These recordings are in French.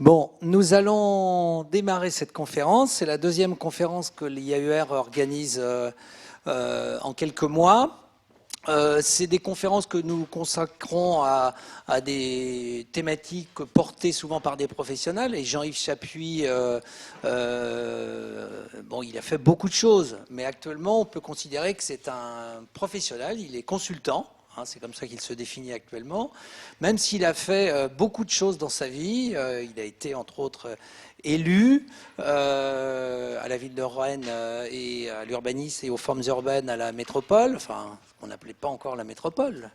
Bon, nous allons démarrer cette conférence. C'est la deuxième conférence que l'IAER organise en quelques mois. C'est des conférences que nous consacrons à des thématiques portées souvent par des professionnels. Et Jean-Yves Chapuis, bon, il a fait beaucoup de choses, mais actuellement, on peut considérer que c'est un professionnel. Il est consultant. C'est comme ça qu'il se définit actuellement. Même s'il a fait beaucoup de choses dans sa vie, il a été entre autres élu à la ville de Rennes et à l'urbanisme et aux formes urbaines à la métropole, enfin, on n'appelait pas encore la métropole.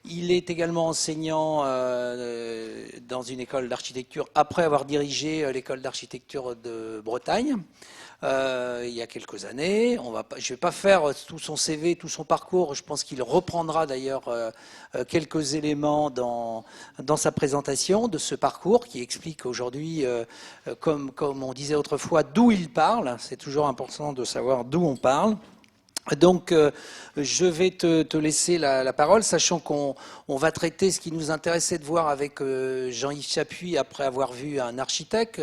Il est également enseignant dans une école d'architecture après avoir dirigé l'école d'architecture de Bretagne. Il y a quelques années. Je ne vais pas faire tout son CV, tout son parcours. Je pense qu'il reprendra d'ailleurs quelques éléments dans sa présentation de ce parcours qui explique aujourd'hui, comme on disait autrefois, d'où il parle. C'est toujours important de savoir d'où on parle. Donc, je vais te laisser la parole, sachant qu'on va traiter ce qui nous intéressait de voir avec Jean-Yves Chapuis, après avoir vu un architecte,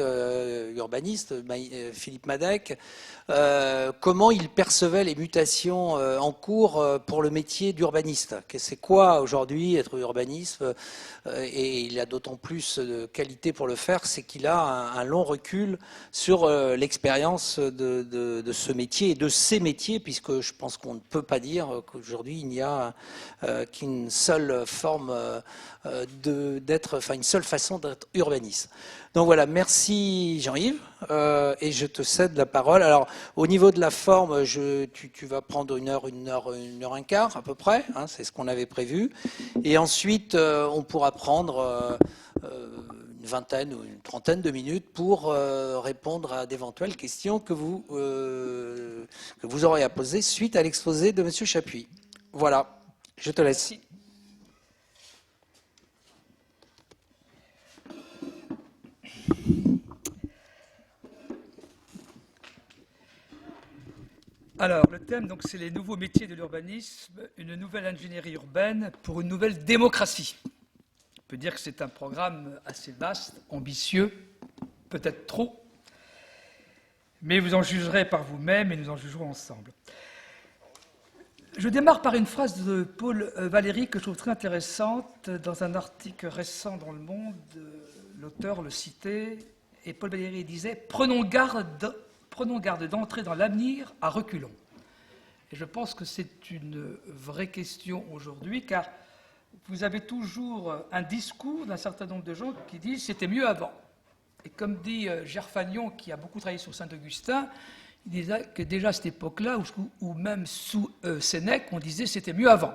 urbaniste, Philippe Madec, comment il percevait les mutations en cours pour le métier d'urbaniste. C'est quoi aujourd'hui être urbaniste, et il a d'autant plus de qualité pour le faire, c'est qu'il a un long recul sur l'expérience de ce métier et de ces métiers, puisque je pense qu'on ne peut pas dire qu'aujourd'hui il n'y a qu'une seule forme une seule façon d'être urbaniste. Donc voilà, merci Jean-Yves, et je te cède la parole. Alors au niveau de la forme, tu vas prendre une heure un quart à peu près, c'est ce qu'on avait prévu, et ensuite on pourra prendre une vingtaine ou une trentaine de minutes pour répondre à d'éventuelles questions que vous aurez à poser suite à l'exposé de M. Chapuis. Voilà, je te laisse. Merci. Alors, le thème, donc, c'est les nouveaux métiers de l'urbanisme, une nouvelle ingénierie urbaine pour une nouvelle démocratie. On peut dire que c'est un programme assez vaste, ambitieux, peut-être trop, mais vous en jugerez par vous-même et nous en jugerons ensemble. Je démarre par une phrase de Paul Valéry que je trouve très intéressante dans un article récent dans Le Monde. L'auteur le citait, et Paul Valéry disait « Prenons garde d'entrer dans l'avenir à reculons ». Et je pense que c'est une vraie question aujourd'hui, car vous avez toujours un discours d'un certain nombre de gens qui disent « c'était mieux avant ». Et comme dit Gerfagnon, qui a beaucoup travaillé sur Saint-Augustin, il disait que déjà à cette époque-là, ou même sous Sénèque, on disait « c'était mieux avant ».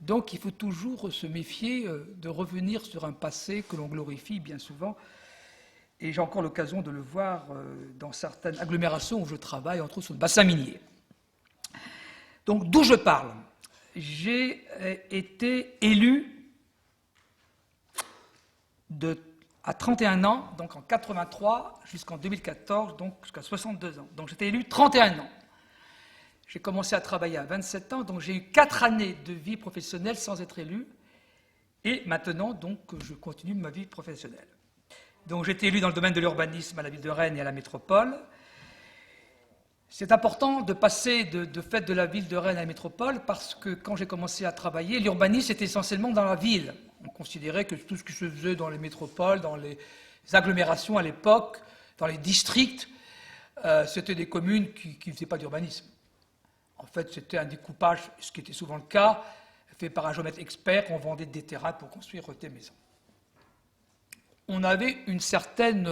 Donc il faut toujours se méfier de revenir sur un passé que l'on glorifie bien souvent. Et j'ai encore l'occasion de le voir dans certaines agglomérations où je travaille, entre autres sur le bassin minier. Donc d'où je parle? J'ai été élu à 31 ans, donc en 83 jusqu'en 2014, donc jusqu'à 62 ans. Donc j'étais élu 31 ans. J'ai commencé à travailler à 27 ans, donc j'ai eu 4 années de vie professionnelle sans être élu. Et maintenant, donc, je continue ma vie professionnelle. Donc j'ai été élu dans le domaine de l'urbanisme à la ville de Rennes et à la métropole. C'est important de passer de fait de la ville de Rennes à la métropole parce que quand j'ai commencé à travailler, l'urbanisme était essentiellement dans la ville. On considérait que tout ce qui se faisait dans les métropoles, dans les agglomérations à l'époque, dans les districts, c'était des communes qui ne faisaient pas d'urbanisme. En fait, c'était un découpage, ce qui était souvent le cas, fait par un géomètre expert. On vendait des terrains pour construire des maisons. On avait une certaine,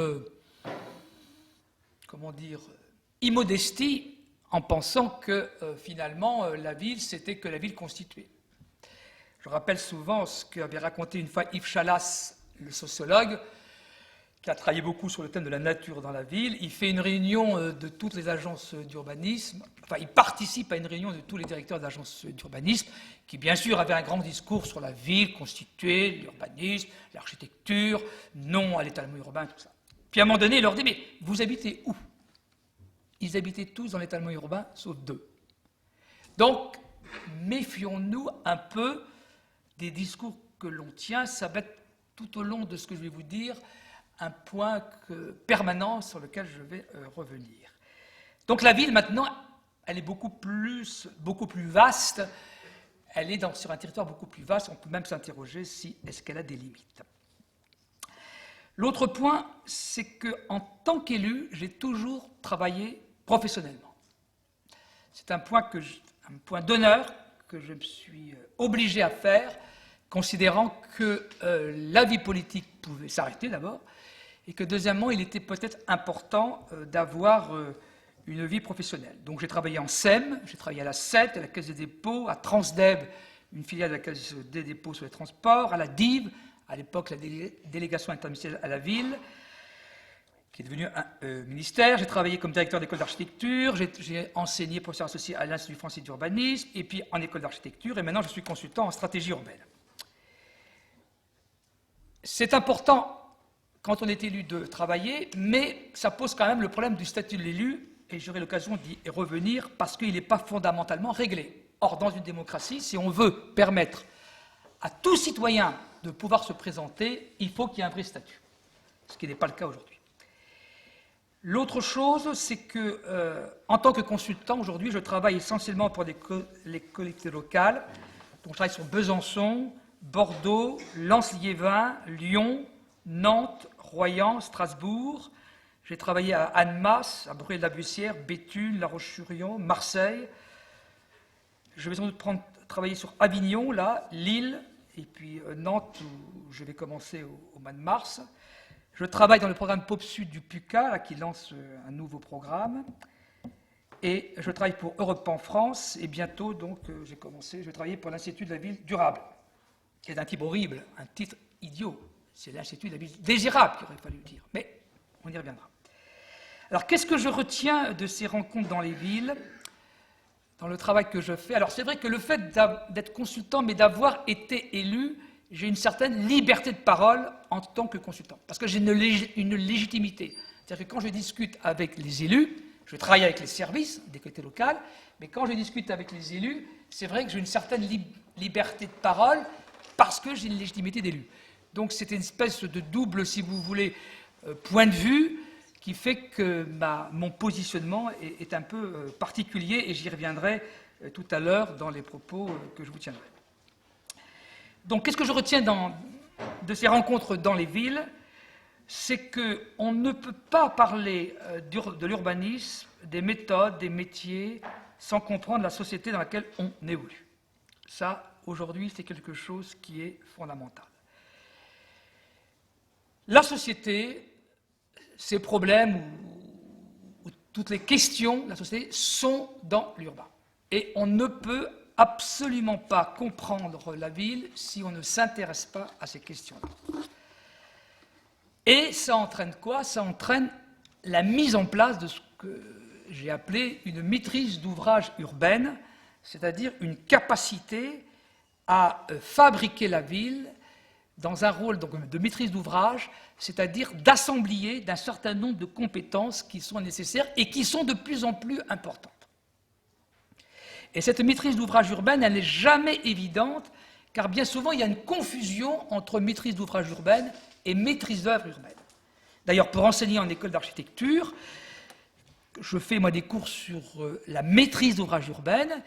immodestie en pensant que finalement la ville, c'était que la ville constituée. Je rappelle souvent ce qu'avait raconté une fois Yves Chalas, le sociologue, qui a travaillé beaucoup sur le thème de la nature dans la ville. Il fait une réunion de toutes les agences d'urbanisme, enfin il participe à une réunion de tous les directeurs d'agences d'urbanisme, qui bien sûr avaient un grand discours sur la ville constituée, l'urbanisme, l'architecture, non à l'étalement urbain, tout ça. Puis à un moment donné, il leur dit « mais vous habitez où ?» Ils habitaient tous dans l'étalement urbain, sauf 2. Donc, méfions-nous un peu des discours que l'on tient, ça va être tout au long de ce que je vais vous dire un point permanent sur lequel je vais revenir. Donc la ville maintenant, elle est beaucoup plus vaste, elle est sur un territoire beaucoup plus vaste, on peut même s'interroger si est-ce qu'elle a des limites. L'autre point, c'est qu'en tant qu'élu, j'ai toujours travaillé professionnellement. C'est un point d'honneur que je me suis obligé à faire, considérant que la vie politique pouvait s'arrêter d'abord, et que deuxièmement, il était peut-être important d'avoir une vie professionnelle. Donc j'ai travaillé en SEM, j'ai travaillé à la CET, à la Caisse des dépôts, à Transdev, une filiale de la Caisse des dépôts sur les transports, à la DIV, à l'époque la délégation interministérielle à la ville, qui est devenue un ministère. J'ai travaillé comme directeur d'école d'architecture, j'ai enseigné professeur associé à l'Institut français d'urbanisme, et puis en école d'architecture, et maintenant je suis consultant en stratégie urbaine. C'est important, quand on est élu, de travailler, mais ça pose quand même le problème du statut de l'élu, et j'aurai l'occasion d'y revenir, parce qu'il n'est pas fondamentalement réglé. Or, dans une démocratie, si on veut permettre à tout citoyen de pouvoir se présenter, il faut qu'il y ait un vrai statut, ce qui n'est pas le cas aujourd'hui. L'autre chose, c'est que, en tant que consultant, aujourd'hui, je travaille essentiellement pour les collectivités locales. Donc, je travaille sur Besançon, Bordeaux, Lens-Liévin, Lyon, Nantes, Royan, Strasbourg. J'ai travaillé à Annemasse, à Bruay-la-Bussière, Béthune, La Roche-sur-Yon, Marseille. Je vais sans doute travailler sur Avignon, là, Lille, et puis Nantes, où je vais commencer au mois de mars. Je travaille dans le programme Pop Sud du PUCA, là, qui lance un nouveau programme. Et je travaille pour Europe en France, et bientôt, donc, je vais travailler pour l'Institut de la ville durable, qui est un titre horrible, un titre idiot. C'est l'Institut de la ville désirable qu'il aurait fallu dire, mais on y reviendra. Alors, qu'est-ce que je retiens de ces rencontres dans les villes, dans le travail que je fais? Alors, c'est vrai que le fait d'être consultant, mais d'avoir été élu, j'ai une certaine liberté de parole en tant que consultant, parce que j'ai une légitimité. C'est-à-dire que quand je discute avec les élus, je travaille avec les services des collectivités locales, mais quand je discute avec les élus, c'est vrai que j'ai une certaine liberté de parole, parce que j'ai une légitimité d'élu. Donc c'est une espèce de double, si vous voulez, point de vue, qui fait que mon positionnement est un peu particulier, et j'y reviendrai tout à l'heure dans les propos que je vous tiendrai. Donc qu'est-ce que je retiens de ces rencontres dans les villes? C'est qu'on ne peut pas parler de l'urbanisme, des méthodes, des métiers, sans comprendre la société dans laquelle on évolue. Ça, aujourd'hui, c'est quelque chose qui est fondamental. La société, ses problèmes ou toutes les questions de la société sont dans l'urbain. Et on ne peut absolument pas comprendre la ville si on ne s'intéresse pas à ces questions-là. Et ça entraîne quoi? Ça entraîne la mise en place de ce que j'ai appelé une maîtrise d'ouvrage urbaine, c'est-à-dire une capacité à fabriquer la ville dans un rôle donc, de maîtrise d'ouvrage, c'est-à-dire d'assemblier d'un certain nombre de compétences qui sont nécessaires et qui sont de plus en plus importantes. Et cette maîtrise d'ouvrage urbaine, elle n'est jamais évidente, car bien souvent, il y a une confusion entre maîtrise d'ouvrage urbaine et maîtrise d'œuvre urbaine. D'ailleurs, pour enseigner en école d'architecture, je fais moi des cours sur la maîtrise d'ouvrage urbaine,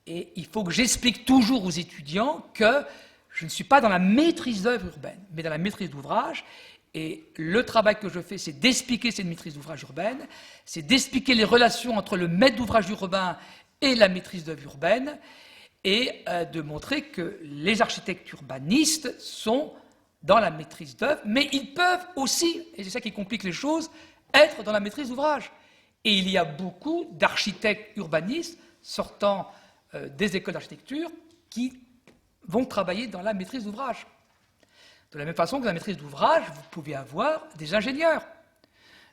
et il faut que j'explique toujours aux étudiants que je ne suis pas dans la maîtrise d'œuvre urbaine, mais dans la maîtrise d'ouvrage. Et le travail que je fais, c'est d'expliquer cette maîtrise d'ouvrage urbaine, c'est d'expliquer les relations entre le maître d'ouvrage urbain et la maîtrise d'œuvre urbaine, et de montrer que les architectes urbanistes sont dans la maîtrise d'œuvre, mais ils peuvent aussi, et c'est ça qui complique les choses, être dans la maîtrise d'ouvrage. Et il y a beaucoup d'architectes urbanistes sortant des écoles d'architecture qui vont travailler dans la maîtrise d'ouvrage. De la même façon que dans la maîtrise d'ouvrage, vous pouvez avoir des ingénieurs,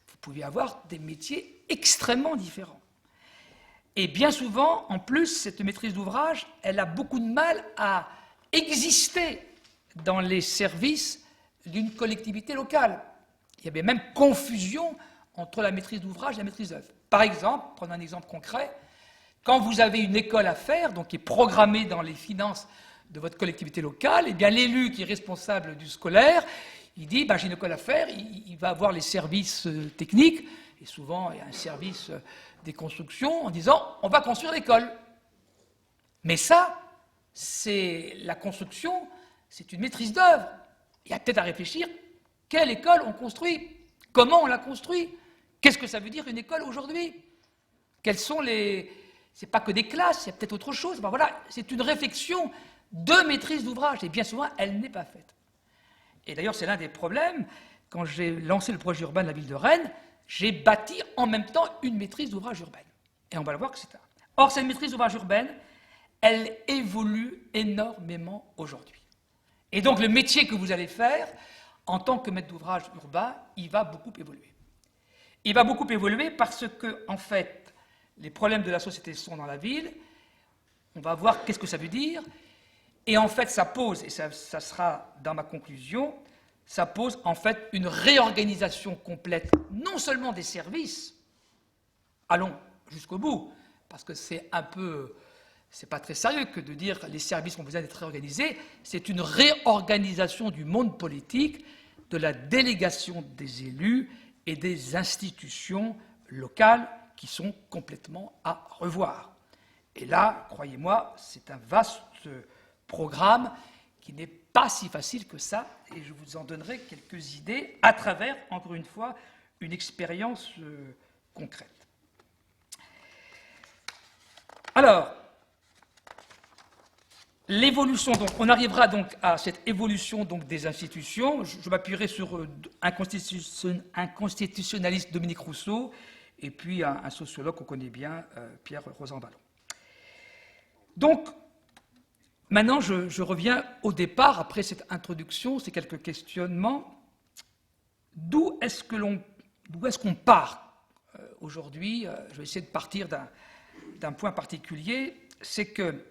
vous pouvez avoir des métiers extrêmement différents. Et bien souvent, en plus, cette maîtrise d'ouvrage, elle a beaucoup de mal à exister dans les services d'une collectivité locale. Il y avait même confusion entre la maîtrise d'ouvrage et la maîtrise d'œuvre. Par exemple, prenons un exemple concret, quand vous avez une école à faire, donc qui est programmée dans les finances de votre collectivité locale, eh bien l'élu qui est responsable du scolaire, il dit j'ai une école à faire, il va avoir les services techniques, et souvent il y a un service des constructions en disant on va construire l'école. Mais ça, c'est la construction, c'est une maîtrise d'œuvre. Il y a peut-être à réfléchir quelle école on construit, comment on la construit, qu'est-ce que ça veut dire une école aujourd'hui, quels sont les. C'est pas que des classes, il y a peut-être autre chose. Voilà, c'est une réflexion de maîtrise d'ouvrage, et bien souvent, elle n'est pas faite. Et d'ailleurs, c'est l'un des problèmes. Quand j'ai lancé le projet urbain de la ville de Rennes, j'ai bâti en même temps une maîtrise d'ouvrage urbaine. Et on va le voir que c'est ça. Or, cette maîtrise d'ouvrage urbaine, elle évolue énormément aujourd'hui. Et donc, le métier que vous allez faire, en tant que maître d'ouvrage urbain, il va beaucoup évoluer. Il va beaucoup évoluer parce que, en fait, les problèmes de la société sont dans la ville. On va voir qu'est-ce que ça veut dire. Et en fait, ça pose, et ça sera dans ma conclusion, ça pose en fait une réorganisation complète, non seulement des services, allons jusqu'au bout, parce que c'est pas très sérieux que de dire que les services ont besoin d'être réorganisés, c'est une réorganisation du monde politique, de la délégation des élus et des institutions locales qui sont complètement à revoir. Et là, croyez-moi, c'est un vaste programme qui n'est pas si facile que ça, et je vous en donnerai quelques idées à travers, encore une fois, une expérience concrète. Alors, l'évolution, donc, on arrivera donc à cette évolution donc, des institutions. Je m'appuierai sur un constitutionnaliste, Dominique Rousseau, et puis un sociologue qu'on connaît bien, Pierre Rosanvallon. Donc, maintenant, je reviens au départ, après cette introduction, ces quelques questionnements. D'où est-ce qu'on part aujourd'hui? Je vais essayer de partir d'un point particulier, c'est que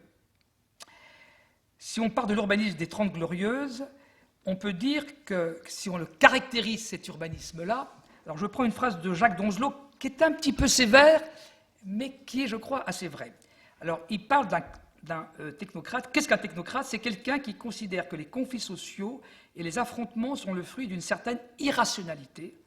si on part de l'urbanisme des Trente Glorieuses, on peut dire que si on le caractérise, cet urbanisme-là, alors je prends une phrase de Jacques Donzelot qui est un petit peu sévère, mais qui est, je crois, assez vraie. Alors, il parle d'un technocrate. Qu'est-ce qu'un technocrate? C'est quelqu'un qui considère que les conflits sociaux et les affrontements sont le fruit d'une certaine irrationalité,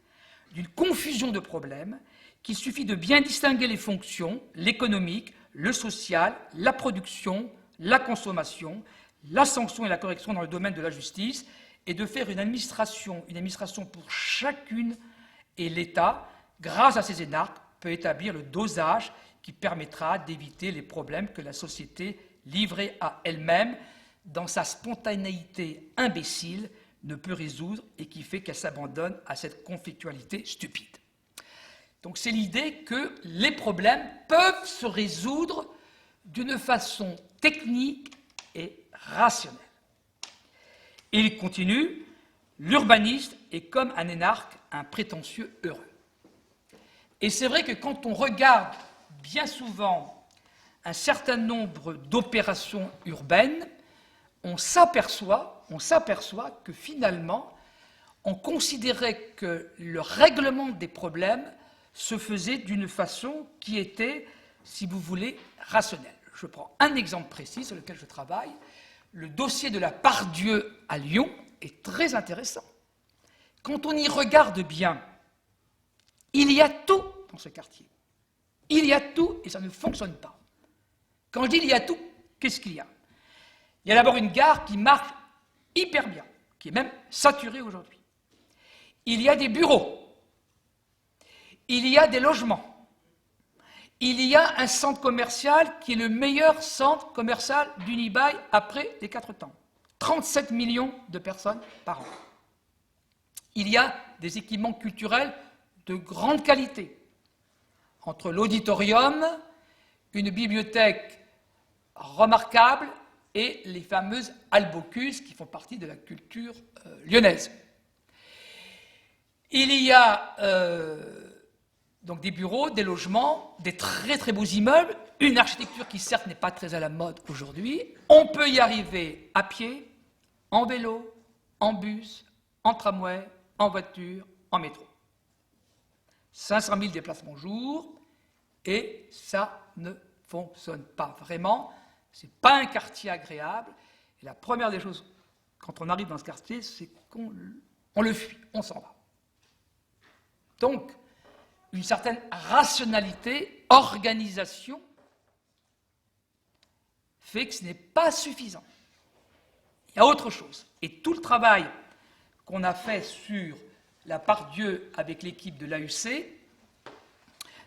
d'une confusion de problèmes, qu'il suffit de bien distinguer les fonctions, l'économique, le social, la production, la consommation, la sanction et la correction dans le domaine de la justice, et de faire une administration pour chacune, et l'État, grâce à ces énarques, peut établir le dosage qui permettra d'éviter les problèmes que la société, livrée à elle-même, dans sa spontanéité imbécile, ne peut résoudre et qui fait qu'elle s'abandonne à cette conflictualité stupide. Donc c'est l'idée que les problèmes peuvent se résoudre d'une façon technique et rationnelle. Et il continue, l'urbaniste est comme un énarque, un prétentieux heureux. Et c'est vrai que quand on regarde bien souvent un certain nombre d'opérations urbaines, on s'aperçoit que finalement, on considérait que le règlement des problèmes se faisait d'une façon qui était, si vous voulez, rationnelle. Je prends un exemple précis sur lequel je travaille. Le dossier de la Part-Dieu à Lyon est très intéressant. Quand on y regarde bien, il y a tout dans ce quartier. Il y a tout et ça ne fonctionne pas. Quand je dis il y a tout, qu'est-ce qu'il y a? Il y a d'abord une gare qui marche hyper bien, qui est même saturée aujourd'hui. Il y a des bureaux. Il y a des logements. Il y a un centre commercial qui est le meilleur centre commercial d'Unibail après les 4 temps. 37 millions de personnes par an. Il y a des équipements culturels de grande qualité. Entre l'auditorium, une bibliothèque remarquable et les fameuses Albocus qui font partie de la culture lyonnaise. Il y a donc des bureaux, des logements, des très très beaux immeubles, une architecture qui certes n'est pas très à la mode aujourd'hui. On peut y arriver à pied, en vélo, en bus, en tramway, en voiture, en métro. 500 000 déplacements jour, et ça ne fonctionne pas vraiment. Ce n'est pas un quartier agréable. Et la première des choses, quand on arrive dans ce quartier, c'est qu'on le fuit, on s'en va. Donc, une certaine rationalité, organisation, fait que ce n'est pas suffisant. Il y a autre chose. Et tout le travail qu'on a fait sur la Part-Dieu avec l'équipe de l'AUC,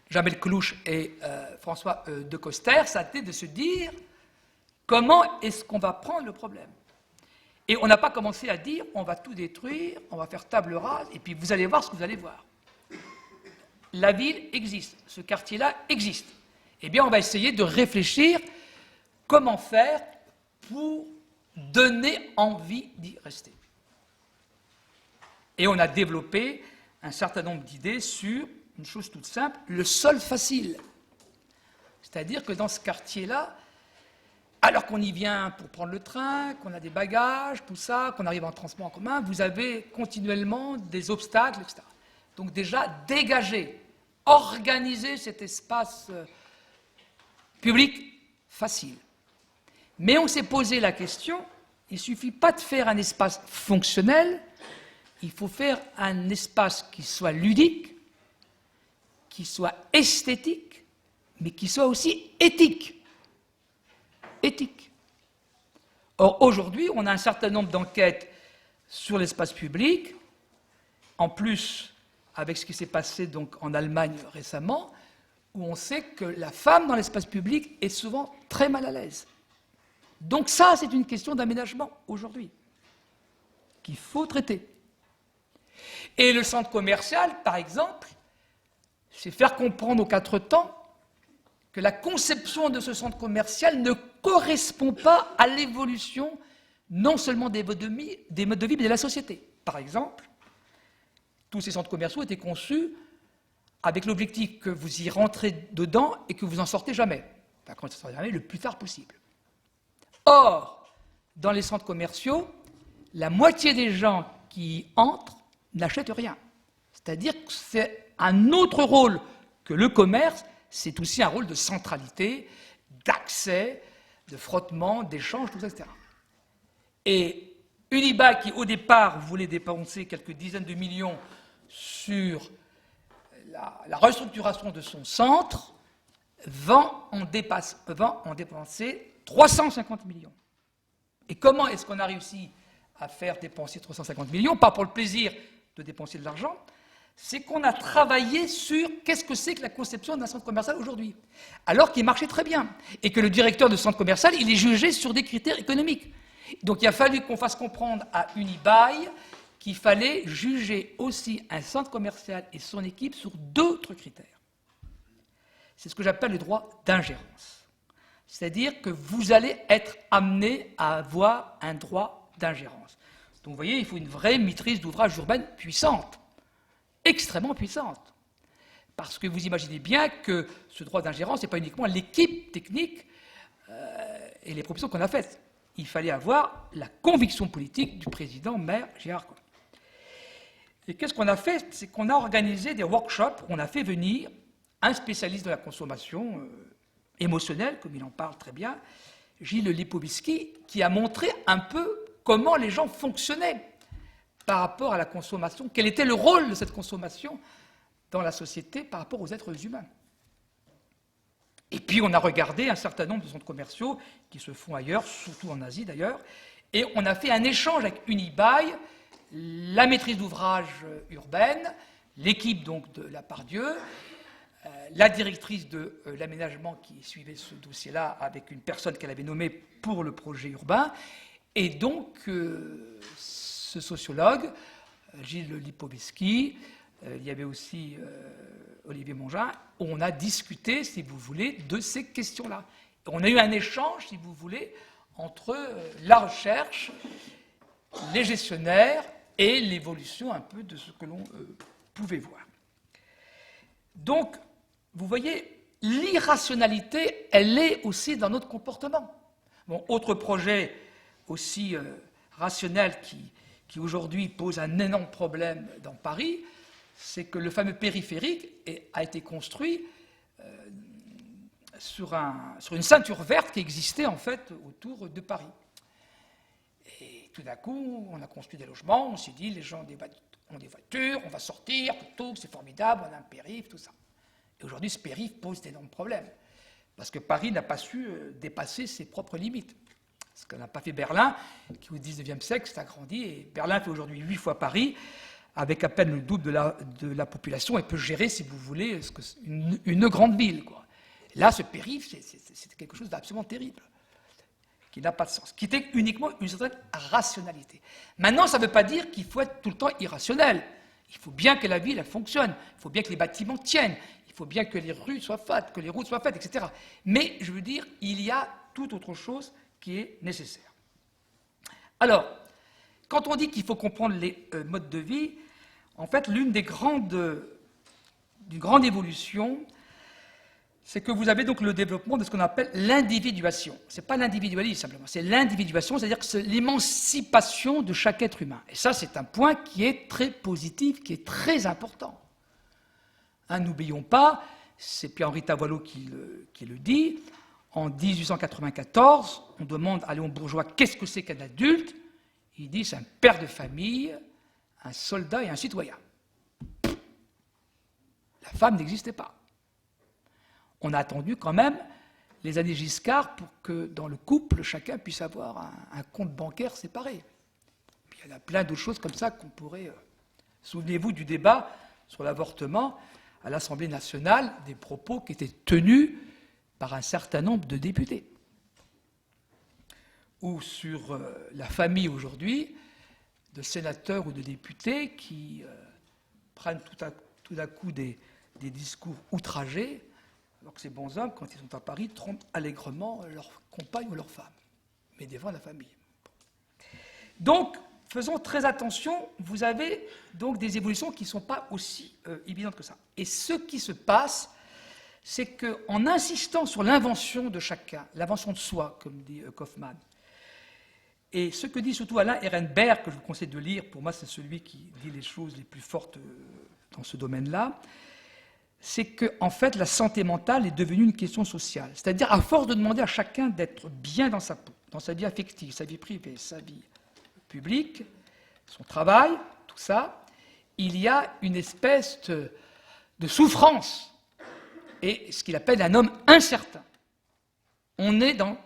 Jamel Clouche et François de Coster, ça a été de se dire comment est-ce qu'on va prendre le problème. Et on n'a pas commencé à dire on va tout détruire, on va faire table rase, et puis vous allez voir ce que vous allez voir. La ville existe, ce quartier-là existe. Eh bien, on va essayer de réfléchir comment faire pour donner envie d'y rester. Et on a développé un certain nombre d'idées sur une chose toute simple, le sol facile. C'est-à-dire que dans ce quartier-là, alors qu'on y vient pour prendre le train, qu'on a des bagages, tout ça, qu'on arrive en transport en commun, vous avez continuellement des obstacles, etc. Donc déjà, dégager, organiser cet espace public facile. Mais on s'est posé la question, il ne suffit pas de faire un espace fonctionnel, il faut faire un espace qui soit ludique, qui soit esthétique, mais qui soit aussi éthique. Éthique. Or, aujourd'hui, on a un certain nombre d'enquêtes sur l'espace public, en plus avec ce qui s'est passé donc en Allemagne récemment, où on sait que la femme dans l'espace public est souvent très mal à l'aise. Donc ça, c'est une question d'aménagement aujourd'hui, qu'il faut traiter. Et le centre commercial, par exemple, c'est faire comprendre aux quatre temps que la conception de ce centre commercial ne correspond pas à l'évolution non seulement des modes de vie, mais de la société. Par exemple, tous ces centres commerciaux étaient conçus avec l'objectif que vous y rentrez dedans et que vous n'en sortez jamais. Enfin, quand vous en sortez jamais, le plus tard possible. Or, dans les centres commerciaux, la moitié des gens qui y entrent n'achètent rien. C'est-à-dire que c'est un autre rôle que le commerce, c'est aussi un rôle de centralité, d'accès, de frottement, d'échange, tout ça, etc. Et Unibail, qui au départ voulait dépenser quelques dizaines de millions sur la restructuration de son centre, va en dépenser 350 millions. Et comment est-ce qu'on a réussi à faire dépenser 350 millions? Pas pour le plaisir de dépenser de l'argent, c'est qu'on a travaillé sur qu'est-ce que c'est que la conception d'un centre commercial aujourd'hui, alors qu'il marchait très bien, et que le directeur de centre commercial, il est jugé sur des critères économiques. Donc il a fallu qu'on fasse comprendre à Unibail qu'il fallait juger aussi un centre commercial et son équipe sur d'autres critères. C'est ce que j'appelle le droit d'ingérence. C'est-à-dire que vous allez être amené à avoir un droit d'ingérence. Donc vous voyez, il faut une vraie maîtrise d'ouvrage urbaine puissante, extrêmement puissante. Parce que vous imaginez bien que ce droit d'ingérence, ce n'est pas uniquement l'équipe technique et les propositions qu'on a faites. Il fallait avoir la conviction politique du président maire Gérard Collomb. Et qu'est-ce qu'on a fait? C'est qu'on a organisé des workshops où on a fait venir un spécialiste de la consommation émotionnelle, comme il en parle très bien, Gilles Lipovitsky, qui a montré un peu comment les gens fonctionnaient par rapport à la consommation, quel était le rôle de cette consommation dans la société par rapport aux êtres humains. Et puis on a regardé un certain nombre de centres commerciaux qui se font ailleurs, surtout en Asie d'ailleurs, et on a fait un échange avec Unibail, la maîtrise d'ouvrage urbaine, l'équipe donc de la Part-Dieu, la directrice de l'aménagement qui suivait ce dossier-là avec une personne qu'elle avait nommée pour le projet urbain, et donc ce sociologue, Gilles Lipovitsky, il y avait aussi Olivier Mongin, on a discuté, si vous voulez, de ces questions-là. On a eu un échange, si vous voulez, entre la recherche, les gestionnaires et l'évolution un peu de ce que l'on pouvait voir. Donc, vous voyez, l'irrationalité, elle est aussi dans notre comportement. Bon, autre projet aussi rationnel qui aujourd'hui pose un énorme problème dans Paris, c'est que le fameux périphérique a été construit sur une ceinture verte qui existait en fait autour de Paris. tout d'un coup, on a construit des logements, on s'est dit, les gens ont des voitures, on va sortir, c'est formidable, on a un périph', tout ça. Et aujourd'hui, ce périph' pose d'énormes problèmes, parce que Paris n'a pas su dépasser ses propres limites. Ce que n'a pas fait Berlin, qui au XIXe siècle s'est agrandi, et Berlin fait aujourd'hui 8 fois Paris, avec à peine le double de la population, et peut gérer, si vous voulez, une grande ville, quoi. Là, ce périph', c'est quelque chose d'absolument terrible, qui n'a pas de sens, qui était uniquement une certaine rationalité. Maintenant, ça ne veut pas dire qu'il faut être tout le temps irrationnel. Il faut bien que la ville elle fonctionne, il faut bien que les bâtiments tiennent, il faut bien que les rues soient faites, que les routes soient faites, etc. Mais, je veux dire, il y a toute autre chose qui est nécessaire. Alors, quand on dit qu'il faut comprendre les modes de vie, en fait, d'une grande évolution, c'est que vous avez donc le développement de ce qu'on appelle l'individuation. Ce n'est pas l'individualisme simplement, c'est l'individuation, c'est-à-dire que c'est l'émancipation de chaque être humain. Et ça, c'est un point qui est très positif, qui est très important. N'oublions pas, c'est Pierre-Henri Tavoyot qui le dit, en 1894, on demande à Léon Bourgeois qu'est-ce que c'est qu'un adulte. Il dit c'est un père de famille, un soldat et un citoyen. La femme n'existait pas. On a attendu quand même les années Giscard pour que dans le couple, chacun puisse avoir un compte bancaire séparé. Puis il y en a plein d'autres choses comme ça qu'on pourrait... Souvenez-vous du débat sur l'avortement à l'Assemblée nationale, des propos qui étaient tenus par un certain nombre de députés. Ou sur la famille aujourd'hui, de sénateurs ou de députés qui prennent tout d'un coup des discours outragés, alors que ces bons hommes, quand ils sont à Paris, trompent allègrement leur compagne ou leur femme, mais devant la famille. Donc, faisons très attention, vous avez donc des évolutions qui ne sont pas aussi évidentes que ça. Et ce qui se passe, c'est qu'en insistant sur l'invention de chacun, l'invention de soi, comme dit Kaufmann, et ce que dit surtout Alain Ehrenberg, que je vous conseille de lire, pour moi c'est celui qui dit les choses les plus fortes dans ce domaine-là, c'est qu'en fait la santé mentale est devenue une question sociale. C'est-à-dire à force de demander à chacun d'être bien dans sa peau, dans sa vie affective, sa vie privée, sa vie publique, son travail, tout ça, il y a une espèce de souffrance et ce qu'il appelle un homme incertain. On est dans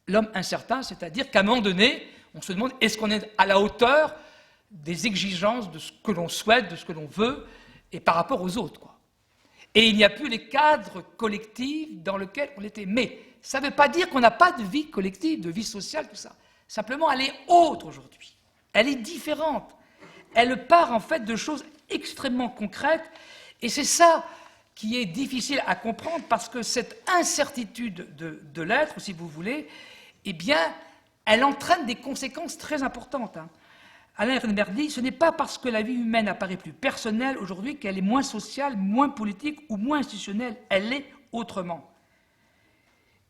l'homme incertain, c'est-à-dire qu'à un moment donné, on se demande est-ce qu'on est à la hauteur des exigences de ce que l'on souhaite, de ce que l'on veut, et par rapport aux autres, quoi. Et il n'y a plus les cadres collectifs dans lesquels on était. Mais ça ne veut pas dire qu'on n'a pas de vie collective, de vie sociale, tout ça. Simplement, elle est autre aujourd'hui. Elle est différente. Elle part en fait de choses extrêmement concrètes, et c'est ça qui est difficile à comprendre, parce que cette incertitude de l'être, si vous voulez, eh bien, elle entraîne des conséquences très importantes. Alain Ehrenberg dit, ce n'est pas parce que la vie humaine apparaît plus personnelle aujourd'hui qu'elle est moins sociale, moins politique ou moins institutionnelle. Elle l'est autrement.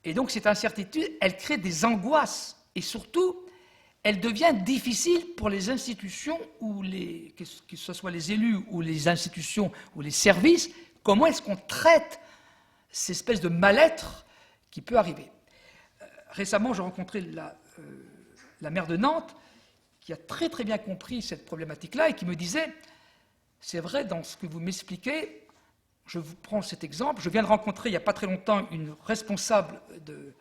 Et donc cette incertitude, elle crée des angoisses, et surtout, elle devient difficile pour les institutions, ou que ce soit les élus, ou les institutions, ou les services. Comment est-ce qu'on traite cette espèce de mal-être qui peut arriver? Récemment, j'ai rencontré la maire de Nantes, qui a très très bien compris cette problématique-là, et qui me disait, c'est vrai, dans ce que vous m'expliquez, je vous prends cet exemple, je viens de rencontrer il n'y a pas très longtemps une responsable de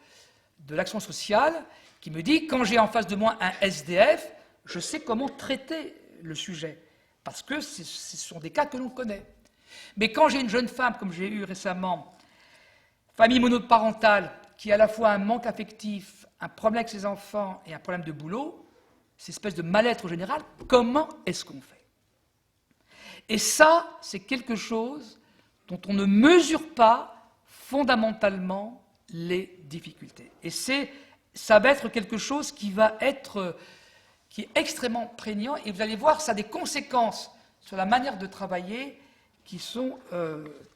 l'action sociale, qui me dit, quand j'ai en face de moi un SDF, je sais comment traiter le sujet, parce que ce sont des cas que l'on connaît. Mais quand j'ai une jeune femme, comme j'ai eu récemment, famille monoparentale, qui a à la fois un manque affectif, un problème avec ses enfants et un problème de boulot, cette espèce de mal-être général, comment est-ce qu'on fait? Et ça, c'est quelque chose dont on ne mesure pas fondamentalement les difficultés. Et ça va être quelque chose qui est extrêmement prégnant, et vous allez voir, ça a des conséquences sur la manière de travailler qui sont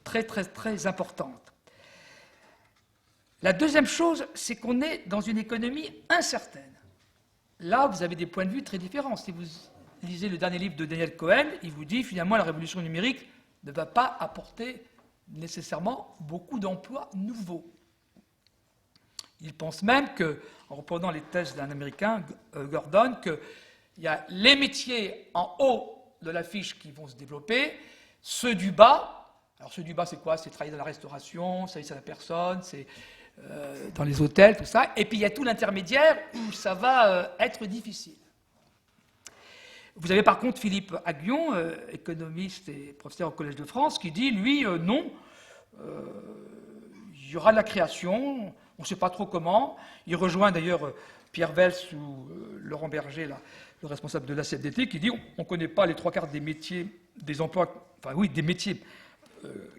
très, très, très importantes. La deuxième chose, c'est qu'on est dans une économie incertaine. Là, vous avez des points de vue très différents. Si vous lisez le dernier livre de Daniel Cohen, il vous dit, finalement, la révolution numérique ne va pas apporter nécessairement beaucoup d'emplois nouveaux. Il pense même que, en reprenant les thèses d'un Américain, Gordon, que Il y a les métiers en haut de l'affiche qui vont se développer, ceux du bas. Alors ceux du bas, c'est quoi? C'est travailler dans la restauration, service à la personne, c'est dans les hôtels, tout ça. Et puis il y a tout l'intermédiaire où ça va être difficile. Vous avez par contre Philippe Aghion, économiste et professeur au Collège de France, qui dit, lui, non, il y aura de la création, on ne sait pas trop comment. Il rejoint d'ailleurs Pierre Vels ou Laurent Berger, là, le responsable de la CFDT, qui dit, on ne connaît pas les 3/4 des métiers, des emplois, enfin oui, des métiers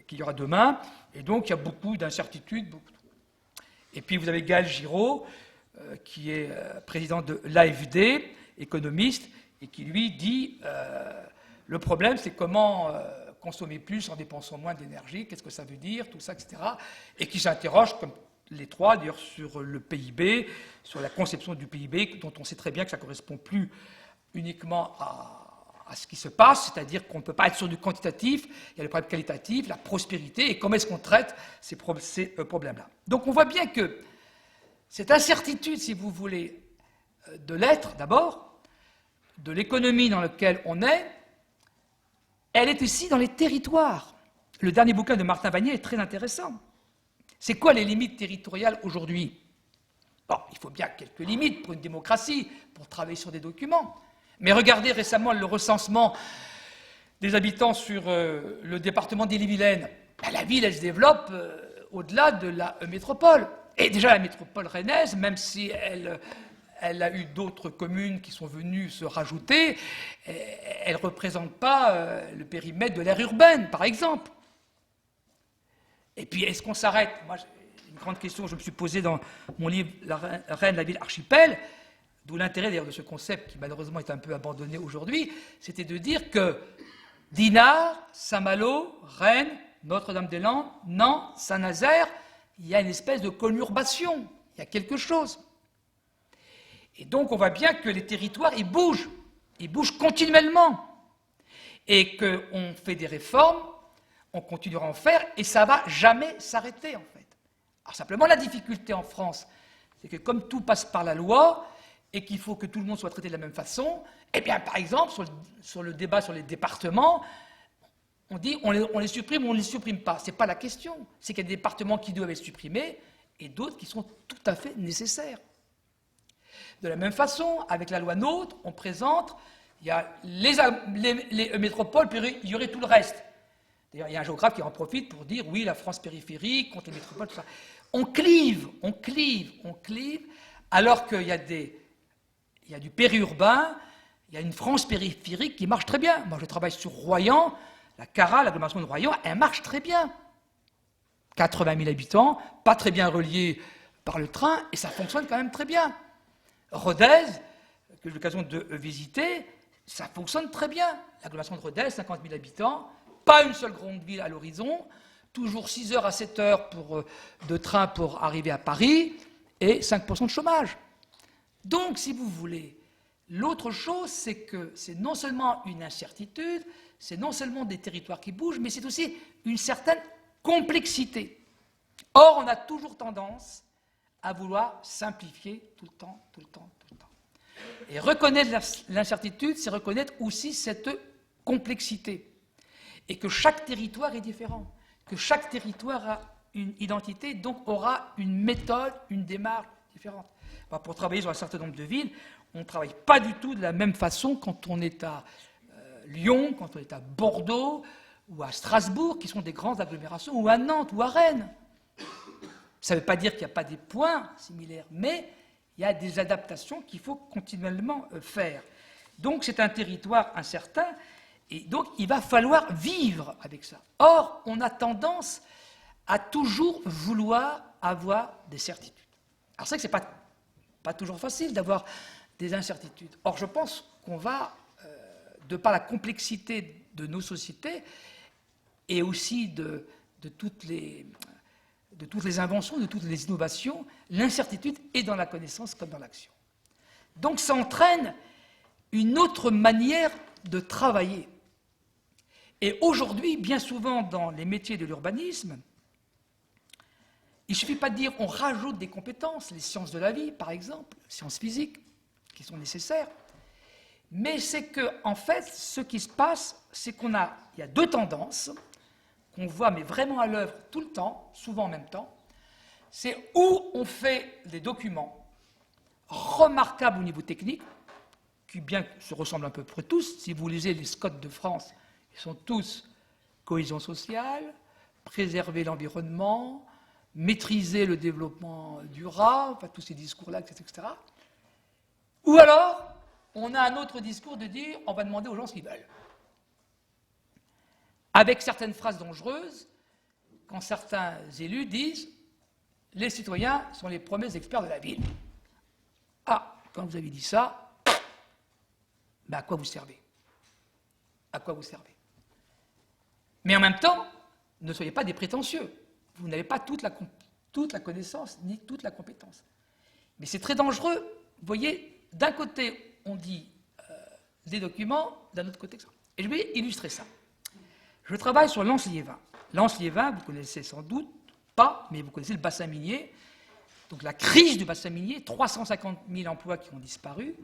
qu'il y aura demain, et donc il y a beaucoup d'incertitudes. Et puis vous avez Gaël Giraud, qui est président de l'AFD, économiste, et qui lui dit le problème c'est comment consommer plus en dépensant moins d'énergie, qu'est-ce que ça veut dire, tout ça, etc. Et qui s'interroge, comme les trois d'ailleurs, sur le PIB, sur la conception du PIB, dont on sait très bien que ça ne correspond plus uniquement à ce qui se passe, c'est-à-dire qu'on ne peut pas être sur du quantitatif, il y a le problème qualitatif, la prospérité, et comment est-ce qu'on traite ces problèmes-là. Donc on voit bien que cette incertitude, si vous voulez, de l'être d'abord, de l'économie dans laquelle on est, elle est aussi dans les territoires. Le dernier bouquin de Martin Vanier est très intéressant. C'est quoi les limites territoriales aujourd'hui? Bon, il faut bien quelques limites pour une démocratie, pour travailler sur des documents. Mais regardez récemment le recensement des habitants sur le département d'Ille-et-Vilaine. Ben, la ville, elle se développe au-delà de la métropole. Et déjà, la métropole rennaise, même si elle a eu d'autres communes qui sont venues se rajouter, elle ne représente pas le périmètre de l'aire urbaine, par exemple. Et puis, est-ce qu'on s'arrête? Moi, une grande question que je me suis posée dans mon livre « La Reine, la ville archipel », d'où l'intérêt d'ailleurs de ce concept qui malheureusement est un peu abandonné aujourd'hui, c'était de dire que Dinard, Saint-Malo, Rennes, Notre-Dame-des-Landes, Nantes, Saint-Nazaire, il y a une espèce de conurbation, il y a quelque chose. Et donc on voit bien que les territoires, ils bougent continuellement. Et qu'on fait des réformes, on continuera à en faire, et ça ne va jamais s'arrêter en fait. Alors simplement la difficulté en France, c'est que comme tout passe par la loi, et qu'il faut que tout le monde soit traité de la même façon, eh bien par exemple, sur le débat sur les départements, on dit on les supprime ou on ne les supprime pas. Ce n'est pas la question. C'est qu'il y a des départements qui doivent être supprimés, et d'autres qui sont tout à fait nécessaires. De la même façon, avec la loi NOTRe, on présente, il y a les métropoles, puis il y aurait tout le reste. D'ailleurs, il y a un géographe qui en profite pour dire, oui, la France périphérique contre les métropoles, tout ça. On clive, alors qu'il y a du périurbain, il y a une France périphérique qui marche très bien. Moi, je travaille sur Royan, la CARA, l'agglomération de Royan, elle marche très bien. 80 000 habitants, pas très bien reliés par le train, et ça fonctionne quand même très bien. Rodez, que j'ai l'occasion de visiter, ça fonctionne très bien. L'agglomération de Rodez, 50 000 habitants, pas une seule grande ville à l'horizon, toujours 6 heures à 7 heures de train pour arriver à Paris, et 5% de chômage. Donc, si vous voulez, l'autre chose, c'est que c'est non seulement une incertitude, c'est non seulement des territoires qui bougent, mais c'est aussi une certaine complexité. Or, on a toujours tendance à vouloir simplifier tout le temps. Et reconnaître l'incertitude, c'est reconnaître aussi cette complexité. Et que chaque territoire est différent, que chaque territoire a une identité, donc aura une méthode, une démarche différente. Pour travailler sur un certain nombre de villes, on ne travaille pas du tout de la même façon quand on est à Lyon, quand on est à Bordeaux, ou à Strasbourg, qui sont des grandes agglomérations, ou à Nantes, ou à Rennes. Ça ne veut pas dire qu'il n'y a pas des points similaires, mais il y a des adaptations qu'il faut continuellement faire. Donc c'est un territoire incertain, et donc il va falloir vivre avec ça. Or, on a tendance à toujours vouloir avoir des certitudes. Alors c'est vrai que ce n'est pas toujours facile d'avoir des incertitudes. Or, je pense qu'on va, de par la complexité de nos sociétés, et aussi de toutes les inventions, de toutes les innovations, l'incertitude est dans la connaissance comme dans l'action. Donc ça entraîne une autre manière de travailler. Et aujourd'hui, bien souvent dans les métiers de l'urbanisme, il ne suffit pas de dire on rajoute des compétences, les sciences de la vie par exemple, les sciences physiques, qui sont nécessaires, Mais c'est que, en fait, ce qui se passe, c'est il y a deux tendances qu'on voit, mais vraiment à l'œuvre tout le temps, souvent en même temps. C'est où on fait des documents remarquables au niveau technique, qui bien se ressemblent un peu près tous. Si vous lisez les Scott de France, ils sont tous cohésion sociale, préserver l'environnement, maîtriser le développement durable, enfin, tous ces discours-là, etc. Ou alors, on a un autre discours de dire on va demander aux gens ce qu'ils veulent. Avec certaines phrases dangereuses, quand certains élus disent les citoyens sont les premiers experts de la ville. Ah, quand vous avez dit ça, ben à quoi vous servez? À quoi vous servez? Mais en même temps, ne soyez pas des prétentieux. Vous n'avez pas toute la connaissance ni toute la compétence. Mais c'est très dangereux. Vous voyez, d'un côté, on dit des documents, d'un autre côté, ça. Et je vais illustrer ça. Je travaille sur Lens-Liévin. Lens-Liévin, vous connaissez sans doute pas, mais vous connaissez le bassin minier. Donc la crise du bassin minier, 350 000 emplois qui ont disparu,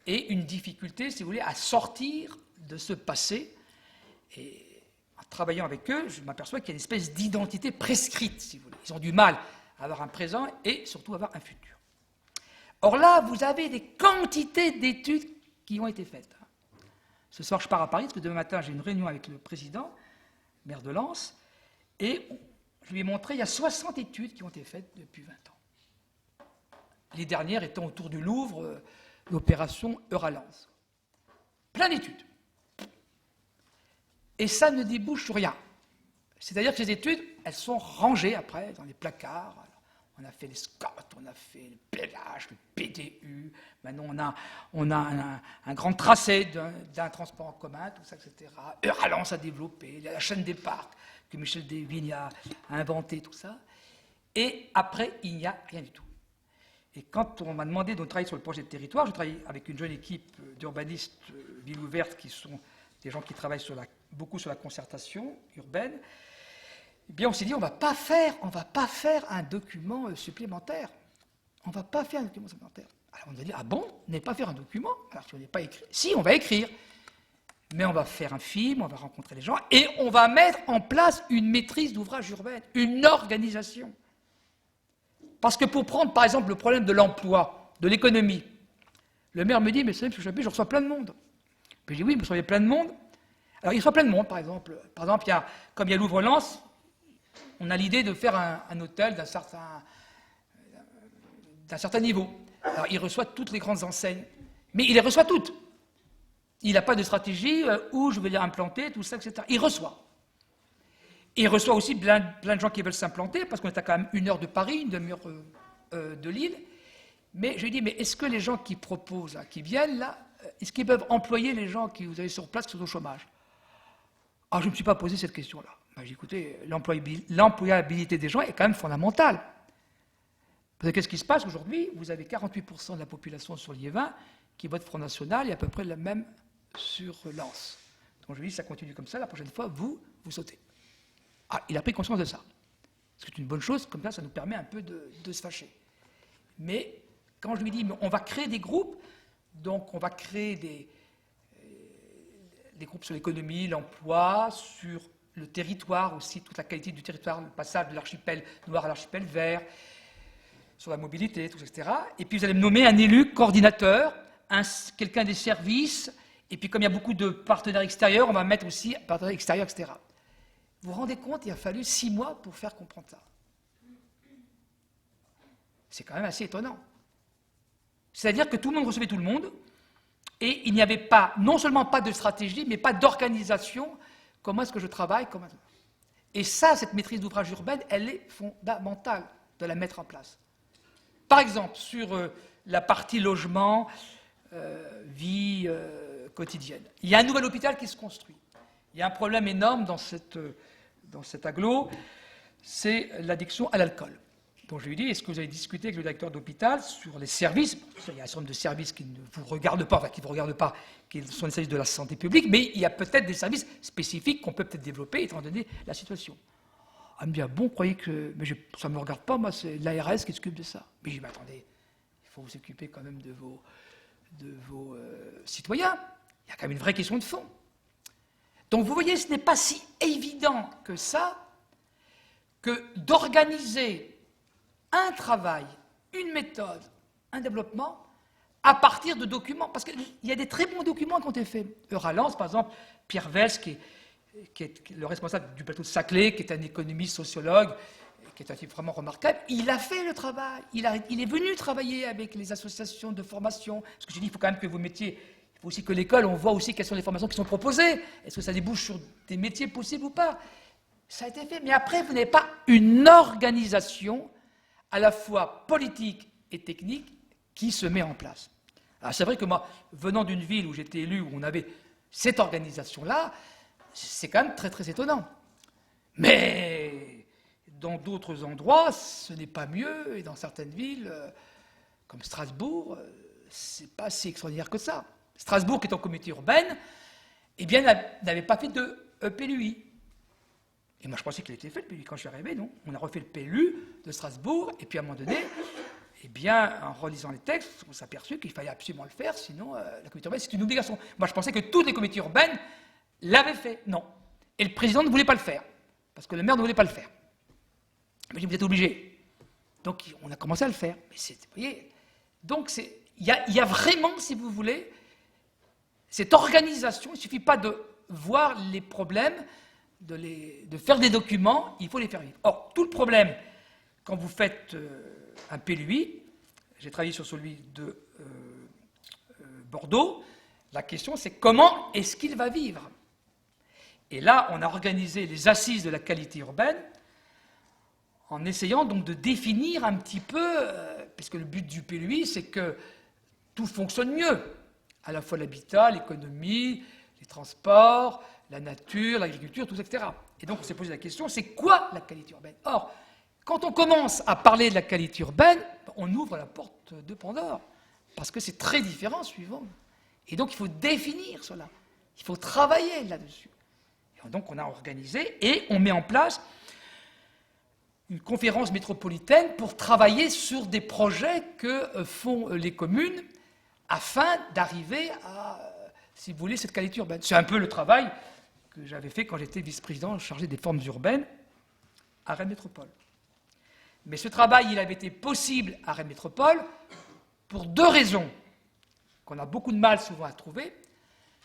et une difficulté, si vous voulez, à sortir de ce passé. Et en travaillant avec eux, je m'aperçois qu'il y a une espèce d'identité prescrite, si vous voulez. Ils ont du mal à avoir un présent et surtout à avoir un futur. Or là, vous avez des quantités d'études qui ont été faites. Ce soir, je pars à Paris, parce que demain matin, j'ai une réunion avec le président, maire de Lens, et je lui ai montré, il y a 60 études qui ont été faites depuis 20 ans. Les dernières étant autour du Louvre, l'opération Euralens. Plein d'études. Et ça ne débouche sur rien. C'est-à-dire que ces études, elles sont rangées après dans les placards. Alors, on a fait les Scott, on a fait le PLH, le PDU. Maintenant, on a un grand tracé d'un transport en commun, tout ça, etc. Euralens a développé, la chaîne des parcs que Michel Desvignes a inventé, tout ça. Et après, il n'y a rien du tout. Et quand on m'a demandé de travailler sur le projet de territoire, je travaille avec une jeune équipe d'urbanistes ville ouverte qui sont des gens qui travaillent beaucoup sur la concertation urbaine. Eh bien, on s'est dit, on ne va pas faire un document supplémentaire. On ne va pas faire un document supplémentaire. Alors on a dit, ah bon, on n'est pas faire un document? Alors si on n'est pas écrit, si, on va écrire. Mais on va faire un film, on va rencontrer les gens, et on va mettre en place une maîtrise d'ouvrage urbaine, une organisation. Parce que pour prendre, par exemple, le problème de l'emploi, de l'économie, le maire me dit, mais c'est vrai, M. je reçois plein de monde. Puis je dis, oui, vous recevez plein de monde. Alors, il reçoit plein de monde, par exemple. Par exemple, comme il y a Louvre-Lens, on a l'idée de faire un hôtel d'un certain niveau. Alors, il reçoit toutes les grandes enseignes. Mais il les reçoit toutes. Il n'a pas de stratégie où je vais les implanter, tout ça, etc. Il reçoit. Et il reçoit aussi plein de gens qui veulent s'implanter, parce qu'on est à quand même 1 heure de Paris, une demi-heure de Lille. Mais je lui dis, mais est-ce que les gens qui proposent, là, qui viennent là, est-ce qu'ils peuvent employer les gens que vous avez sur place qui sont au chômage? Ah, je ne me suis pas posé cette question-là. Ben, j'ai écouté, l'employabilité des gens est quand même fondamentale. Parce que qu'est-ce qui se passe aujourd'hui? Vous avez 48% de la population sur Liévin qui vote Front National et à peu près la même sur Lens. Donc je lui dis, ça continue comme ça, la prochaine fois, vous sautez. Ah, il a pris conscience de ça. C'est une bonne chose, comme ça nous permet un peu de se fâcher. Mais quand je lui dis, mais on va créer des groupes, donc on va créer des groupes sur l'économie, l'emploi, sur le territoire aussi, toute la qualité du territoire, le passage de l'archipel noir à l'archipel vert, sur la mobilité, tout ça, etc. Et puis vous allez me nommer un élu coordinateur, quelqu'un des services, et puis comme il y a beaucoup de partenaires extérieurs, on va mettre aussi partenaires extérieurs, etc. Vous vous rendez compte, il a fallu 6 mois pour faire comprendre ça. C'est quand même assez étonnant. C'est-à-dire que tout le monde recevait tout le monde, et il n'y avait pas, non seulement pas de stratégie, mais pas d'organisation. Comment est-ce que je travaille? Et ça, cette maîtrise d'ouvrage urbaine, elle est fondamentale de la mettre en place. Par exemple, sur la partie logement, vie quotidienne. Il y a un nouvel hôpital qui se construit. Il y a un problème énorme dans cet agglo, c'est l'addiction à l'alcool. Donc je lui ai dit, est-ce que vous avez discuté avec le directeur d'hôpital sur les services? Il y a un certain nombre de services qui ne vous regardent pas, qui sont des services de la santé publique, mais il y a peut-être des services spécifiques qu'on peut peut-être développer étant donné la situation. Elle me dit, ah bon, croyez que... Mais ça ne me regarde pas, moi, c'est l'ARS qui s'occupe de ça. Mais je dis, mais attendez, il faut vous occuper quand même de de vos citoyens. Il y a quand même une vraie question de fond. Donc vous voyez, ce n'est pas si évident que ça, que d'organiser un travail, une méthode, un développement, à partir de documents. Parce qu'il y a des très bons documents qui ont été faits. Euralance, par exemple, Pierre Vels, qui est le responsable du plateau de Saclay, qui est un économiste sociologue, qui est un type vraiment remarquable, il a fait le travail. Il est venu travailler avec les associations de formation. Parce que je dis, il faut quand même que vos métiers, il faut aussi que l'école, on voit aussi quelles sont les formations qui sont proposées. Est-ce que ça débouche sur des métiers possibles ou pas? Ça a été fait. Mais après, vous n'avez pas une organisation à la fois politique et technique qui se met en place. Alors c'est vrai que moi, venant d'une ville où j'étais élu, où on avait cette organisation-là, c'est quand même très très étonnant. Mais dans d'autres endroits, ce n'est pas mieux, et dans certaines villes, comme Strasbourg, c'est pas si extraordinaire que ça. Strasbourg, qui est en communauté urbaine, eh bien, n'avait pas fait de PLUI. Et moi, je pensais qu'il était fait, puis quand je suis arrivé, non. On a refait le PLU de Strasbourg, et puis à un moment donné, eh bien, en relisant les textes, on s'est aperçu qu'il fallait absolument le faire, sinon la communauté urbaine, c'est une obligation. Moi, je pensais que toutes les communautés urbaines l'avaient fait. Non. Et le président ne voulait pas le faire, parce que le maire ne voulait pas le faire. Mais vous êtes obligé. Donc, on a commencé à le faire. Mais vous voyez, donc, il y a vraiment, si vous voulez, cette organisation. Il ne suffit pas de voir les problèmes, de faire des documents, il faut les faire vivre. Or, tout le problème, quand vous faites un PLUI, j'ai travaillé sur celui de Bordeaux, la question c'est comment est-ce qu'il va vivre? Et là, on a organisé les assises de la qualité urbaine en essayant donc de définir un petit peu, puisque le but du PLUI, c'est que tout fonctionne mieux, à la fois l'habitat, l'économie, les transports, la nature, l'agriculture, tout ça, etc. Et donc on s'est posé la question, c'est quoi la qualité urbaine? Or, quand on commence à parler de la qualité urbaine, on ouvre la porte de Pandore, parce que c'est très différent suivant. Et donc il faut définir cela, il faut travailler là-dessus. Et donc on a organisé et on met en place une conférence métropolitaine pour travailler sur des projets que font les communes afin d'arriver à, si vous voulez, cette qualité urbaine. C'est un peu le travail que j'avais fait quand j'étais vice-président chargé des formes urbaines à Rennes Métropole. Mais ce travail, il avait été possible à Rennes Métropole pour deux raisons qu'on a beaucoup de mal souvent à trouver.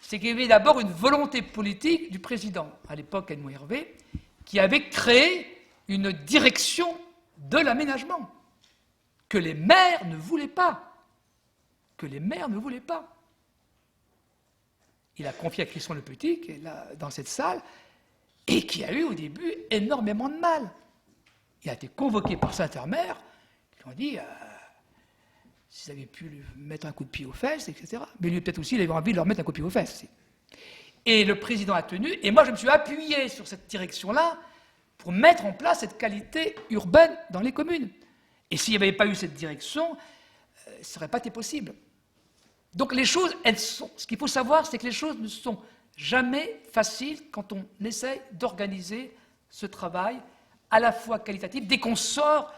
C'est qu'il y avait d'abord une volonté politique du président, à l'époque Edmond Hervé, qui avait créé une direction de l'aménagement que les maires ne voulaient pas. Que les maires ne voulaient pas. Il a confié à Christian Le Petit, qui est là dans cette salle, et qui a eu au début énormément de mal. Il a été convoqué par Saint-Termaire, qui ont dit s'ils avaient pu lui mettre un coup de pied aux fesses, etc. Mais lui, peut-être aussi, il avait envie de leur mettre un coup de pied aux fesses. Et le président a tenu, et moi, je me suis appuyé sur cette direction-là pour mettre en place cette qualité urbaine dans les communes. Et s'il n'y avait pas eu cette direction, ça n'aurait pas été possible. Donc les choses, ce qu'il faut savoir, c'est que les choses ne sont jamais faciles quand on essaie d'organiser ce travail à la fois qualitatif, dès qu'on sort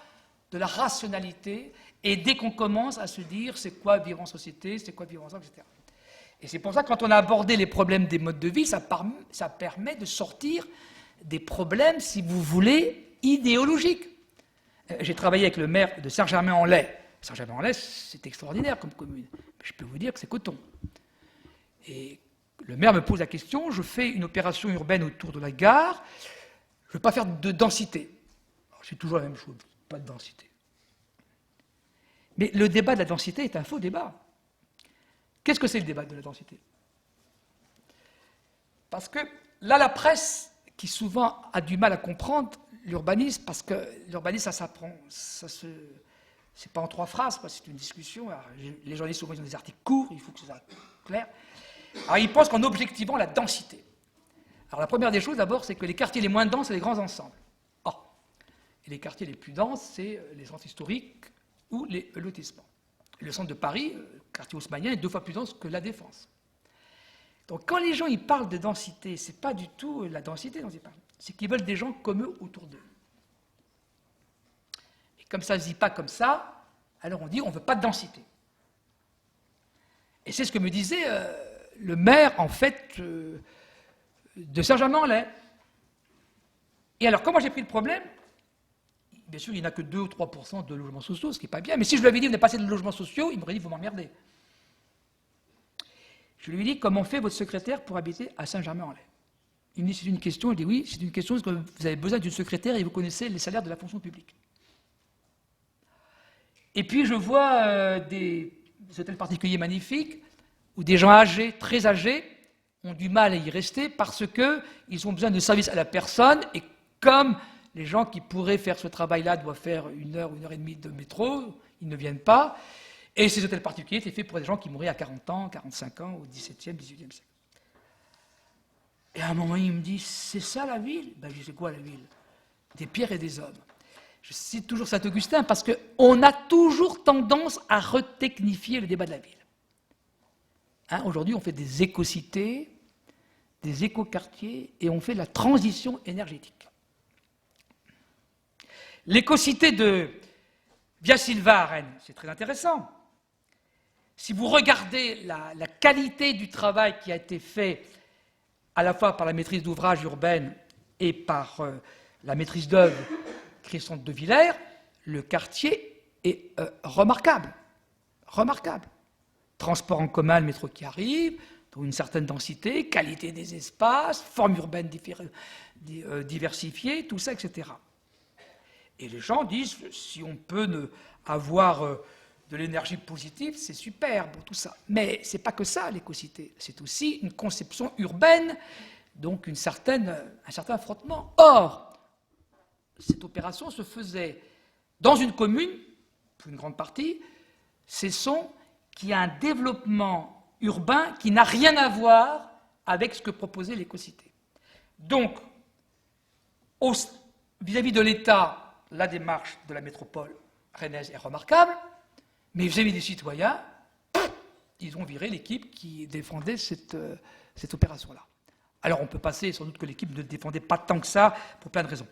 de la rationalité et dès qu'on commence à se dire c'est quoi vivre en société, c'est quoi vivre ensemble, etc. Et c'est pour ça que quand on a abordé les problèmes des modes de vie, ça permet de sortir des problèmes, si vous voulez, idéologiques. J'ai travaillé avec le maire de Saint-Germain-en-Laye. Saint-Germain-en-Laye, c'est extraordinaire comme commune. Je peux vous dire que c'est coton. Et le maire me pose la question, je fais une opération urbaine autour de la gare, je ne veux pas faire de densité. C'est toujours la même chose, pas de densité. Mais le débat de la densité est un faux débat. Qu'est-ce que c'est le débat de la densité? Parce que là, la presse, qui souvent a du mal à comprendre l'urbanisme, parce que l'urbanisme, ça s'apprend, c'est pas en 3 phrases, c'est une discussion. Alors, les journalistes, souvent, ils ont des articles courts, il faut que ce soit clair. Alors, ils pensent qu'en objectivant la densité. Alors, la première des choses, d'abord, c'est que les quartiers les moins denses, c'est les grands ensembles. Or, et les quartiers les plus denses, c'est les centres historiques ou les lotissements. Le centre de Paris, le quartier haussmannien, est 2 fois plus dense que la Défense. Donc, quand les gens ils parlent de densité, ce n'est pas du tout la densité dont ils parlent. C'est qu'ils veulent des gens comme eux autour d'eux. Et comme ça ne se dit pas comme ça, alors on dit on ne veut pas de densité. Et c'est ce que me disait le maire, en fait, de Saint-Germain-en-Laye. Et alors, comment j'ai pris le problème? Bien sûr, il n'y a que 2 ou 3% de logements sociaux, ce qui n'est pas bien. Mais si je lui avais dit, vous n'avez pas assez de logements sociaux, il m'aurait dit, vous m'emmerdez. Je lui ai dit, comment fait votre secrétaire pour habiter à Saint-Germain-en-Laye? Il me dit, c'est une question. Je dis, oui, c'est une question parce que vous avez besoin d'une secrétaire et vous connaissez les salaires de la fonction publique. Et puis, je vois des hôtels particuliers magnifiques où des gens âgés, très âgés, ont du mal à y rester parce qu'ils ont besoin de services à la personne et comme les gens qui pourraient faire ce travail-là doivent faire 1 heure, 1 heure et demie de métro, ils ne viennent pas. Et ces hôtels particuliers étaient faits pour des gens qui mouraient à 40 ans, 45 ans, au XVIIe, XVIIIe siècle. Et à un moment, il me dit, c'est ça la ville? Ben, je dis, c'est quoi la ville? Des pierres et des hommes. Je cite toujours Saint-Augustin parce qu'on a toujours tendance à retechnifier le débat de la ville. Hein, aujourd'hui, on fait des éco-cités, des éco-quartiers, et on fait de la transition énergétique. L'éco-cité de Via Silva à Rennes, c'est très intéressant. Si vous regardez la qualité du travail qui a été fait à la fois par la maîtrise d'ouvrage urbaine et par la maîtrise d'œuvre Christian de Villers, le quartier est remarquable. Remarquable. Transport en commun, le métro qui arrive, dans une certaine densité, qualité des espaces, forme urbaine diversifiée, tout ça, etc. Et les gens disent, si on peut avoir de l'énergie positive, c'est super, bon, tout ça. Mais ce n'est pas que ça, l'écocité. C'est aussi une conception urbaine, donc un certain frottement. Or, cette opération se faisait dans une commune, pour une grande partie, Cesson, qui a un développement urbain qui n'a rien à voir avec ce que proposait l'écocité. Donc, vis-à-vis de l'État, la démarche de la métropole rennaise est remarquable, mais vis-à-vis des citoyens, ils ont viré l'équipe qui défendait cette opération-là. Alors on peut passer, sans doute que l'équipe ne défendait pas tant que ça, pour plein de raisons.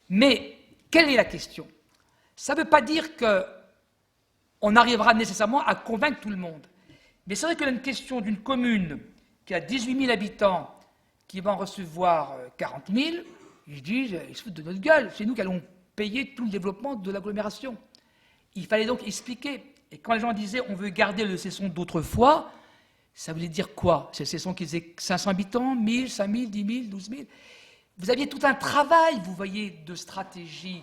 Mais quelle est la question? Ça ne veut pas dire qu'on arrivera nécessairement à convaincre tout le monde. Mais c'est vrai que une question d'une commune qui a 18 000 habitants, qui va en recevoir 40 000, ils disent, ils se foutent de notre gueule, c'est nous qui allons payer tout le développement de l'agglomération. Il fallait donc expliquer. Et quand les gens disaient on veut garder le Cesson d'autrefois, ça voulait dire quoi? C'est le Cesson qui faisait 500 habitants, 1000, 5000, 10 000, 12 000. Vous aviez tout un travail, vous voyez, de stratégie,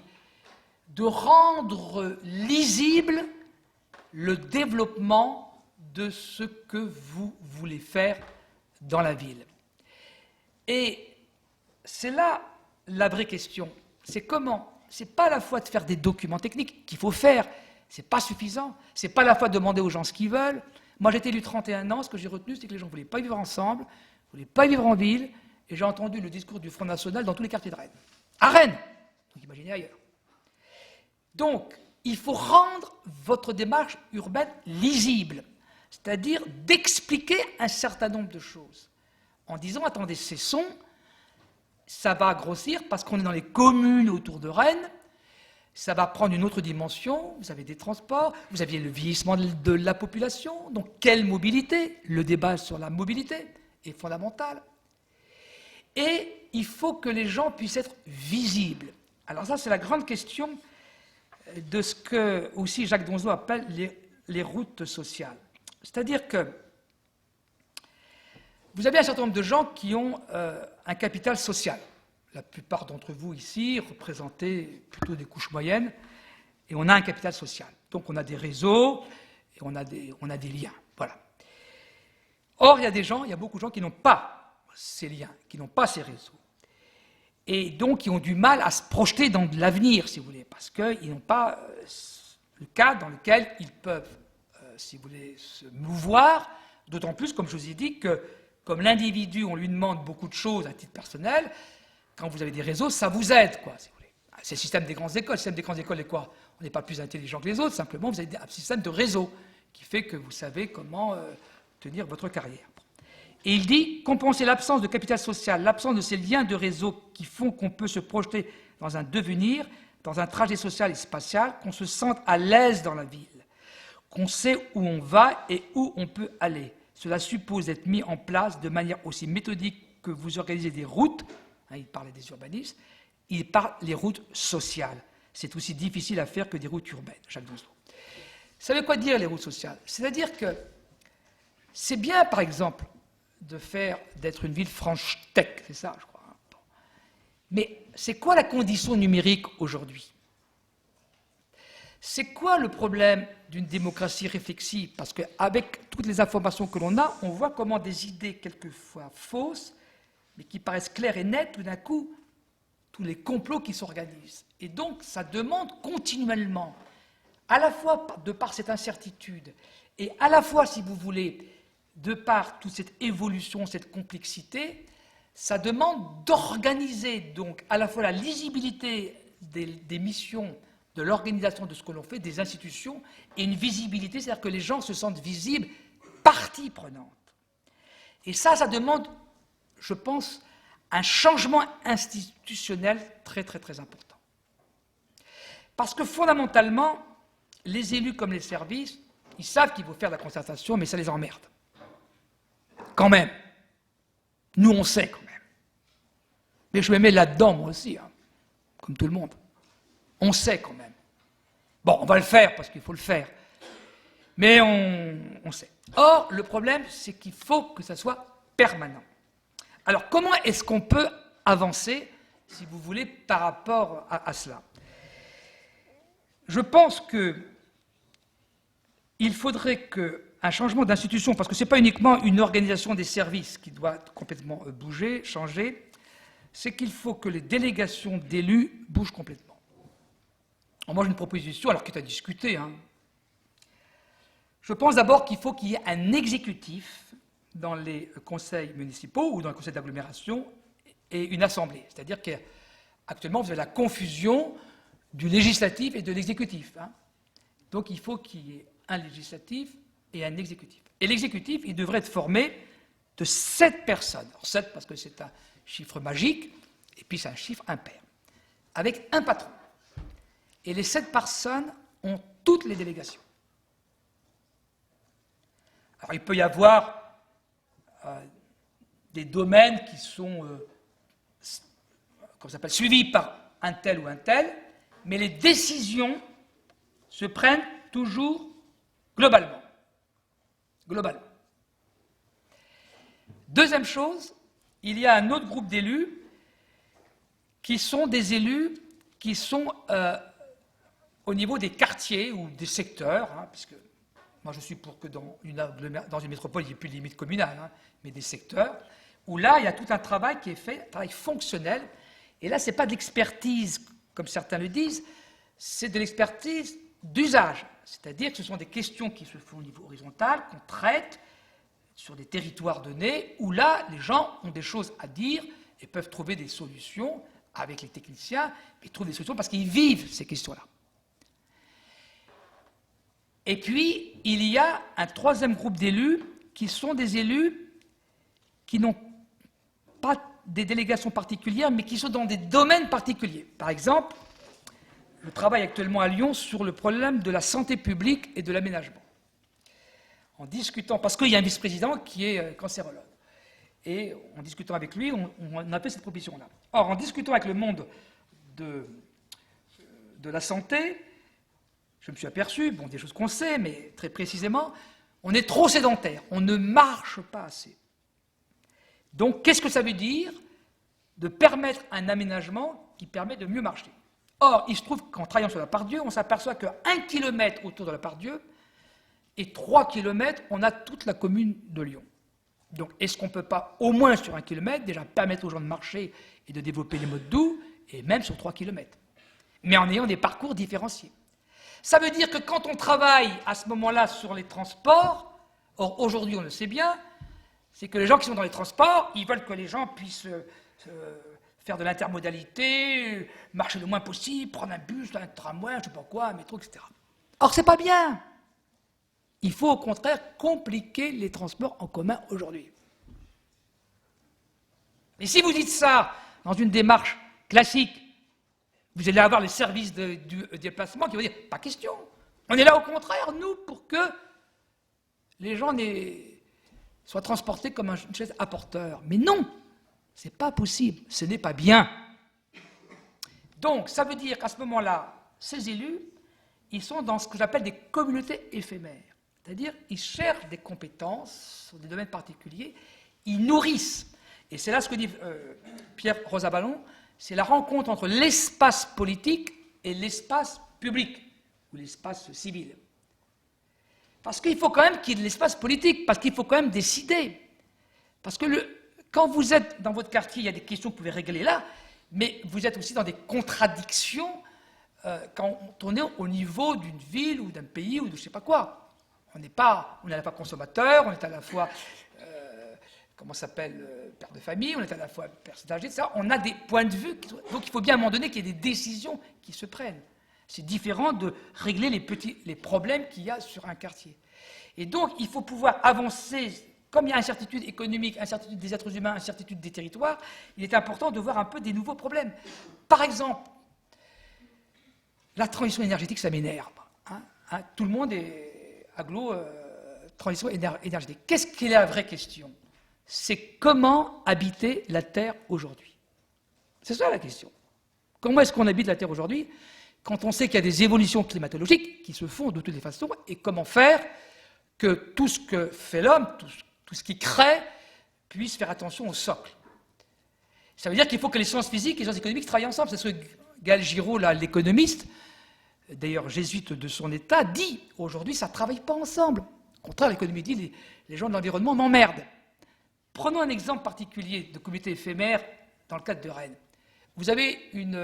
de rendre lisible le développement de ce que vous voulez faire dans la ville. Et c'est là la vraie question. C'est comment? C'est pas à la fois de faire des documents techniques qu'il faut faire, c'est pas suffisant. C'est pas à la fois de demander aux gens ce qu'ils veulent. Moi, j'ai été élu 31 ans, ce que j'ai retenu, c'est que les gens ne voulaient pas vivre ensemble, ne voulaient pas vivre en ville, et j'ai entendu le discours du Front National dans tous les quartiers de Rennes. À Rennes! Donc imaginez ailleurs. Donc, il faut rendre votre démarche urbaine lisible, c'est-à-dire d'expliquer un certain nombre de choses, en disant, attendez, Cesson, ça va grossir parce qu'on est dans les communes autour de Rennes, ça va prendre une autre dimension, vous avez des transports, vous aviez le vieillissement de la population, donc quelle mobilité? Le débat sur la mobilité est fondamental. Et il faut que les gens puissent être visibles. Alors ça, c'est la grande question de ce que aussi Jacques Donzot appelle les routes sociales. C'est-à-dire que vous avez un certain nombre de gens qui ont un capital social. La plupart d'entre vous ici représentez plutôt des couches moyennes, et on a un capital social. Donc on a des réseaux, et on a des liens. Voilà. Or, il y a beaucoup de gens qui n'ont pas ces liens, qui n'ont pas ces réseaux. Et donc qui ont du mal à se projeter dans l'avenir, si vous voulez, parce qu'ils n'ont pas le cadre dans lequel ils peuvent, si vous voulez, se mouvoir, d'autant plus, comme je vous ai dit, que comme l'individu, on lui demande beaucoup de choses à titre personnel, quand vous avez des réseaux, ça vous aide, quoi, si vous voulez. C'est le système des grandes écoles. Le système des grandes écoles est quoi? On n'est pas plus intelligent que les autres, simplement, vous avez un système de réseau qui fait que vous savez comment tenir votre carrière. Et il dit, compenser l'absence de capital social, l'absence de ces liens de réseau qui font qu'on peut se projeter dans un devenir, dans un trajet social et spatial, qu'on se sente à l'aise dans la ville. qu'on sait où on va et où on peut aller. Cela suppose d'être mis en place de manière aussi méthodique que vous organisez des routes, hein, il parlait des urbanistes, il parle des routes sociales. C'est aussi difficile à faire que des routes urbaines, Jacques Donzelot. Ça veut quoi dire les routes sociales? C'est-à-dire que c'est bien, par exemple, d'être une ville Franche-Tech, c'est ça, je crois. Bon. Mais c'est quoi la condition numérique aujourd'hui? C'est quoi le problème d'une démocratie réflexive? Parce qu'avec toutes les informations que l'on a, on voit comment des idées quelquefois fausses, mais qui paraissent claires et nettes, tout d'un coup, tous les complots qui s'organisent. Et donc, ça demande continuellement, à la fois de par cette incertitude, et à la fois, si vous voulez, de par toute cette évolution, cette complexité, ça demande d'organiser donc à la fois la lisibilité des missions, de l'organisation de ce que l'on fait, des institutions, et une visibilité, c'est-à-dire que les gens se sentent visibles, partie prenante. Et ça demande, je pense, un changement institutionnel très, très, très important. Parce que fondamentalement, les élus comme les services, ils savent qu'il faut faire de la concertation, mais ça les emmerde. Quand même. Nous, on sait quand même. Mais je me mets là-dedans, moi aussi, hein, comme tout le monde. On sait quand même. Bon, on va le faire parce qu'il faut le faire. Mais on sait. Or, le problème, c'est qu'il faut que ça soit permanent. Alors, comment est-ce qu'on peut avancer, si vous voulez, par rapport à cela? Je pense qu'il faudrait qu'un changement d'institution, parce que ce n'est pas uniquement une organisation des services qui doit complètement bouger, changer, c'est qu'il faut que les délégations d'élus bougent complètement. Alors moi, j'ai une proposition, alors qui est à discuter. Hein. Je pense d'abord qu'il faut qu'il y ait un exécutif dans les conseils municipaux ou dans les conseils d'agglomération et une assemblée. C'est-à-dire qu'actuellement, vous avez la confusion du législatif et de l'exécutif. Hein. Donc il faut qu'il y ait un législatif et un exécutif. Et l'exécutif, il devrait être formé de 7 personnes. Alors 7 parce que c'est un chiffre magique, et puis c'est un chiffre impair, avec un patron. Et les 7 personnes ont toutes les délégations. Alors il peut y avoir des domaines qui sont comment ça s'appelle, suivis par un tel ou un tel, mais les décisions se prennent toujours globalement. Globalement. Deuxième chose, il y a un autre groupe d'élus qui sont des élus qui sont au niveau des quartiers ou des secteurs, hein, puisque moi je suis pour que dans une métropole il n'y ait plus de limite communale, hein, mais des secteurs, où là il y a tout un travail qui est fait, un travail fonctionnel, et là ce n'est pas de l'expertise comme certains le disent, c'est de l'expertise d'usage, c'est-à-dire que ce sont des questions qui se font au niveau horizontal, qu'on traite sur des territoires donnés, où là les gens ont des choses à dire et peuvent trouver des solutions avec les techniciens, mais ils trouvent des solutions parce qu'ils vivent ces questions-là. Et puis, il y a un troisième groupe d'élus qui sont des élus qui n'ont pas des délégations particulières, mais qui sont dans des domaines particuliers. Par exemple, je travaille actuellement à Lyon sur le problème de la santé publique et de l'aménagement. En discutant, parce qu'il y a un vice-président qui est cancérologue. Et en discutant avec lui, on a fait cette proposition-là. Or, en discutant avec le monde de la santé, je me suis aperçu, bon, des choses qu'on sait, mais très précisément, on est trop sédentaire, on ne marche pas assez. Donc, qu'est-ce que ça veut dire de permettre un aménagement qui permet de mieux marcher? Or, il se trouve qu'en travaillant sur la Part-Dieu, on s'aperçoit qu'1 kilomètre autour de la Part-Dieu et 3 kilomètres, on a toute la commune de Lyon. Donc, est-ce qu'on ne peut pas, au moins sur 1 kilomètre, déjà permettre aux gens de marcher et de développer les modes doux, et même sur 3 kilomètres, mais en ayant des parcours différenciés? Ça veut dire que quand on travaille à ce moment-là sur les transports, or aujourd'hui on le sait bien, c'est que les gens qui sont dans les transports, ils veulent que les gens puissent faire de l'intermodalité, marcher le moins possible, prendre un bus, un tramway, je ne sais pas quoi, un métro, etc. Or, c'est pas bien. Il faut au contraire compliquer les transports en commun aujourd'hui. Et si vous dites ça dans une démarche classique, vous allez avoir les services du déplacement qui vont dire « pas question, On est là au contraire, nous, pour que les gens soient transportés comme une chaise à porteur. Mais non, ce n'est pas possible, ce n'est pas bien. Donc, ça veut dire qu'à ce moment-là, ces élus, ils sont dans ce que j'appelle des communautés éphémères. C'est-à-dire, ils cherchent des compétences sur des domaines particuliers, ils nourrissent. Et c'est là ce que dit Pierre Rosaballon, c'est la rencontre entre l'espace politique et l'espace public, ou l'espace civil. Parce qu'il faut quand même qu'il y ait de l'espace politique, parce qu'il faut quand même décider. Parce que quand vous êtes dans votre quartier, il y a des questions que vous pouvez régler là, mais vous êtes aussi dans des contradictions quand on est au niveau d'une ville ou d'un pays ou de je ne sais pas quoi. On n'est à la fois consommateur, on est à la fois père de famille, on est à la fois personne âgée, etc. On a des points de vue, donc il faut bien à un moment donné qu'il y ait des décisions qui se prennent. C'est différent de régler les problèmes qu'il y a sur un quartier. Et donc il faut pouvoir avancer. Comme il y a incertitude économique, incertitude des êtres humains, incertitude des territoires, il est important de voir un peu des nouveaux problèmes. Par exemple, la transition énergétique, ça m'énerve. Tout le monde est transition énergétique. Qu'est-ce qui est la vraie question? C'est comment habiter la Terre aujourd'hui? C'est ça la question. Comment est-ce qu'on habite la Terre aujourd'hui quand on sait qu'il y a des évolutions climatologiques qui se font de toutes les façons, et comment faire que tout ce que fait l'homme, tout ce qui crée, puisse faire attention au socle. Ça veut dire qu'il faut que les sciences physiques et les sciences économiques travaillent ensemble. C'est ce que Gaël Giraud, l'économiste, d'ailleurs jésuite de son état, dit aujourd'hui ça ne travaille pas ensemble. Au contraire, l'économie dit les gens de l'environnement m'emmerdent. Prenons un exemple particulier de communauté éphémère dans le cadre de Rennes. Vous avez une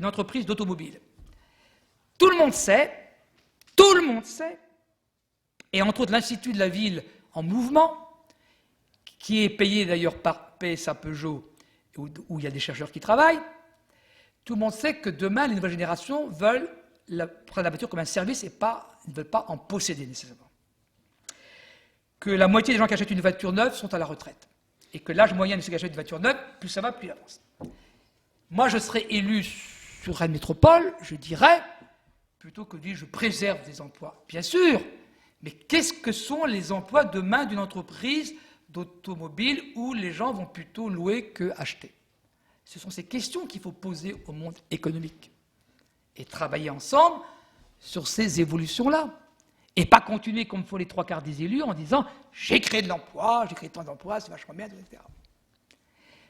entreprise d'automobile. Tout le monde sait, et entre autres l'Institut de la ville en mouvement, qui est payé d'ailleurs par PSA Peugeot, où il y a des chercheurs qui travaillent, tout le monde sait que demain, les nouvelles générations veulent prendre la voiture comme un service et ne veulent pas en posséder nécessairement. Que la moitié des gens qui achètent une voiture neuve sont à la retraite. Et que l'âge moyen de ceux qui achètent une voiture neuve, plus ça va, plus il avance. Moi, je serais élu sur Rennes Métropole, je dirais, plutôt que de dire je préserve des emplois. Bien sûr, mais qu'est-ce que sont les emplois demain d'une entreprise d'automobile où les gens vont plutôt louer que acheter? Ce sont ces questions qu'il faut poser au monde économique et travailler ensemble sur ces évolutions-là. Et pas continuer comme font les trois quarts des élus en disant « j'ai créé de l'emploi, j'ai créé tant d'emplois, c'est vachement bien, etc. »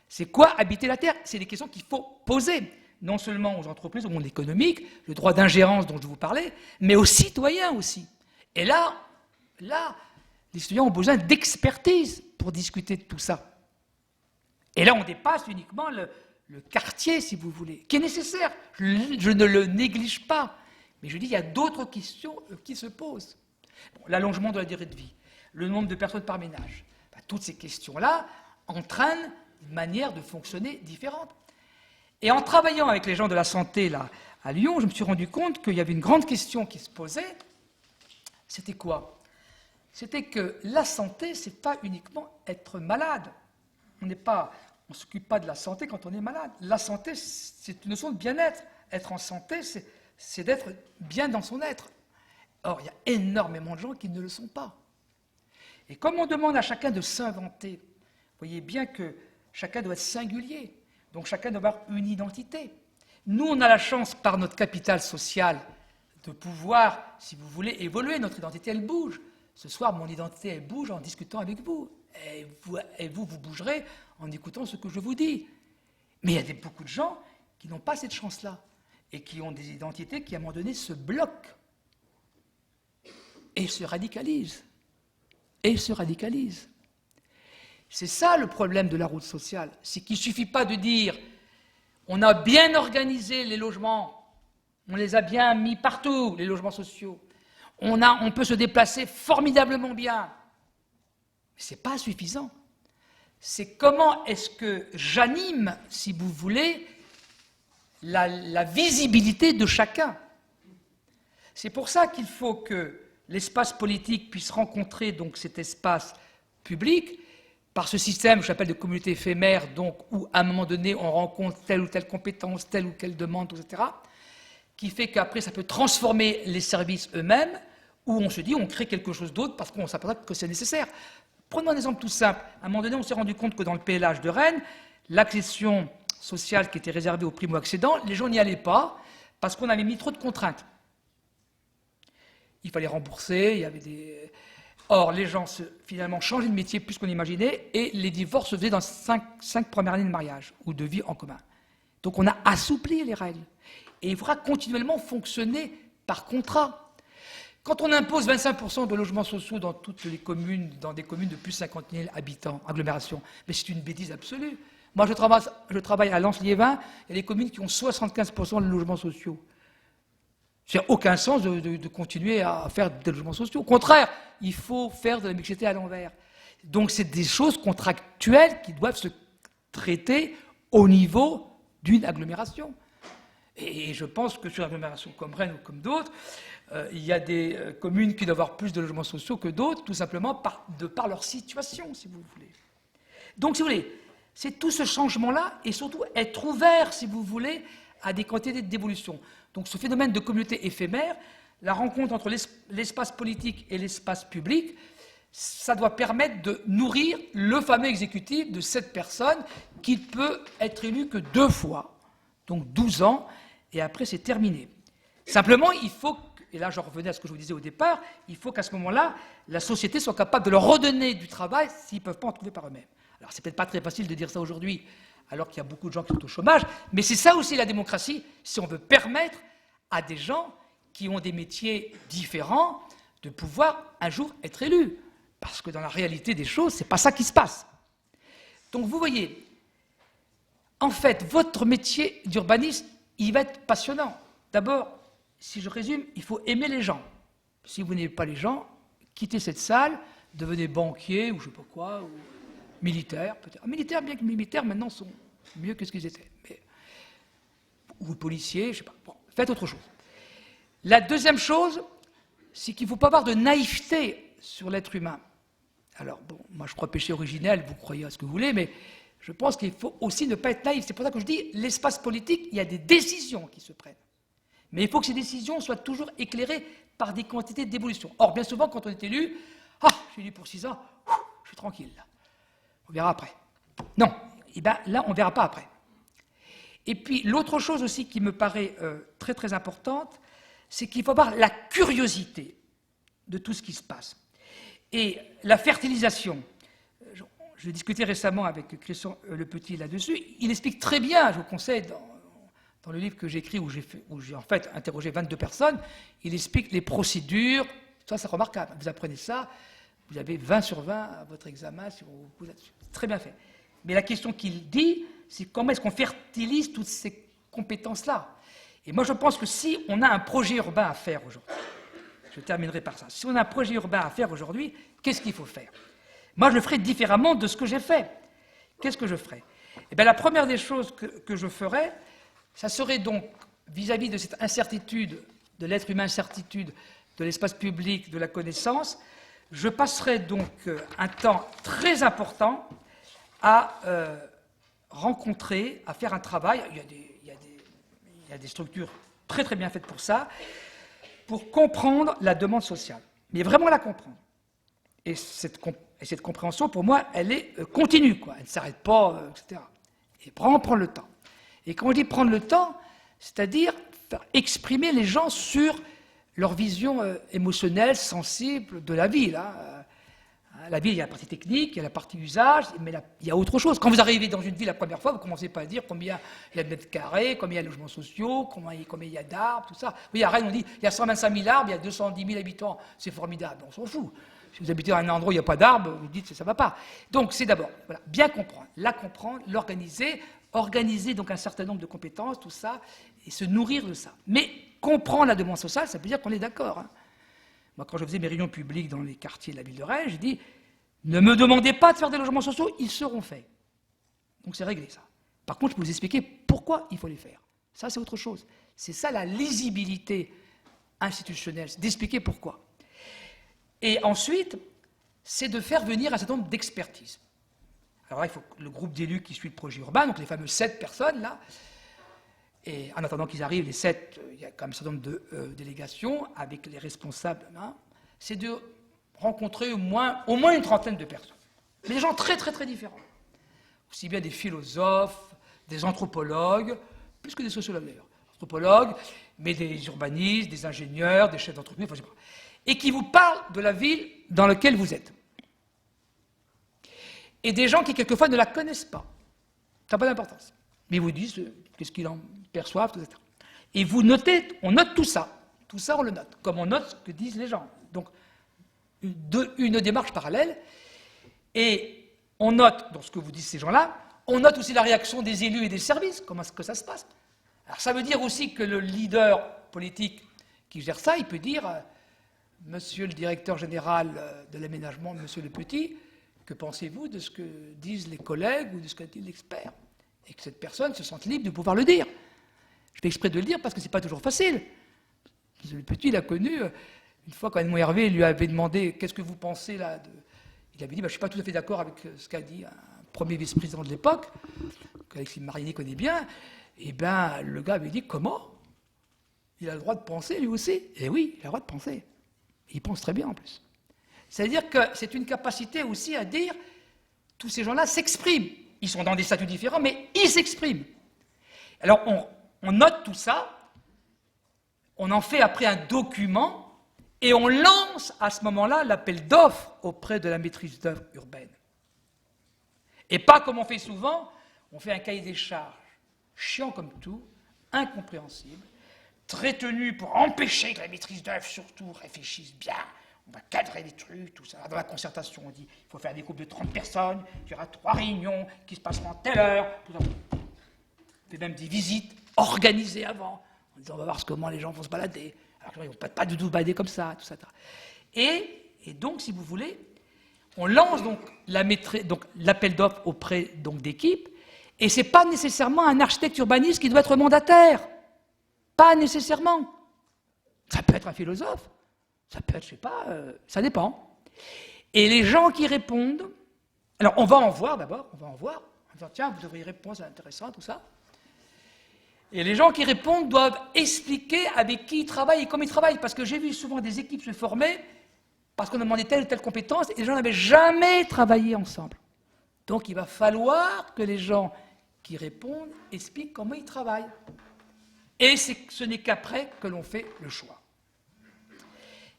C'est quoi habiter la Terre? C'est des questions qu'il faut poser, non seulement aux entreprises, au monde économique, le droit d'ingérence dont je vous parlais, mais aux citoyens aussi. Et là, les citoyens ont besoin d'expertise pour discuter de tout ça. Et là, on dépasse uniquement le quartier, si vous voulez, qui est nécessaire. Je ne le néglige pas. Mais je dis, il y a d'autres questions qui se posent. Bon, l'allongement de la durée de vie, le nombre de personnes par ménage, toutes ces questions-là entraînent une manière de fonctionner différente. Et en travaillant avec les gens de la santé là, à Lyon, je me suis rendu compte qu'il y avait une grande question qui se posait. C'était quoi? C'était que la santé, ce n'est pas uniquement être malade. On ne s'occupe pas de la santé quand on est malade. La santé, c'est une notion de bien-être. Être en santé, c'est d'être bien dans son être. Or, il y a énormément de gens qui ne le sont pas. Et comme on demande à chacun de s'inventer, vous voyez bien que chacun doit être singulier. Donc chacun doit avoir une identité. Nous, on a la chance, par notre capital social, de pouvoir, si vous voulez, évoluer. Notre identité, elle bouge. Ce soir, mon identité, elle bouge en discutant avec vous. Et vous bougerez en écoutant ce que je vous dis. Mais il y a beaucoup de gens qui n'ont pas cette chance-là et qui ont des identités qui, à un moment donné, se bloquent et se radicalisent. C'est ça le problème de la route sociale. C'est qu'il ne suffit pas de dire on a bien organisé les logements, on les a bien mis partout, les logements sociaux. On peut se déplacer formidablement bien. Mais ce n'est pas suffisant. C'est comment est-ce que j'anime, si vous voulez, la visibilité de chacun. C'est pour ça qu'il faut que l'espace politique puisse rencontrer donc cet espace public par ce système que j'appelle de communauté éphémère, donc où à un moment donné on rencontre telle ou telle compétence, telle ou telle demande, etc. qui fait qu'après ça peut transformer les services eux-mêmes, ou on se dit on crée quelque chose d'autre parce qu'on s'aperçoit que c'est nécessaire. Prenons un exemple tout simple. À un moment donné, on s'est rendu compte que dans le PLH de Rennes, l'accession sociale qui était réservée aux primo-accédants, les gens n'y allaient pas parce qu'on avait mis trop de contraintes. Il fallait rembourser, il y avait des... Or, les gens finalement changeaient de métier plus qu'on imaginait et les divorces se faisaient dans 5 premières années de mariage ou de vie en commun. Donc on a assoupli les règles. Et il faudra continuellement fonctionner par contrat. Quand on impose 25% de logements sociaux dans toutes les communes, dans des communes de plus de 50 000 habitants, agglomération, mais c'est une bêtise absolue. Moi, je travaille à Lens-Liévin, il y a des communes qui ont 75% de logements sociaux. Ça n'a aucun sens de continuer à faire des logements sociaux. Au contraire, il faut faire de la mixité à l'envers. Donc, c'est des choses contractuelles qui doivent se traiter au niveau d'une agglomération. Et je pense que sur l'agglomération comme Rennes ou comme d'autres, il y a des communes qui doivent avoir plus de logements sociaux que d'autres, tout simplement de par leur situation, si vous voulez. Donc, si vous voulez, c'est tout ce changement-là, et surtout être ouvert, si vous voulez, à des quantités d'évolution. Donc, ce phénomène de communauté éphémère, la rencontre entre l'espace politique et l'espace public, ça doit permettre de nourrir le fameux exécutif de cette personne qui peut être élu que 2 fois, donc 12 ans, et après c'est terminé. Simplement, il faut, et là je revenais à ce que je vous disais au départ, il faut qu'à ce moment-là, la société soit capable de leur redonner du travail s'ils ne peuvent pas en trouver par eux-mêmes. Alors c'est peut-être pas très facile de dire ça aujourd'hui, alors qu'il y a beaucoup de gens qui sont au chômage, mais c'est ça aussi la démocratie, si on veut permettre à des gens qui ont des métiers différents de pouvoir un jour être élus. Parce que dans la réalité des choses, ce n'est pas ça qui se passe. Donc vous voyez, en fait, votre métier d'urbaniste, il va être passionnant. D'abord, si je résume, il faut aimer les gens. Si vous n'aimez pas les gens, quittez cette salle, devenez banquier ou je ne sais pas quoi, ou militaire peut-être. Militaires, bien que les militaires maintenant sont mieux que ce qu'ils étaient. Mais... ou policiers, je ne sais pas. Bon, faites autre chose. La deuxième chose, c'est qu'il ne faut pas avoir de naïveté sur l'être humain. Alors, bon, moi je crois péché originel, vous croyez à ce que vous voulez, mais je pense qu'il faut aussi ne pas être naïf. C'est pour ça que je dis, l'espace politique, il y a des décisions qui se prennent. Mais il faut que ces décisions soient toujours éclairées par des quantités d'évolution. Or, bien souvent, quand on est élu, je suis élu pour 6 ans, je suis tranquille, là. On verra après. Non, et bien là, on ne verra pas après. Et puis, l'autre chose aussi qui me paraît très très importante, c'est qu'il faut avoir la curiosité de tout ce qui se passe. Et la fertilisation, je discutais récemment avec Christian Le Petit là-dessus, il explique très bien, je vous conseille, dans le livre que j'ai écrit, où j'ai en fait interrogé 22 personnes, il explique les procédures, ça c'est remarquable, vous apprenez ça, vous avez 20 sur 20 à votre examen, c'est très bien fait. Mais la question qu'il dit, c'est comment est-ce qu'on fertilise toutes ces compétences-là. Et moi je pense que si on a un projet urbain à faire aujourd'hui, je terminerai par ça. Si on a un projet urbain à faire aujourd'hui, qu'est-ce qu'il faut faire? Moi, je le ferai différemment de ce que j'ai fait. Qu'est-ce que je ferai? Eh bien, la première des choses que je ferai, ça serait donc, vis-à-vis de cette incertitude, de l'être humain incertitude, de l'espace public, de la connaissance, je passerai donc un temps très important à rencontrer, à faire un travail. Il y a des structures très très bien faites pour ça, pour comprendre la demande sociale, mais vraiment la comprendre. Et cette compréhension, pour moi, elle est continue, quoi. Elle ne s'arrête pas, etc. Et prendre le temps. Et quand on dit prendre le temps, c'est-à-dire faire exprimer les gens sur leur vision émotionnelle, sensible de la ville. La ville, il y a la partie technique, il y a la partie usage, mais il y a autre chose. Quand vous arrivez dans une ville la première fois, vous ne commencez pas à dire combien il y a de mètres carrés, combien il y a de logements sociaux, combien il y a d'arbres, tout ça. Oui, à Rennes, on dit il y a 125 000 arbres, il y a 210 000 habitants, c'est formidable, on s'en fout. Si vous habitez à un endroit où il n'y a pas d'arbres, vous dites que ça ne va pas. Donc c'est d'abord bien comprendre, la comprendre, organiser donc un certain nombre de compétences, tout ça, et se nourrir de ça. Mais comprendre la demande sociale, ça veut dire qu'on est d'accord. Moi, quand je faisais mes réunions publiques dans les quartiers de la ville de Rennes, j'ai dit ne me demandez pas de faire des logements sociaux, ils seront faits. Donc c'est réglé ça. Par contre, je peux vous expliquer pourquoi il faut les faire. Ça, c'est autre chose. C'est ça la lisibilité institutionnelle, c'est d'expliquer pourquoi. Et ensuite, c'est de faire venir un certain nombre d'expertises. Alors là, il faut le groupe d'élus qui suit le projet urbain, donc les fameuses 7 personnes là. Et en attendant qu'ils arrivent, les 7, il y a quand même un certain nombre de délégations avec les responsables. Hein, c'est de rencontrer au moins une trentaine de personnes. Mais des gens très, très, très différents. Aussi bien des philosophes, des anthropologues, plus que des sociologues d'ailleurs. Anthropologues, mais des urbanistes, des ingénieurs, des chefs d'entreprise, enfin, je sais pas. Et qui vous parlent de la ville dans laquelle vous êtes. Et des gens qui, quelquefois, ne la connaissent pas. Ça n'a pas d'importance. Mais ils vous disent qu'est-ce qu'ils en perçoivent, etc. Et vous notez, on note tout ça. Tout ça, on le note, comme on note ce que disent les gens. Donc, une démarche parallèle. Et on note, dans ce que vous disent ces gens-là, on note aussi la réaction des élus et des services, comment est-ce que ça se passe. Alors, ça veut dire aussi que le leader politique qui gère ça, il peut dire Monsieur le directeur général de l'aménagement, Monsieur Le Petit, que pensez-vous de ce que disent les collègues ou de ce qu'a dit l'expert? Et que cette personne se sente libre de pouvoir le dire. Je fais exprès de le dire parce que ce n'est pas toujours facile. Le Petit, il a connu, une fois quand Edmond Hervé lui avait demandé qu'est-ce que vous pensez là il avait dit je ne suis pas tout à fait d'accord avec ce qu'a dit un premier vice-président de l'époque, qu'Alexis Marigny connaît bien. Et bien, le gars avait dit comment? Il a le droit de penser lui aussi? Eh oui, il a le droit de penser. Et il pense très bien en plus. C'est-à-dire que c'est une capacité aussi à dire tous ces gens-là s'expriment. Ils sont dans des statuts différents, mais ils s'expriment. Alors, on note tout ça, on en fait après un document, et on lance à ce moment-là l'appel d'offres auprès de la maîtrise d'œuvre urbaine. Et pas comme on fait souvent, on fait un cahier des charges, chiant comme tout, incompréhensible, très tenu pour empêcher que la maîtrise d'œuvre surtout réfléchisse bien. On va cadrer les trucs, tout ça. Dans la concertation, on dit il faut faire des groupes de 30 personnes, il y aura 3 réunions qui se passeront en telle heure. Tout ça. On fait même des visites organisées avant, en disant on va voir comment les gens vont se balader. Alors qu'ils ne vont pas du tout se balader comme ça, tout ça. Et donc, si vous voulez, on lance donc l'appel d'offres auprès d'équipes, et ce n'est pas nécessairement un architecte urbaniste qui doit être mandataire. Pas nécessairement. Ça peut être un philosophe. Ça peut être, je ne sais pas, ça dépend. Et les gens qui répondent, alors on va en voir d'abord, en disant tiens, vous devriez répondre, c'est intéressant, tout ça. Et les gens qui répondent doivent expliquer avec qui ils travaillent et comment ils travaillent, parce que j'ai vu souvent des équipes se former parce qu'on a demandé telle ou telle compétence et les gens n'avaient jamais travaillé ensemble. Donc il va falloir que les gens qui répondent expliquent comment ils travaillent. Et ce n'est qu'après que l'on fait le choix.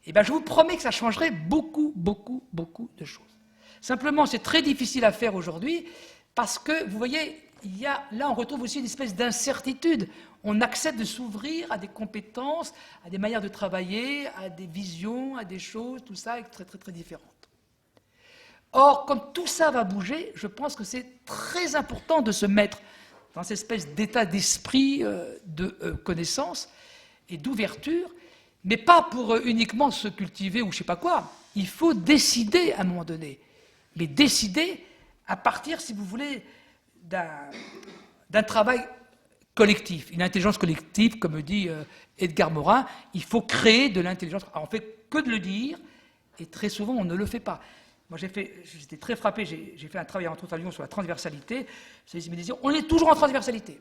Eh bien, je vous promets que ça changerait beaucoup, beaucoup, beaucoup de choses. Simplement, c'est très difficile à faire aujourd'hui parce que, vous voyez, là, on retrouve aussi une espèce d'incertitude. On accepte de s'ouvrir à des compétences, à des manières de travailler, à des visions, à des choses, tout ça est très, très, très différentes. Or, comme tout ça va bouger, je pense que c'est très important de se mettre dans cette espèce d'état d'esprit de connaissance et d'ouverture, mais pas pour uniquement se cultiver ou je ne sais pas quoi. Il faut décider à un moment donné, mais décider à partir, si vous voulez, d'un travail collectif, une intelligence collective, comme dit Edgar Morin. Il faut créer de l'intelligence. Alors, on ne fait que de le dire, et très souvent, on ne le fait pas. Moi, j'étais très frappé, j'ai fait un travail entre autres à Lyon sur la transversalité. Ils me disaient, on est toujours en transversalité.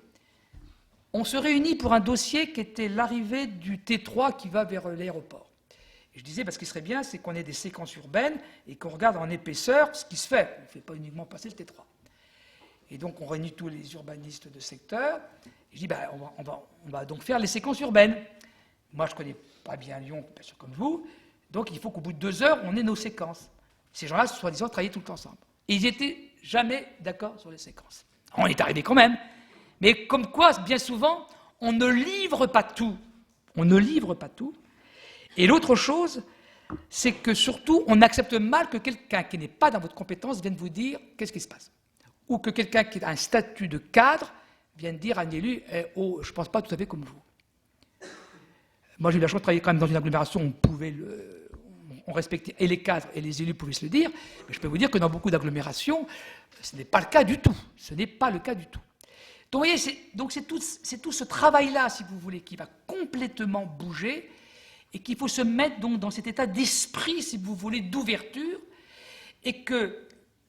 On se réunit pour un dossier qui était l'arrivée du T3 qui va vers l'aéroport. Et je disais, ce qui serait bien, c'est qu'on ait des séquences urbaines et qu'on regarde en épaisseur ce qui se fait. On ne fait pas uniquement passer le T3. Et donc, on réunit tous les urbanistes de secteur. Et je dis, on va donc faire les séquences urbaines. Moi, je ne connais pas bien Lyon, bien sûr, comme vous. Donc, il faut qu'au bout de 2 heures, on ait nos séquences. Ces gens-là, soi-disant, travaillaient tout le temps ensemble. Et ils n'étaient jamais d'accord sur les séquences. On est arrivé quand même. Mais comme quoi, bien souvent, on ne livre pas tout. On ne livre pas tout. Et l'autre chose, c'est que surtout, on accepte mal que quelqu'un qui n'est pas dans votre compétence vienne vous dire qu'est-ce qui se passe. Ou que quelqu'un qui a un statut de cadre vienne dire à un élu je ne pense pas tout à fait comme vous. Moi, j'ai eu la chance de travailler quand même dans une agglomération où on respectait et les cadres et les élus pouvaient se le dire, mais je peux vous dire que dans beaucoup d'agglomérations, ce n'est pas le cas du tout. Ce n'est pas le cas du tout. Donc, vous voyez, c'est tout ce travail-là, si vous voulez, qui va complètement bouger et qu'il faut se mettre donc dans cet état d'esprit, si vous voulez, d'ouverture, et que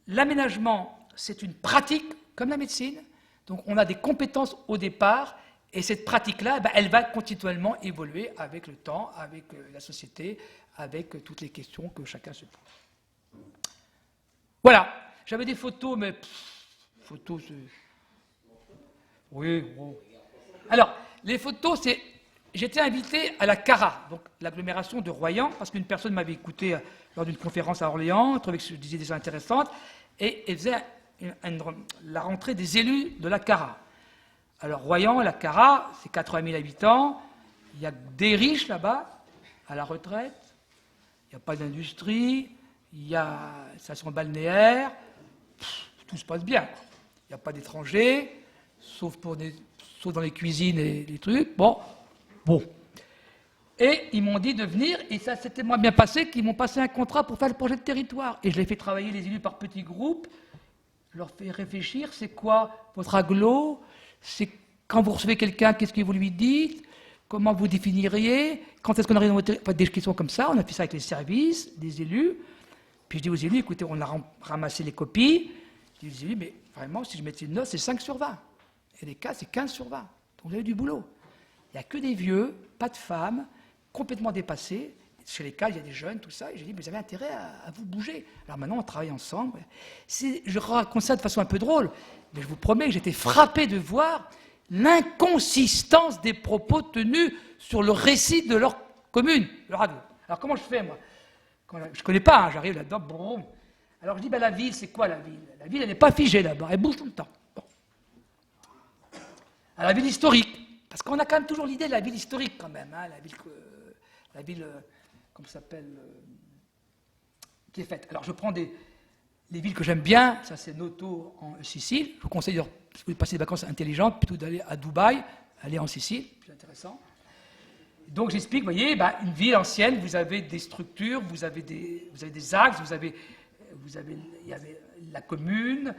l'aménagement, c'est une pratique comme la médecine. Donc, on a des compétences au départ Et cette pratique-là, elle va continuellement évoluer avec le temps, avec la société, avec toutes les questions que chacun se pose. Voilà, j'avais des photos, mais photos, c'est... Oui, bon. Alors, les photos, c'est... J'étais invité à la CARA, donc l'agglomération de Royan, parce qu'une personne m'avait écouté lors d'une conférence à Orléans, trouvait que je disais des choses intéressantes, et elle faisait la rentrée des élus de la CARA. Alors, Royan, la CARA, c'est 80 000 habitants, il y a des riches là-bas, à la retraite, il n'y a pas d'industrie, il y a une station balnéaire, tout se passe bien. Il n'y a pas d'étrangers, sauf dans les cuisines et les trucs. Bon. Et ils m'ont dit de venir, et ça s'était moins bien passé, qu'ils m'ont passé un contrat pour faire le projet de territoire. Et je les fais travailler les élus par petits groupes, je leur fais réfléchir, c'est quoi votre agglo, c'est quand vous recevez quelqu'un, qu'est-ce que vous lui dites, comment vous définiriez, quand est-ce qu'on arrive dans votre territoire, des questions comme ça, on a fait ça avec les services, des élus. Puis je dis aux élus, écoutez, on a ramassé les copies, je dis aux élus, mais vraiment, si je mettais une note, c'est 5 sur 20. Et les cas, c'est 15 sur 20. Donc vous avez du boulot. Il n'y a que des vieux, pas de femmes, complètement dépassés. Chez les cas, il y a des jeunes, tout ça. Et j'ai dit, mais vous avez intérêt à vous bouger. Alors maintenant, on travaille ensemble. Je raconte ça de façon un peu drôle, mais je vous promets que j'étais frappé de voir l'inconsistance des propos tenus sur le récit de leur commune, leur agglo. Alors comment je fais, moi? Je ne connais pas, hein, j'arrive là-dedans, bon. Alors je dis, la ville, c'est quoi la ville? La ville, elle n'est pas figée là-bas, elle bouge tout le temps. Bon. Alors, la ville historique. Parce qu'on a quand même toujours l'idée de la ville historique, quand même, hein, la ville comment ça s'appelle, qui est faite. Alors, je prends les villes que j'aime bien, ça c'est Noto en Sicile. Je vous conseille, si vous voulez passer des vacances intelligentes, plutôt d'aller à Dubaï, aller en Sicile, plus intéressant. Donc, j'explique, vous voyez, une ville ancienne, vous avez des structures, vous avez des axes, il y avait la commune,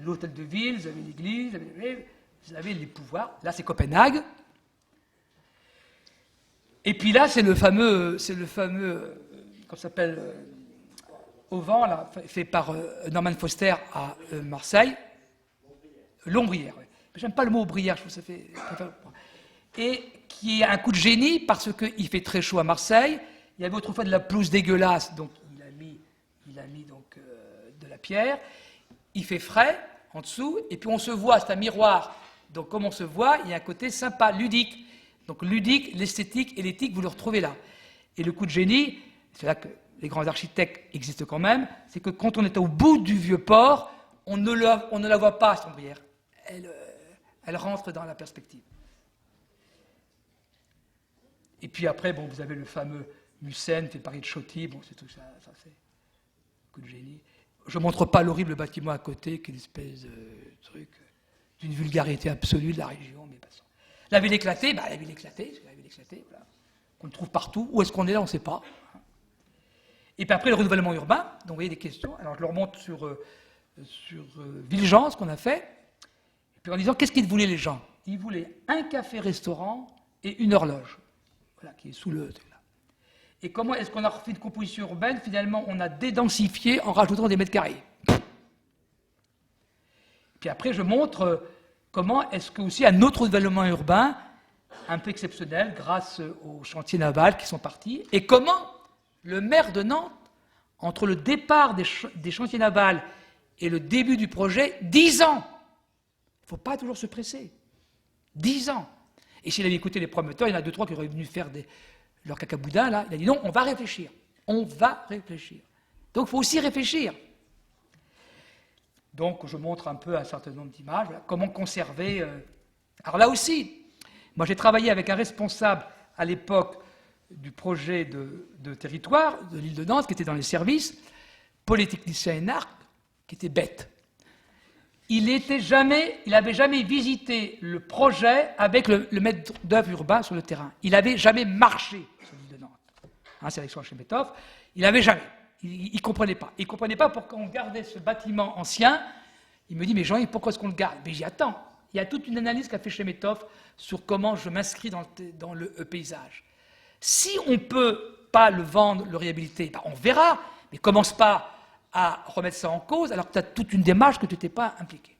l'hôtel de ville, vous avez l'église, vous avez les pouvoirs. Là, c'est Copenhague. Et puis là, c'est le fameux, comment ça s'appelle, au vent, là, fait par Norman Foster à Marseille. Lombrière. Ouais. J'aime pas le mot Brière, je trouve que ça fait... Et qui est un coup de génie parce qu'il fait très chaud à Marseille. Il y avait autrefois de la pelouse dégueulasse, donc il a mis donc, de la pierre. Il fait frais en dessous, et puis on se voit, c'est un miroir. Donc comme on se voit, il y a un côté sympa, ludique. Donc ludique, l'esthétique et l'éthique, vous le retrouvez là. Et le coup de génie, c'est là que les grands architectes existent quand même, c'est que quand on est au bout du vieux port, on ne la voit pas, cette ombrière. Elle rentre dans la perspective. Et puis après, bon, vous avez le fameux Musen, fait Paris de Chotti, bon, c'est tout ça, c'est coup de génie. Je ne montre pas l'horrible bâtiment à côté, qui est une espèce de truc d'une vulgarité absolue de la région, mais passons. La ville éclatée, la ville éclatée, voilà, qu'on trouve partout. Où est-ce qu'on est là, on ne sait pas. Et puis après, le renouvellement urbain, donc vous voyez des questions. Alors je le remonte sur Villejean, ce qu'on a fait, et puis en disant, qu'est-ce qu'ils voulaient les gens? Ils voulaient un café-restaurant et une horloge, voilà, qui est sous le... Là. Et comment est-ce qu'on a refait une composition urbaine? Finalement, on a dédensifié en rajoutant des mètres carrés. Puis après, je montre comment est-ce que aussi un autre renouvellement urbain, un peu exceptionnel, grâce aux chantiers navals qui sont partis, et comment le maire de Nantes, entre le départ des chantiers navals et le début du projet, 10 ans. Il ne faut pas toujours se presser. 10 ans. Et s'il avait écouté les promoteurs, il y en a 2-3 qui auraient venu faire leur cacaboudin, là. Il a dit non, on va réfléchir. On va réfléchir. Donc il faut aussi réfléchir. Donc je montre un peu un certain nombre d'images. Voilà, comment conserver... Alors là aussi, moi j'ai travaillé avec un responsable à l'époque du projet de territoire de l'île de Nantes, qui était dans les services, polytechnicien et arc, qui était bête. Il n'avait jamais visité le projet avec le maître d'œuvre urbain sur le terrain. Il n'avait jamais marché sur l'île de Nantes. Hein, c'est Alexandre Chemetov. Il n'avait jamais. Il ne comprenait pas. Il ne comprenait pas pourquoi on gardait ce bâtiment ancien. Il me dit, mais Jean, pourquoi est-ce qu'on le garde? Mais j'y attends. Il y a toute une analyse qu'a fait Chemetov sur comment je m'inscris dans le paysage. Si on ne peut pas le vendre, le réhabiliter, on verra, mais commence pas à remettre ça en cause alors que tu as toute une démarche que tu n'étais pas impliqué.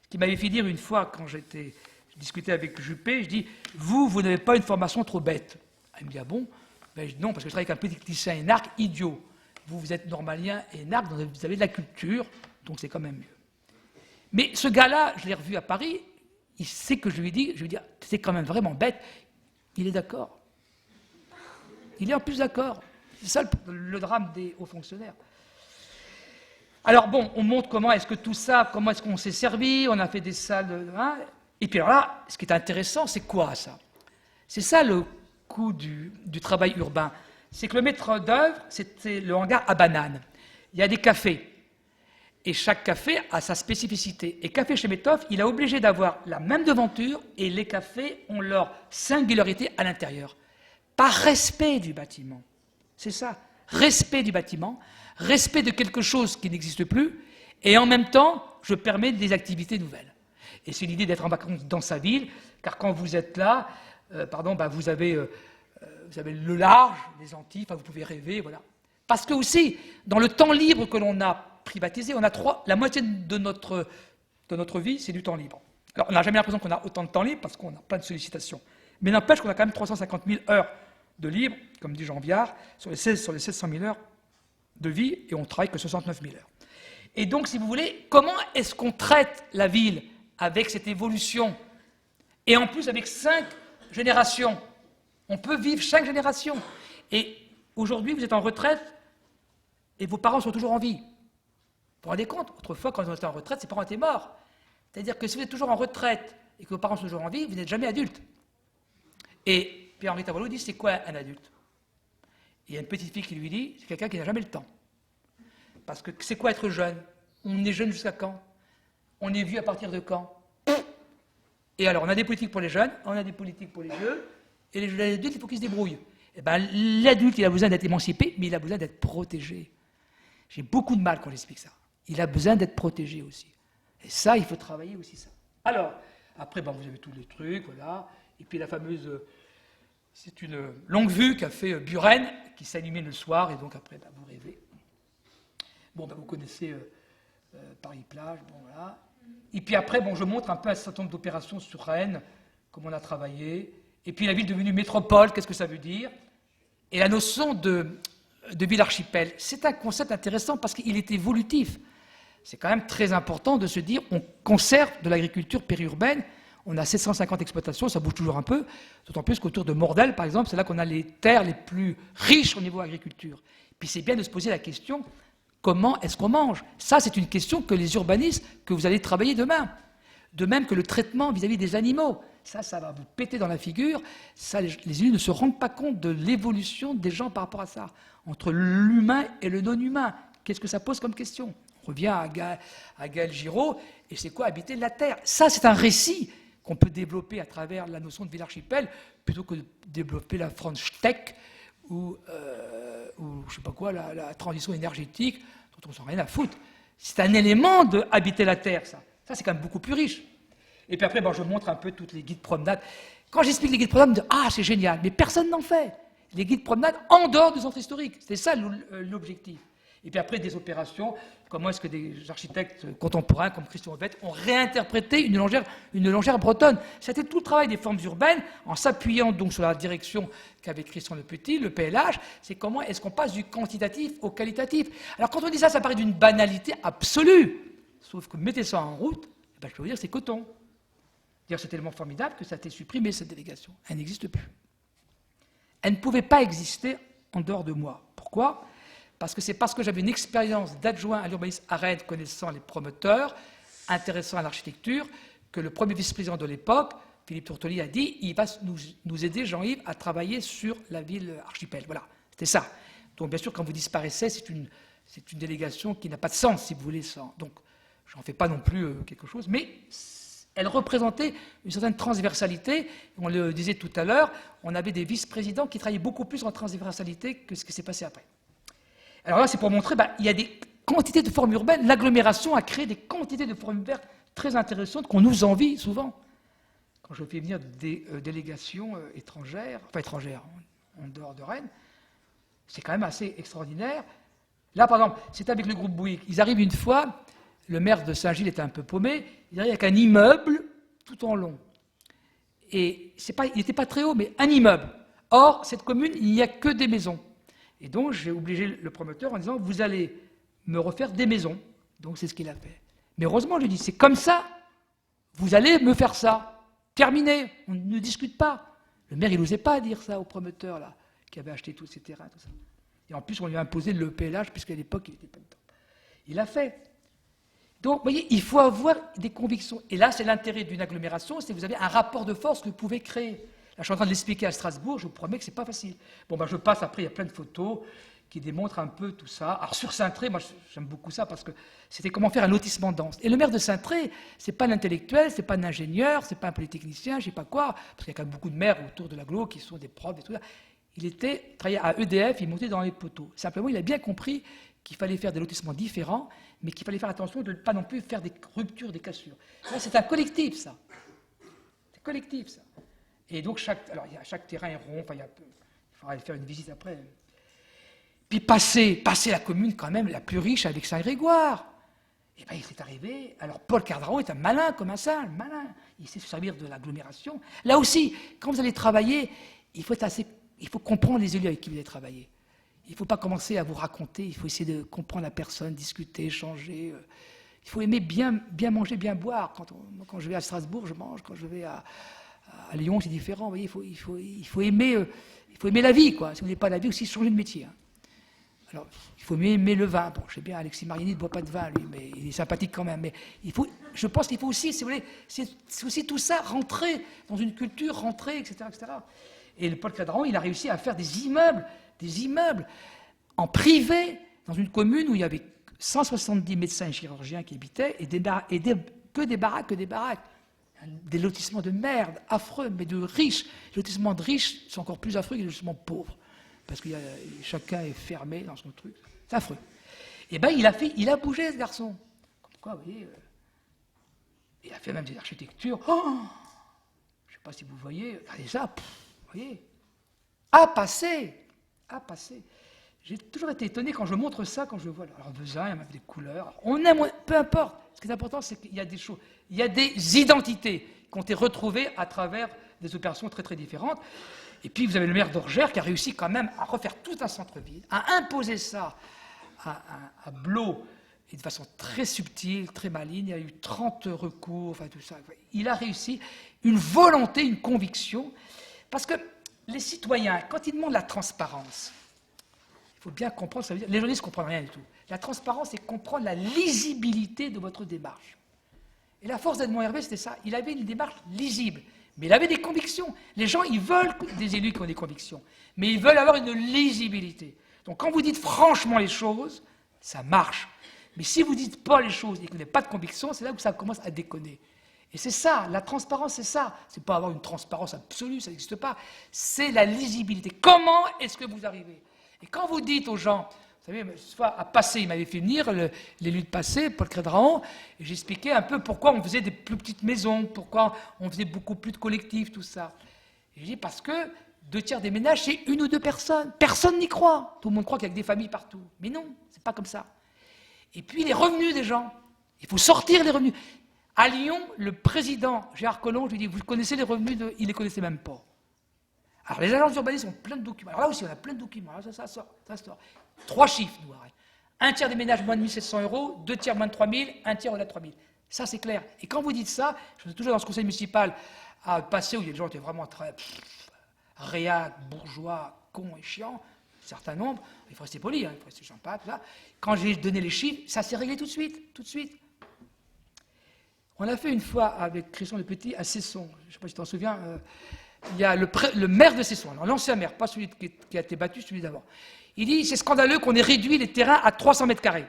Ce qui m'avait fait dire une fois, quand j'étais Je discutais avec Juppé, je dis, vous n'avez pas une formation trop bête. Il me dit, ah bon? Ben, je dis, non, parce que je travaille avec un politicien énarque idiot. Vous êtes normalien et énarque, donc vous avez de la culture, donc c'est quand même mieux. Mais ce gars-là, je l'ai revu à Paris, il sait que je lui dis, c'est quand même vraiment bête. Il est d'accord. Il est en plus d'accord. C'est ça le drame des hauts fonctionnaires. Alors bon, on montre comment est-ce que tout ça, comment est-ce qu'on s'est servi, on a fait des salles, hein, et puis alors là, ce qui est intéressant, c'est quoi ça? C'est ça le coût du travail urbain. C'est que le maître d'œuvre, c'était le hangar à bananes. Il y a des cafés, et chaque café a sa spécificité. Et Café chez Beethoven, il est obligé d'avoir la même devanture, et les cafés ont leur singularité à l'intérieur. Par respect du bâtiment. C'est ça. Respect du bâtiment, respect de quelque chose qui n'existe plus, et en même temps, je permets des activités nouvelles. Et c'est l'idée d'être en vacances dans sa ville, car quand vous êtes là, vous avez le large, les Antilles, vous pouvez rêver, voilà. Parce que aussi, dans le temps libre que l'on a privatisé, on a la moitié de notre vie, c'est du temps libre. Alors, on n'a jamais l'impression qu'on a autant de temps libre, parce qu'on a plein de sollicitations. Mais n'empêche qu'on a quand même 350 000 heures de libre, comme dit Jean Viard, sur les 700 000 heures de vie, et on travaille que 69 000 heures. Et donc, si vous voulez, comment est-ce qu'on traite la ville avec cette évolution, et en plus avec 5 générations? On peut vivre chaque génération. Et aujourd'hui, vous êtes en retraite, et vos parents sont toujours en vie. Vous vous rendez compte? Autrefois, quand on était en retraite, ses parents étaient morts. C'est-à-dire que si vous êtes toujours en retraite, et que vos parents sont toujours en vie, vous n'êtes jamais adulte. Et Pierre-Henri Tavoyot dit, c'est quoi un adulte? Il y a une petite fille qui lui dit, c'est quelqu'un qui n'a jamais le temps. Parce que c'est quoi être jeune? On est jeune jusqu'à quand? On est vieux à partir de quand? Et alors, on a des politiques pour les jeunes, on a des politiques pour les vieux, et les adultes, il faut qu'ils se débrouillent. Eh bien, l'adulte, il a besoin d'être émancipé, mais il a besoin d'être protégé. J'ai beaucoup de mal quand j'explique ça. Il a besoin d'être protégé aussi. Et ça, il faut travailler aussi ça. Alors, après, vous avez tous les trucs, voilà. Et puis la fameuse... c'est une longue vue qu'a fait Buren, qui s'allumait le soir, et donc après, vous rêvez. Bon, vous connaissez Paris-Plage, bon voilà. Et puis après, je montre un peu un certain nombre d'opérations sur Rennes, comment on a travaillé. Et puis la ville devenue métropole, qu'est-ce que ça veut dire? Et la notion de ville archipel, c'est un concept intéressant parce qu'il est évolutif. C'est quand même très important de se dire, on conserve de l'agriculture périurbaine. On a 750 exploitations, ça bouge toujours un peu, d'autant plus qu'autour de Mordel, par exemple, c'est là qu'on a les terres les plus riches au niveau agriculture. Puis c'est bien de se poser la question, comment est-ce qu'on mange? Ça, c'est une question que les urbanistes, que vous allez travailler demain. De même que le traitement vis-à-vis des animaux. Ça va vous péter dans la figure. Ça, les élus ne se rendent pas compte de l'évolution des gens par rapport à ça. Entre l'humain et le non-humain. Qu'est-ce que ça pose comme question? On revient à Gaël Giraud, et c'est quoi habiter la terre? Ça, c'est un récit qu'on peut développer à travers la notion de ville archipel, plutôt que de développer la French Tech ou je sais pas quoi, la transition énergétique, dont on ne s'en rien à foutre. C'est un élément de habiter la terre, ça. Ça, c'est quand même beaucoup plus riche. Et puis après, je montre un peu toutes les guides promenades. Quand j'explique les guides promenades, on me dit « Ah, c'est génial !» Mais personne n'en fait. Les guides promenades en dehors du centre historique. C'est ça l'objectif. Et puis après, des opérations, comment est-ce que des architectes contemporains comme Christian Obet ont réinterprété une longère bretonne. C'était tout le travail des formes urbaines, en s'appuyant donc sur la direction qu'avait Christian Le Petit, le PLH, c'est comment est-ce qu'on passe du quantitatif au qualitatif. Alors quand on dit ça, ça paraît d'une banalité absolue. Sauf que mettez ça en route, je peux vous dire, c'est coton. C'est tellement formidable que ça a été supprimé, cette délégation. Elle n'existe plus. Elle ne pouvait pas exister en dehors de moi. Pourquoi? Parce que j'avais une expérience d'adjoint à l'urbanisme à Rennes, connaissant les promoteurs, intéressant à l'architecture, que le premier vice-président de l'époque, Philippe Tourtoli, a dit il va nous aider, Jean-Yves, à travailler sur la ville archipel. Voilà, c'était ça. Donc, bien sûr, quand vous disparaissez, c'est une délégation qui n'a pas de sens, si vous voulez. Donc, j'en fais pas non plus quelque chose, mais elle représentait une certaine transversalité. On le disait tout à l'heure, on avait des vice-présidents qui travaillaient beaucoup plus en transversalité que ce qui s'est passé après. Alors là, c'est pour montrer, il y a des quantités de formes urbaines. L'agglomération a créé des quantités de formes urbaines très intéressantes qu'on nous envie souvent. Quand je fais venir des délégations étrangères, en dehors de Rennes, c'est quand même assez extraordinaire. Là, par exemple, c'est avec le groupe Bouygues. Ils arrivent une fois, le maire de Saint-Gilles était un peu paumé, il arrive avec un immeuble tout en long. Et il n'était pas très haut, mais un immeuble. Or, cette commune, il n'y a que des maisons. Et donc, j'ai obligé le promoteur en disant, vous allez me refaire des maisons. Donc, c'est ce qu'il a fait. Mais heureusement, je lui ai dit, c'est comme ça, vous allez me faire ça. Terminé, on ne discute pas. Le maire, il n'osait pas dire ça au promoteur, là, qui avait acheté tous ces terrains, tout ça. Et en plus, on lui a imposé le PLH, puisqu'à l'époque, il n'était pas dedans. Il l'a fait. Donc, vous voyez, il faut avoir des convictions. Et là, c'est l'intérêt d'une agglomération, c'est que vous avez un rapport de force que vous pouvez créer. Là, je suis en train de l'expliquer à Strasbourg, je vous promets que ce n'est pas facile. Bon, ben, je passe, après, il y a plein de photos qui démontrent un peu tout ça. Alors, sur Saint-Tré, moi, j'aime beaucoup ça, parce que c'était comment faire un lotissement dense. Et le maire de Saint-Tré, ce n'est pas l'intellectuel, ce n'est pas un ingénieur, ce n'est pas un polytechnicien, je ne sais pas quoi, parce qu'il y a quand même beaucoup de maires autour de l'agglo qui sont des profs et tout ça. Il travaillait à EDF, il montait dans les poteaux. Simplement, il a bien compris qu'il fallait faire des lotissements différents, mais qu'il fallait faire attention de ne pas non plus faire des ruptures, des cassures. Là, c'est un collectif, ça. C'est collectif, ça. Et donc, chaque terrain est rond, enfin, il faudra faire une visite après. Puis passer la commune quand même la plus riche avec Saint-Grégoire. Et bien, il s'est arrivé. Alors, Paul Cardran est un malin comme un singe, malin. Il sait se servir de l'agglomération. Là aussi, quand vous allez travailler, il faut comprendre les élus avec qui vous allez travailler. Il ne faut pas commencer à vous raconter, il faut essayer de comprendre la personne, discuter, échanger. Il faut aimer bien manger, bien boire. Quand je vais à Strasbourg, je mange. Quand je vais à Lyon, c'est différent. Vous voyez, il faut aimer la vie, quoi. Si vous n'aimez pas la vie, aussi changer de métier. Hein. Alors, il faut aimer le vin. Bon, je sais bien, Alexis Mariani ne boit pas de vin, lui, mais il est sympathique quand même. Mais je pense qu'il faut aussi, si vous voulez, c'est aussi tout ça, rentrer dans une culture, rentrer, etc., etc. Et le Paul Cadran, il a réussi à faire des immeubles en privé, dans une commune où il y avait 170 médecins et chirurgiens qui habitaient, que des baraques. Des lotissements de merde, affreux, mais de riches. Les lotissements de riches sont encore plus affreux que les lotissements pauvres, parce que chacun est fermé dans son truc. C'est affreux. Et bien, il a bougé, ce garçon. Comme quoi, vous voyez, il a fait même des architectures. Oh, je ne sais pas si vous voyez, regardez ça, vous voyez, à passer. J'ai toujours été étonné quand je montre ça, quand je vois. Alors, Vezin, il y a même des couleurs. On aime, peu importe. Ce qui est important, c'est qu'il y a des choses. Il y a des identités qui ont été retrouvées à travers des opérations très, très différentes. Et puis, vous avez le maire d'Orgères qui a réussi quand même à refaire tout un centre-ville, à imposer ça à Blot, et de façon très subtile, très maligne. Il y a eu 30 recours, enfin tout ça. Il a réussi une volonté, une conviction. Parce que les citoyens, quand ils demandent la transparence, il faut bien comprendre, ça veut dire, les journalistes ne comprennent rien du tout. La transparence, c'est comprendre la lisibilité de votre démarche. Et la force d'Edmond Hervé, c'était ça. Il avait une démarche lisible, mais il avait des convictions. Les gens, ils veulent des élus qui ont des convictions, mais ils veulent avoir une lisibilité. Donc quand vous dites franchement les choses, ça marche. Mais si vous ne dites pas les choses et que vous n'avez pas de conviction, c'est là où ça commence à déconner. Et c'est ça, la transparence, c'est ça. C'est pas avoir une transparence absolue, ça n'existe pas. C'est la lisibilité. Comment est-ce que vous arrivez? Et quand vous dites aux gens, vous savez, à Passé, il m'avait fait venir, l'élu de Passé, Paul Crédraon, et j'expliquais un peu pourquoi on faisait des plus petites maisons, pourquoi on faisait beaucoup plus de collectifs, tout ça. Et je dis parce que 2/3 des ménages, c'est 1 ou 2 personnes. Personne n'y croit. Tout le monde croit qu'il y a que des familles partout. Mais non, c'est pas comme ça. Et puis les revenus des gens. Il faut sortir les revenus. À Lyon, le président Gérard Collomb, je lui dis, vous connaissez les revenus il ne les connaissait même pas. Alors les agences d'urbanisme ont plein de documents. Alors là aussi, on a plein de documents. Alors, ça sort. 3 chiffres, nous. 1/3 des ménages moins de 1 700 €, 2/3 moins de 3 000, 1/3 au-delà de 3 000. Ça, c'est clair. Et quand vous dites ça, je suis toujours dans ce conseil municipal à Passé, où il y a des gens qui étaient vraiment très réac, bourgeois, cons et chiants, un certain nombre. Il faut rester poli, il faut rester sympa, tout ça. Quand j'ai donné les chiffres, ça s'est réglé tout de suite. On l'a fait une fois avec Christian Le Petit à Cesson. Je ne sais pas si tu t'en souviens. Il y a le maire de Cesson, l'ancien maire, pas celui qui a été battu, celui d'avant. Il dit, c'est scandaleux qu'on ait réduit les terrains à 300 mètres carrés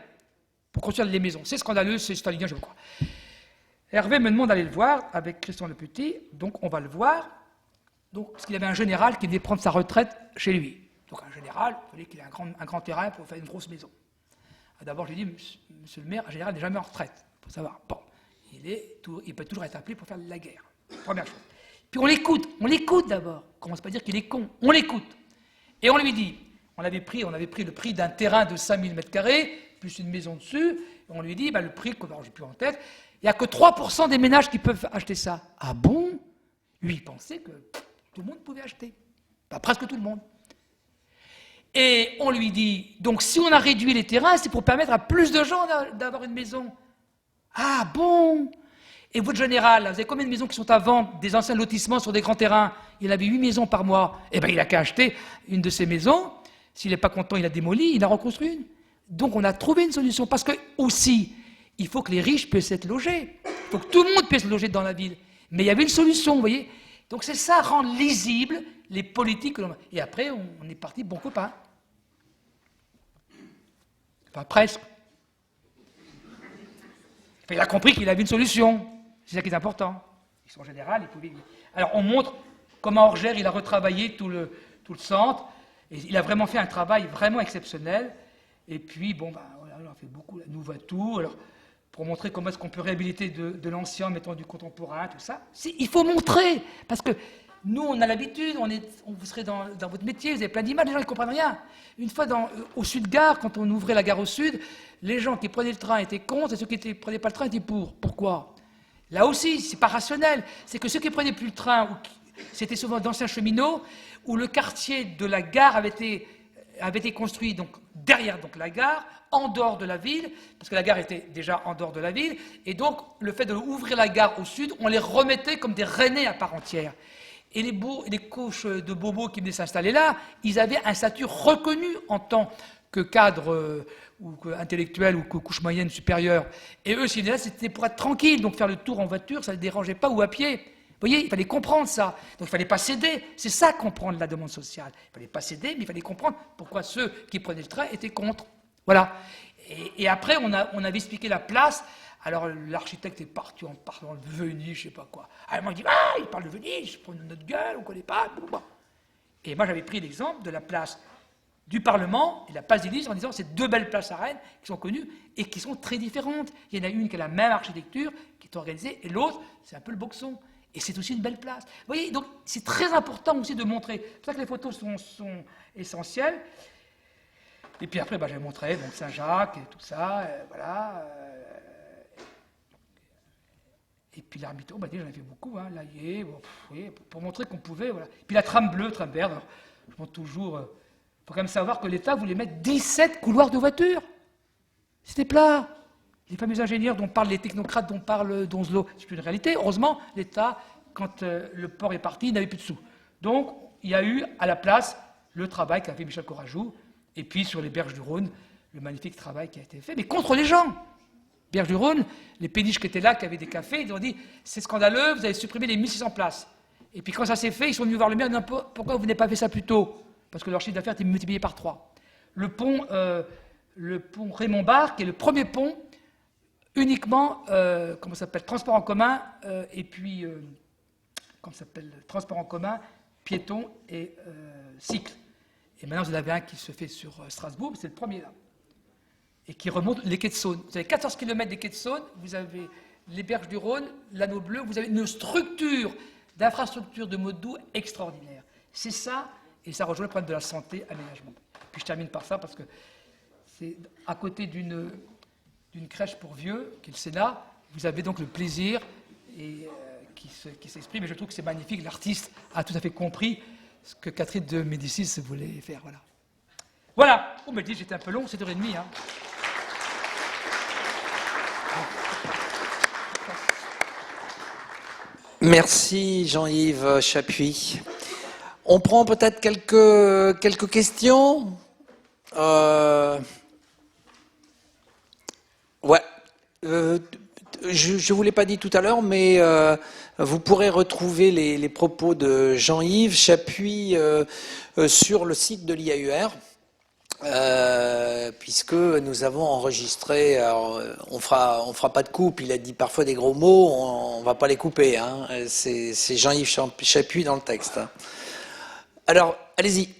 pour construire les maisons. C'est scandaleux, c'est stalinien, je crois. Hervé me demande d'aller le voir avec Christian Le Petit, donc on va le voir. Donc, parce qu'il y avait un général qui venait prendre sa retraite chez lui. Donc un général, il fallait qu'il ait un grand terrain pour faire une grosse maison. D'abord, je lui ai dit, monsieur le maire, un général n'est jamais en retraite, il faut savoir. Bon, il peut toujours être appelé pour faire de la guerre. Première chose. Puis on l'écoute d'abord. On ne commence pas à dire qu'il est con, on l'écoute. Et on lui dit, on avait pris le prix d'un terrain de 5000 m², plus une maison dessus, et on lui dit, le prix, je n'ai plus en tête, il n'y a que 3% des ménages qui peuvent acheter ça. Ah bon? Lui, il pensait que tout le monde pouvait acheter. Pas presque tout le monde. Et on lui dit, donc si on a réduit les terrains, c'est pour permettre à plus de gens d'avoir une maison. Ah bon? Et votre général, vous avez combien de maisons qui sont à vendre, des anciens lotissements sur des grands terrains? Il avait 8 maisons par mois. Eh bien, il n'a qu'à acheter une de ces maisons. S'il n'est pas content, il a démoli, il a reconstruit une. Donc, on a trouvé une solution. Parce que, aussi, il faut que les riches puissent être logés. Il faut que tout le monde puisse se loger dans la ville. Mais il y avait une solution, vous voyez. Donc, c'est ça, rendre lisibles les politiques. Et après, on est parti bon copain. Enfin, presque. Enfin, il a compris qu'il avait une solution. C'est ça qui est important. Ils sont en général, il pouvait... Alors, on montre comment Orgère, il a retravaillé tout le centre. Et il a vraiment fait un travail vraiment exceptionnel. Et puis, bon, voilà, on a fait beaucoup, la Nouvatou, alors, pour montrer comment est-ce qu'on peut réhabiliter de l'ancien, mettant du contemporain, tout ça. Il faut montrer, parce que nous, on a l'habitude, vous serez dans votre métier, vous avez plein d'images, les gens ne comprennent rien. Une fois au Sud-Gare, quand on ouvrait la gare au Sud, les gens qui prenaient le train étaient contre, et ceux qui ne prenaient pas le train étaient pour. Pourquoi? Là aussi, c'est pas rationnel. C'est que ceux qui ne prenaient plus le train, c'était souvent d'anciens cheminots, où le quartier de la gare avait été construit donc, derrière donc, la gare, en dehors de la ville, parce que la gare était déjà en dehors de la ville, et donc le fait d'ouvrir la gare au sud, on les remettait comme des Rennais à part entière. Et les couches de bobos qui venaient s'installer là, ils avaient un statut reconnu en tant que cadre ou intellectuel ou que couche moyenne supérieure. Et eux, s'ils étaient là, c'était pour être tranquille, donc faire le tour en voiture, ça ne les dérangeait pas, ou à pied. Vous voyez, il fallait comprendre ça. Donc il ne fallait pas céder. C'est ça comprendre la demande sociale. Il ne fallait pas céder, mais il fallait comprendre pourquoi ceux qui prenaient le train étaient contre. Voilà. Et après, on avait expliqué la place. Alors l'architecte est parti en parlant de Venise, je ne sais pas quoi. Alors moi, il dit, il parle de Venise, je prends notre gueule, on ne connaît pas. Et moi, j'avais pris l'exemple de la place du Parlement et la place d'Élysée en disant c'est deux belles places à Rennes qui sont connues et qui sont très différentes. Il y en a une qui a la même architecture, qui est organisée, et l'autre, c'est un peu le boxon. Et c'est aussi une belle place. Vous voyez, donc c'est très important aussi de montrer. C'est pour ça que les photos sont essentielles. Et puis après, j'ai montré donc Saint-Jacques et tout ça, voilà. Et puis l'Ermiton, j'en ai fait beaucoup, l'Aillé, pour montrer qu'on pouvait, voilà. Et puis la trame bleue, trame verte, je montre toujours. Il faut quand même savoir que l'État voulait mettre 17 couloirs de voitures. C'était plat. Les fameux ingénieurs dont parlent les technocrates, dont parle Donzelot, c'est une réalité. Heureusement, l'État, quand le port est parti, n'avait plus de sous. Donc, il y a eu à la place le travail qu'a fait Michel Courajou, et puis sur les berges du Rhône, le magnifique travail qui a été fait, mais contre les gens. Berges du Rhône, les péniches qui étaient là, qui avaient des cafés, ils ont dit c'est scandaleux, vous avez supprimé les 1600 places. Et puis quand ça s'est fait, ils sont venus voir le maire, pourquoi vous n'avez pas fait ça plus tôt? Parce que leur chiffre d'affaires était multiplié par 3. Le pont Raymond Barre, qui est le premier pont uniquement, transport en commun, et puis, transport en commun, piéton et cycle. Et maintenant, vous en avez un qui se fait sur Strasbourg, c'est le premier là, et qui remonte les quais de Saône. Vous avez 14 km des quais de Saône, vous avez les berges du Rhône, l'Anneau bleu, vous avez une structure d'infrastructure de mode doux extraordinaire. C'est ça, et ça rejoint le problème de la santé, aménagement. Puis je termine par ça, parce que c'est à côté d'une crèche pour vieux, qui est le Sénat, vous avez donc le plaisir qui s'exprime, et je trouve que c'est magnifique. L'artiste a tout à fait compris ce que Catherine de Médicis voulait faire. Voilà. On me dit j'étais un peu long, c'est 2h30. Merci Jean-Yves Chapuis. On prend peut-être quelques questions. Ouais. Je ne vous l'ai pas dit tout à l'heure, mais vous pourrez retrouver les propos de Jean-Yves Chapuis sur le site de l'IAUR, puisque nous avons enregistré, alors, on fera pas de coupe, il a dit parfois des gros mots, on ne va pas les couper, c'est Jean-Yves Chapuis dans le texte. Alors, allez-y.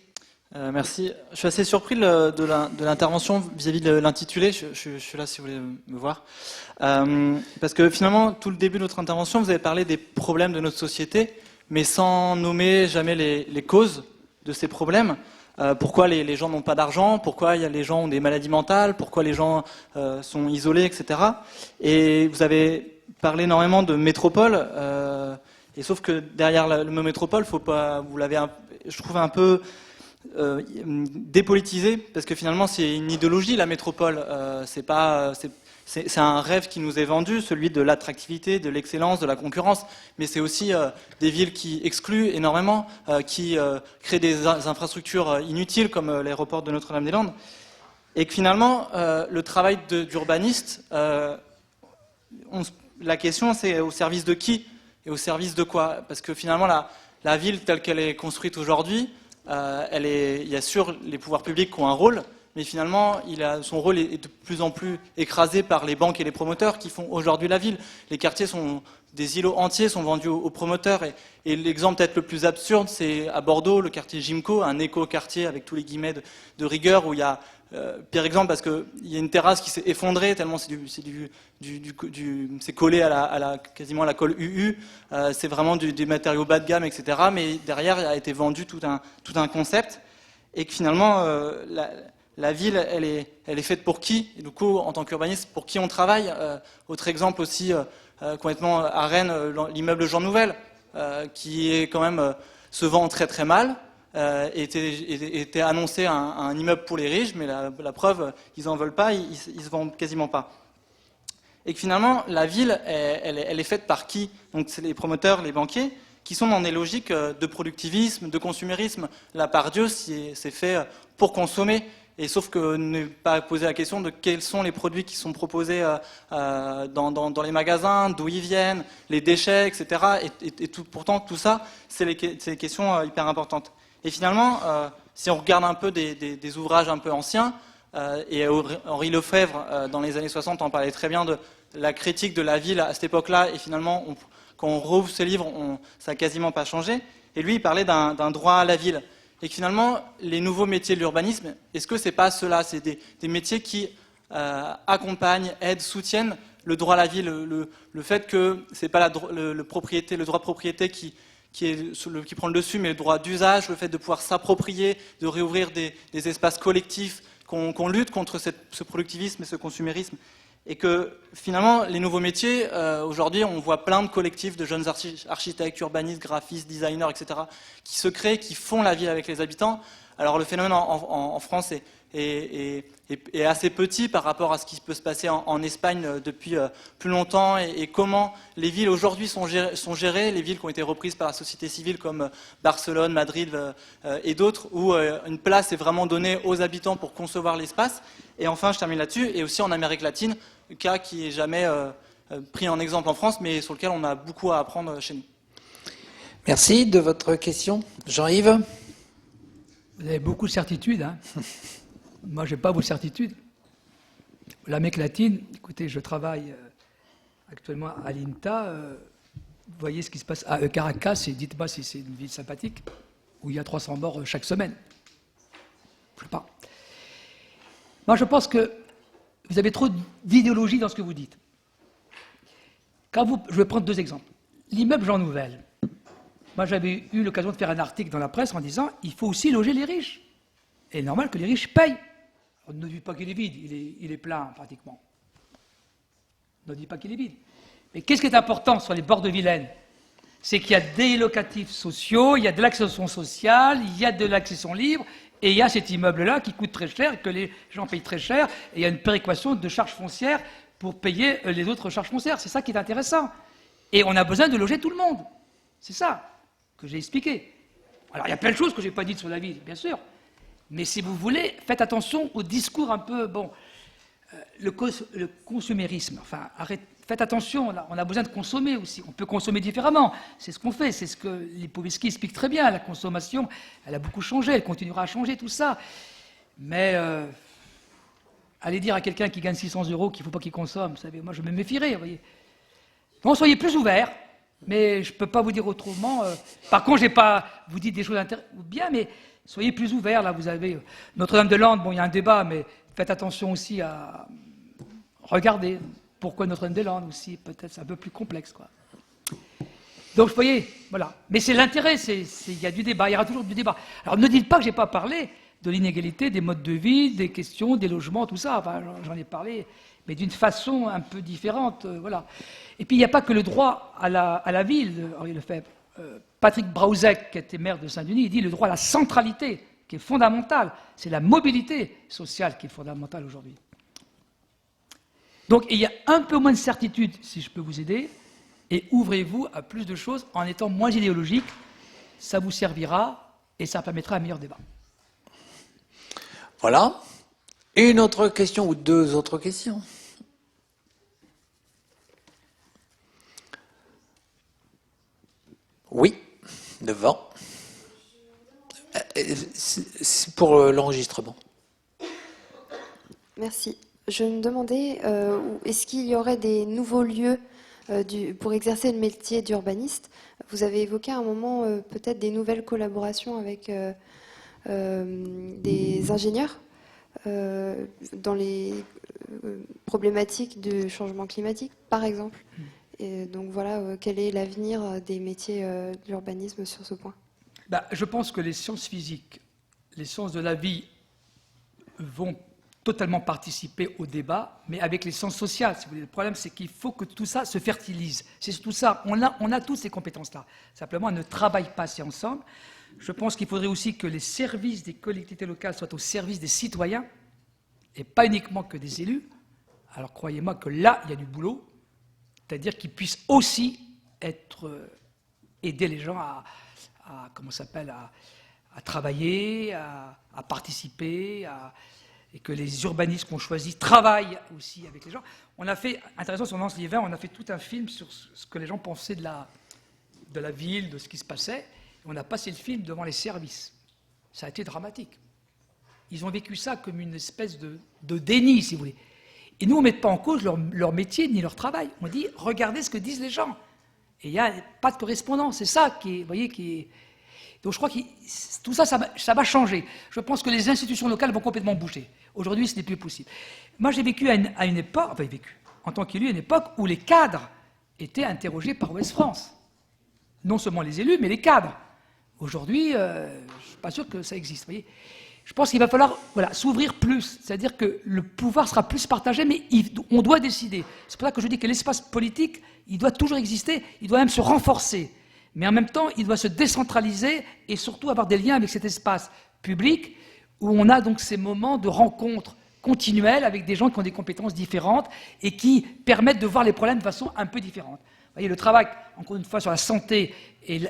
Merci. Je suis assez surpris de l'intervention vis-à-vis de l'intitulé. Je suis là si vous voulez me voir. Parce que finalement, tout le début de votre intervention, vous avez parlé des problèmes de notre société, mais sans nommer jamais les causes de ces problèmes. Pourquoi les gens n'ont pas d'argent, pourquoi les gens ont des maladies mentales, pourquoi les gens sont isolés, etc. Et vous avez parlé énormément de métropole. Et sauf que derrière le mot métropole, faut pas, vous l'avez, je trouve un peu dépolitisé, parce que finalement c'est une idéologie, la métropole. C'est un rêve qui nous est vendu, celui de l'attractivité, de l'excellence, de la concurrence, mais c'est aussi des villes qui excluent énormément, qui créent des infrastructures inutiles comme l'aéroport de Notre-Dame-des-Landes, et que finalement le travail d'urbaniste, la question c'est au service de qui et au service de quoi? Parce que finalement la ville telle qu'elle est construite aujourd'hui, il y a sûr les pouvoirs publics qui ont un rôle, mais finalement, son rôle est de plus en plus écrasé par les banques et les promoteurs qui font aujourd'hui la ville. Les quartiers des îlots entiers sont vendus aux promoteurs. Et l'exemple peut-être le plus absurde, c'est à Bordeaux, le quartier Gimco, un éco-quartier avec tous les guillemets de rigueur, où il y a, pire exemple, parce qu'il y a une terrasse qui s'est effondrée, tellement c'est collé quasiment à la colle UU, c'est vraiment des matériaux bas de gamme, etc. Mais derrière, il a été vendu tout un concept, et que finalement, la ville, elle est faite pour qui? Et du coup, en tant qu'urbaniste, pour qui on travaille? Autre exemple aussi, complètement à Rennes, l'immeuble Jean Nouvel, qui est quand même se vend très très mal, était annoncé un immeuble pour les riches, mais la preuve, ils en veulent pas, ils se vendent quasiment pas. Et que finalement, la ville, elle est faite par qui? Donc c'est les promoteurs, les banquiers, qui sont dans des logiques de productivisme, de consumérisme. La part Dieu, c'est fait pour consommer. Et sauf que ne pas poser la question de quels sont les produits qui sont proposés dans les magasins, d'où ils viennent, les déchets, etc. Et pourtant, tout ça, c'est des questions hyper importantes. Et finalement, si on regarde un peu des ouvrages un peu anciens, et Henri Lefebvre, dans les années 60, en parlait très bien de la critique de la ville à cette époque-là, et finalement, quand on rouvre ce livre, ça n'a quasiment pas changé. Et lui, il parlait d'un droit à la ville. Et que finalement, les nouveaux métiers de l'urbanisme, est-ce que c'est pas cela? C'est des métiers qui accompagnent, aident, soutiennent le droit à la ville, le fait que c'est pas le droit de propriété qui prend le dessus, mais le droit d'usage, le fait de pouvoir s'approprier, de réouvrir des espaces collectifs, qu'on lutte contre ce productivisme et ce consumérisme. Et que finalement, les nouveaux métiers, aujourd'hui, on voit plein de collectifs de jeunes architectes, urbanistes, graphistes, designers, etc., qui se créent, qui font la ville avec les habitants. Alors le phénomène en France est assez petit par rapport à ce qui peut se passer en Espagne depuis plus longtemps, et comment les villes aujourd'hui sont gérées, les villes qui ont été reprises par la société civile comme Barcelone, Madrid et d'autres, où une place est vraiment donnée aux habitants pour concevoir l'espace. Et enfin, je termine là-dessus, et aussi en Amérique latine, cas qui n'est jamais pris en exemple en France, mais sur lequel on a beaucoup à apprendre chez nous. Merci de votre question. Jean-Yves? Vous avez beaucoup de certitudes, hein. Moi, je n'ai pas vos certitudes. L'Amérique latine, écoutez, je travaille actuellement à l'INTA. Vous voyez ce qui se passe à Caracas, et dites-moi si c'est une ville sympathique, où il y a 300 morts chaque semaine. Je ne sais pas. Moi, je pense que vous avez trop d'idéologie dans ce que vous dites. Je vais prendre deux exemples. L'immeuble Jean Nouvel. Moi, j'avais eu l'occasion de faire un article dans la presse en disant il faut aussi loger les riches. Et c'est normal que les riches payent. On ne dit pas qu'il est vide, il est plein pratiquement. On ne dit pas qu'il est vide. Mais qu'est-ce qui est important sur les bords de Vilaine? C'est qu'il y a des locatifs sociaux, il y a de l'accession sociale, il y a de l'accession libre, et il y a cet immeuble-là qui coûte très cher, que les gens payent très cher, et il y a une péréquation de charges foncières pour payer les autres charges foncières. C'est ça qui est intéressant. Et on a besoin de loger tout le monde. C'est ça que j'ai expliqué. Alors, il y a plein de choses que je n'ai pas dites sur la ville, bien sûr. Mais si vous voulez, faites attention au discours un peu... Bon, le consumérisme, enfin, faites attention, on a besoin de consommer aussi. On peut consommer différemment. C'est ce qu'on fait, c'est ce que Lipovetsky explique très bien. La consommation, elle a beaucoup changé, elle continuera à changer, tout ça. Mais allez dire à quelqu'un qui gagne 600 € qu'il ne faut pas qu'il consomme, vous savez, moi je me méfierais, vous voyez. Donc soyez plus ouverts, mais je ne peux pas vous dire autrement. Par contre, je n'ai pas... Vous dites des choses bien, mais soyez plus ouverts. Là, vous avez Notre-Dame-des-Landes, bon, il y a un débat, mais faites attention aussi à regarder pourquoi Notre-Dame-des-Landes aussi, peut-être c'est un peu plus complexe, quoi. Donc, vous voyez, voilà. Mais c'est l'intérêt, il y a du débat, il y aura toujours du débat. Alors, ne dites pas que je n'ai pas parlé de l'inégalité, des modes de vie, des questions, des logements, tout ça. Enfin, j'en ai parlé, mais d'une façon un peu différente. Voilà. Et puis, il n'y a pas que le droit à la ville, Henri Lefebvre. Patrick Brauzek, qui était maire de Saint-Denis, il dit le droit à la centralité, qui est fondamental. C'est la mobilité sociale qui est fondamentale aujourd'hui. Donc, il y a un peu moins de certitude, si je peux vous aider, et ouvrez-vous à plus de choses en étant moins idéologique. Ça vous servira et ça permettra un meilleur débat. Voilà. Une autre question ou deux autres questions? Oui, devant. C'est pour l'enregistrement. Merci. Je me demandais, est-ce qu'il y aurait des nouveaux lieux pour exercer le métier d'urbaniste? Vous avez évoqué à un moment peut-être des nouvelles collaborations avec des ingénieurs dans les problématiques de changement climatique, par exemple. Et donc voilà, quel est l'avenir des métiers de l'urbanisme sur ce point? Je pense que les sciences physiques, les sciences de la vie vont totalement participer au débat, mais avec les sciences sociales. Si vous voulez. Le problème, c'est qu'il faut que tout ça se fertilise. C'est tout ça. On a tous ces compétences-là. Simplement, elles ne travaillent pas assez ensemble. Je pense qu'il faudrait aussi que les services des collectivités locales soient au service des citoyens et pas uniquement que des élus. Alors croyez-moi que là, il y a du boulot, c'est-à-dire qu'ils puissent aussi aider les gens à travailler, à participer, et que les urbanistes qu'on choisit travaillent aussi avec les gens. On a fait, intéressant sur Nance Liévin, on a fait tout un film sur ce que les gens pensaient de la ville, de ce qui se passait. Et on a passé le film devant les services. Ça a été dramatique. Ils ont vécu ça comme une espèce de déni, si vous voulez. Et nous, on ne met pas en cause leur métier ni leur travail. On dit, regardez ce que disent les gens. Et il n'y a pas de correspondance. C'est ça qui est, vous voyez, qui est... Donc je crois que tout ça, ça va changer. Je pense que les institutions locales vont complètement bouger. Aujourd'hui, ce n'est plus possible. Moi, j'ai vécu à une époque, enfin, en tant qu'élu, à une époque où les cadres étaient interrogés par Ouest France. Non seulement les élus, mais les cadres. Aujourd'hui, je ne suis pas sûr que ça existe. Vous voyez, je pense qu'il va falloir s'ouvrir plus. C'est-à-dire que le pouvoir sera plus partagé, mais on doit décider. C'est pour ça que je dis que l'espace politique, il doit toujours exister, il doit même se renforcer. Mais en même temps, il doit se décentraliser et surtout avoir des liens avec cet espace public où on a donc ces moments de rencontre continuelle avec des gens qui ont des compétences différentes et qui permettent de voir les problèmes de façon un peu différente. Vous voyez, le travail, encore une fois, sur la santé et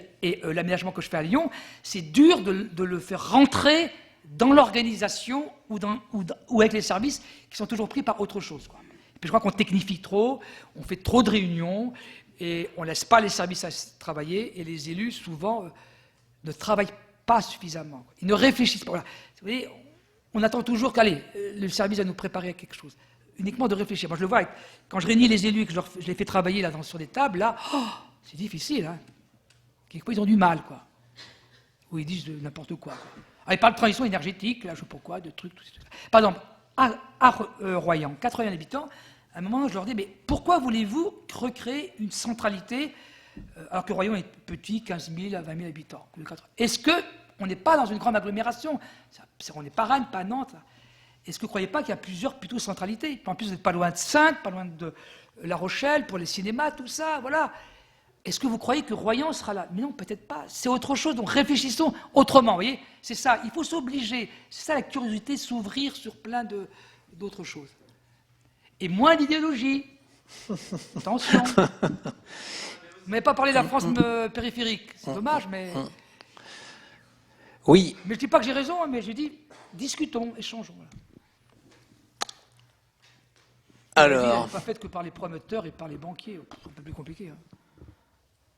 l'aménagement que je fais à Lyon, c'est dur de le faire rentrer dans l'organisation ou avec les services qui sont toujours pris par autre chose, quoi. Et puis je crois qu'on technifie trop, on fait trop de réunions, et on ne laisse pas les services travailler, et les élus, souvent, ne travaillent pas suffisamment. Ils ne réfléchissent pas. Voilà. Vous voyez, on attend toujours qu'allez, le service va nous préparer à quelque chose. Uniquement de réfléchir. Moi, je le vois, quand je réunis les élus et que je les fais travailler là, sur des tables, là, c'est difficile. Hein. Quelquefois, ils ont du mal, quoi. Ou ils disent n'importe quoi. Alors, ils parlent de transition énergétique, là, je ne sais pas pourquoi, de trucs, tout ça. Par exemple, à Royan, 80 habitants, à un moment, je leur dis, mais pourquoi voulez-vous recréer une centralité alors que Royan est petit, 15 000 à 20 000 habitants? Est-ce qu'on n'est pas dans une grande agglomération? On n'est pas Rennes, pas Nantes. Là. Est-ce que vous ne croyez pas qu'il y a plusieurs plutôt centralités? En plus, vous n'êtes pas loin de Saintes, pas loin de La Rochelle, pour les cinémas, tout ça, voilà. Est-ce que vous croyez que Royan sera là? Mais non, peut-être pas. C'est autre chose, donc réfléchissons autrement, vous voyez? C'est ça, il faut s'obliger. C'est ça la curiosité, s'ouvrir sur plein d'autres choses. Et moins d'idéologie. Attention. Vous n'avez pas parlé de la France périphérique. C'est dommage, mais... Oui. Mais je ne dis pas que j'ai raison, mais je dis, discutons, échangeons. Alors... Elle n'est pas faite que par les promoteurs et par les banquiers. C'est un peu plus compliqué. Hein.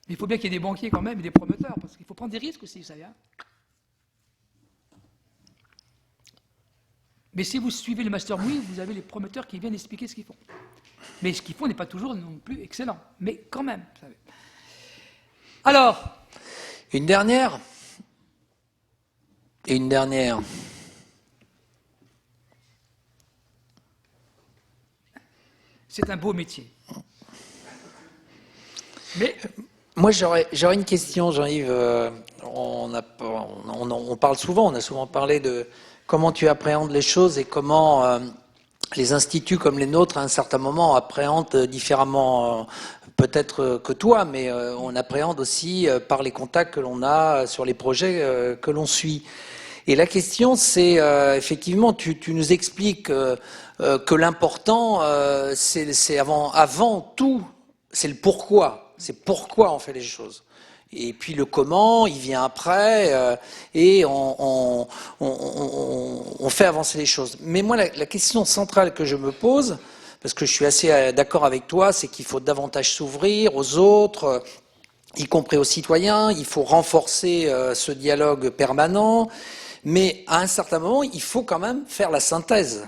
Mais il faut bien qu'il y ait des banquiers quand même et des promoteurs, parce qu'il faut prendre des risques aussi, ça y est. Mais si vous suivez le Master Mouille, vous avez les promoteurs qui viennent expliquer ce qu'ils font. Mais ce qu'ils font n'est pas toujours non plus excellent. Mais quand même, vous savez. Alors... Une dernière. Et une dernière. C'est un beau métier. Mais... Moi, j'aurais une question, Jean-Yves. On parle souvent, on a souvent parlé comment tu appréhendes les choses et comment les instituts comme les nôtres, à un certain moment, appréhendent différemment, peut-être que toi, mais on appréhende aussi par les contacts que l'on a sur les projets que l'on suit. Et la question, c'est effectivement, tu nous expliques que l'important, c'est avant tout, c'est le pourquoi. C'est pourquoi on fait les choses. Et puis le comment, il vient après, et on fait avancer les choses. Mais moi, la question centrale que je me pose, parce que je suis assez d'accord avec toi, c'est qu'il faut davantage s'ouvrir aux autres, y compris aux citoyens, il faut renforcer ce dialogue permanent, mais à un certain moment, il faut quand même faire la synthèse.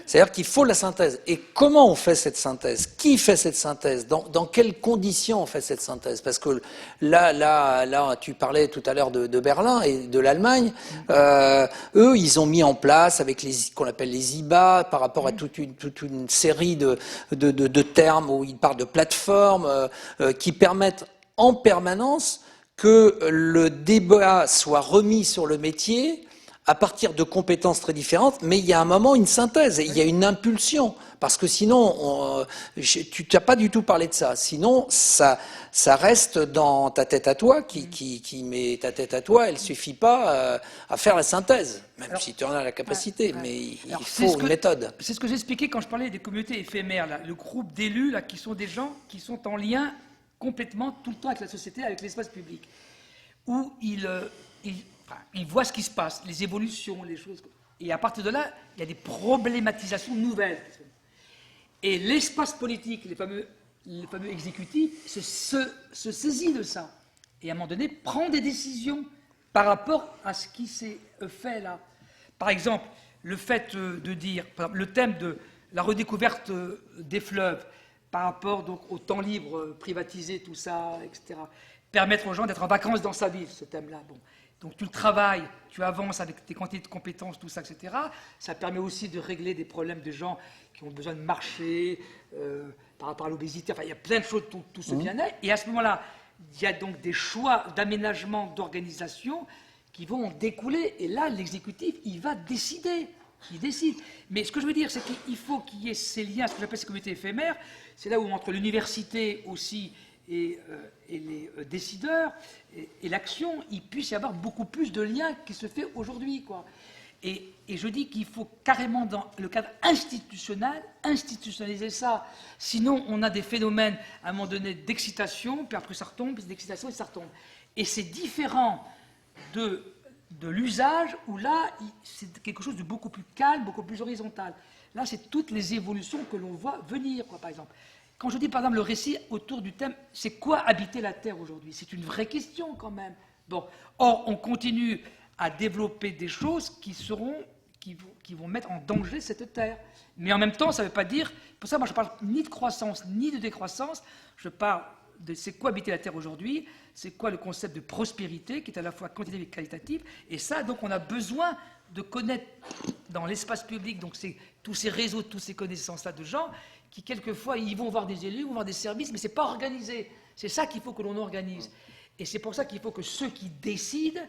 C'est-à-dire qu'il faut la synthèse. Et comment on fait cette synthèse? Qui fait cette synthèse? Dans quelles conditions on fait cette synthèse? Parce que là, tu parlais tout à l'heure de Berlin et de l'Allemagne. Eux, ils ont mis en place, avec qu'on appelle les IBA, par rapport à toute une série de termes où ils parlent de plateformes, qui permettent en permanence que le débat soit remis sur le métier à partir de compétences très différentes, mais il y a un moment une synthèse, il y a une impulsion, parce que sinon, tu n'as pas du tout parlé de ça. Sinon, ça reste dans ta tête à toi, qui met ta tête à toi, elle ne suffit pas à faire la synthèse, même si tu en as la capacité, mais il faut une méthode. C'est ce que j'expliquais quand je parlais des communautés éphémères, là, le groupe d'élus, là, qui sont des gens qui sont en lien complètement, tout le temps avec la société, avec l'espace public, où ils voient ce qui se passe, les évolutions, les choses. Et à partir de là, il y a des problématisations nouvelles. Et l'espace politique, les fameux exécutifs, se saisit de ça. Et à un moment donné, prend des décisions par rapport à ce qui s'est fait là. Par exemple, le fait de dire, par exemple, le thème de la redécouverte des fleuves, par rapport donc, au temps libre privatisé, tout ça, etc. Permettre aux gens d'être en vacances dans sa ville, ce thème-là. Bon. Donc tu le travailles, tu avances avec tes quantités de compétences, tout ça, etc. Ça permet aussi de régler des problèmes de gens qui ont besoin de marcher par rapport à l'obésité. Enfin, il y a plein de choses, tout ce bien-être. Et à ce moment-là, il y a donc des choix d'aménagement, d'organisation qui vont en découler. Et là, l'exécutif, il va décider. Il décide. Mais ce que je veux dire, c'est qu'il faut qu'il y ait ces liens, ce que j'appelle ces communautés éphémères. C'est là où, entre l'université aussi et les décideurs et l'action, il puisse y avoir beaucoup plus de liens qui se fait aujourd'hui, quoi. Et je dis qu'il faut carrément, dans le cadre institutionnel, institutionnaliser ça. Sinon, on a des phénomènes, à un moment donné, d'excitation, puis après ça retombe, puis d'excitation et ça retombe. Et c'est différent de l'usage, où là, c'est quelque chose de beaucoup plus calme, beaucoup plus horizontal. Là, c'est toutes les évolutions que l'on voit venir, quoi, par exemple. Quand je dis, par exemple, le récit autour du thème, c'est quoi habiter la Terre aujourd'hui? C'est une vraie question, quand même. Bon. Or, on continue à développer des choses qui vont mettre en danger cette Terre. Mais en même temps, ça ne veut pas dire... Pour ça, moi, je ne parle ni de croissance, ni de décroissance. Je parle de c'est quoi habiter la Terre aujourd'hui, c'est quoi le concept de prospérité, qui est à la fois quantitatif et qualitatif. Et ça, donc, on a besoin de connaître dans l'espace public, donc tous ces réseaux, toutes ces connaissances-là de gens qui, quelquefois, ils vont voir des élus, ils vont voir des services, mais ce n'est pas organisé. C'est ça qu'il faut que l'on organise. Et c'est pour ça qu'il faut que ceux qui décident,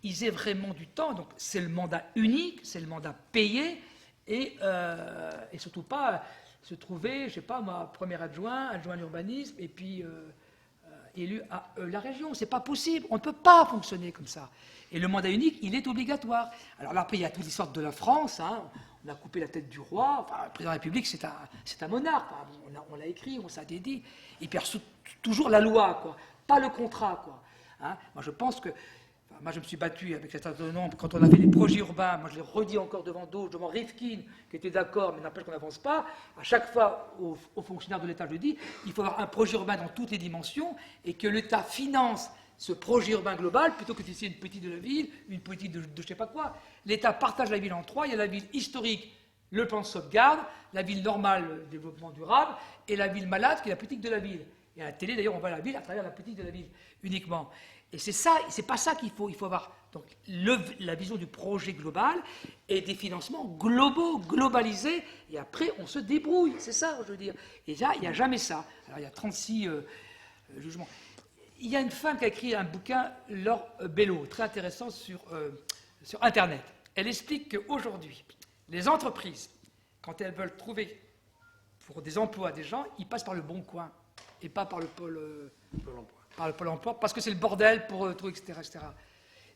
ils aient vraiment du temps. Donc, c'est le mandat unique, c'est le mandat payé, et surtout pas se trouver, je ne sais pas moi, premier adjoint à l'urbanisme, et puis élu à la région. Ce n'est pas possible. On ne peut pas fonctionner comme ça. Et le mandat unique, il est obligatoire. Alors là, après, il y a toute l'histoire de la France, hein. On a coupé la tête du roi. Enfin, le président de la République, c'est un monarque. Enfin, on l'a écrit, on s'est dédié. Il perd toujours la loi, quoi. Pas le contrat, quoi. Hein. Moi, je pense que... Enfin, moi, je me suis battu avec cet certain nombre. Quand on a fait les projets urbains, moi, je l'ai redit encore devant d'autres, devant Rifkin, qui était d'accord, mais n'empêche qu'on n'avance pas. À chaque fois, aux fonctionnaires de l'État, je le dis, il faut avoir un projet urbain dans toutes les dimensions et que l'État finance ce projet urbain global, plutôt que d'essayer une politique de la ville, une politique de je ne sais pas quoi. L'État partage la ville en trois. Il y a la ville historique, le plan de sauvegarde, la ville normale, le développement durable, et la ville malade, qui est la politique de la ville. Et à la télé, d'ailleurs, on voit la ville à travers la politique de la ville, uniquement. Et c'est ça, c'est pas ça qu'il faut. Il faut avoir donc, la vision du projet global et des financements globaux, globalisés, et après, on se débrouille. C'est ça, je veux dire. Et là, il n'y a jamais ça. Alors, il y a 36 jugements. Il y a une femme qui a écrit un bouquin, Laure Bello, très intéressant sur Internet. Elle explique qu'aujourd'hui, les entreprises, quand elles veulent trouver pour des emplois des gens, ils passent par le Bon Coin et pas par le Pôle emploi, parce que c'est le bordel pour trouver, etc., etc.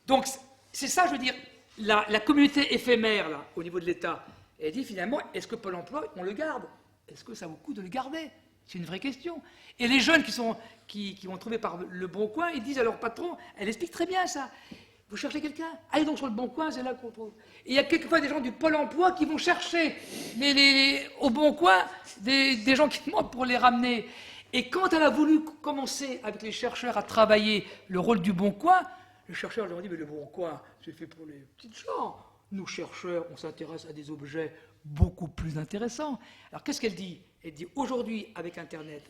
Donc, c'est ça, je veux dire, la communauté éphémère, là, au niveau de l'État, elle dit finalement, est-ce que Pôle emploi, on le garde? Est-ce que ça vaut le coup de le garder? C'est une vraie question. Et les jeunes qui vont trouver par le Bon Coin, ils disent à leur patron, elle explique très bien ça. Vous cherchez quelqu'un? Allez donc sur le Bon Coin, c'est là qu'on trouve. Et il y a quelquefois des gens du Pôle emploi qui vont chercher au Bon Coin des gens qui manquent pour les ramener. Et quand elle a voulu commencer avec les chercheurs à travailler le rôle du Bon Coin, les chercheurs leur ont dit, mais le Bon Coin, c'est fait pour les petites gens. Nous, chercheurs, on s'intéresse à des objets beaucoup plus intéressants. Alors qu'est-ce qu'elle dit? Elle dit, aujourd'hui, avec Internet,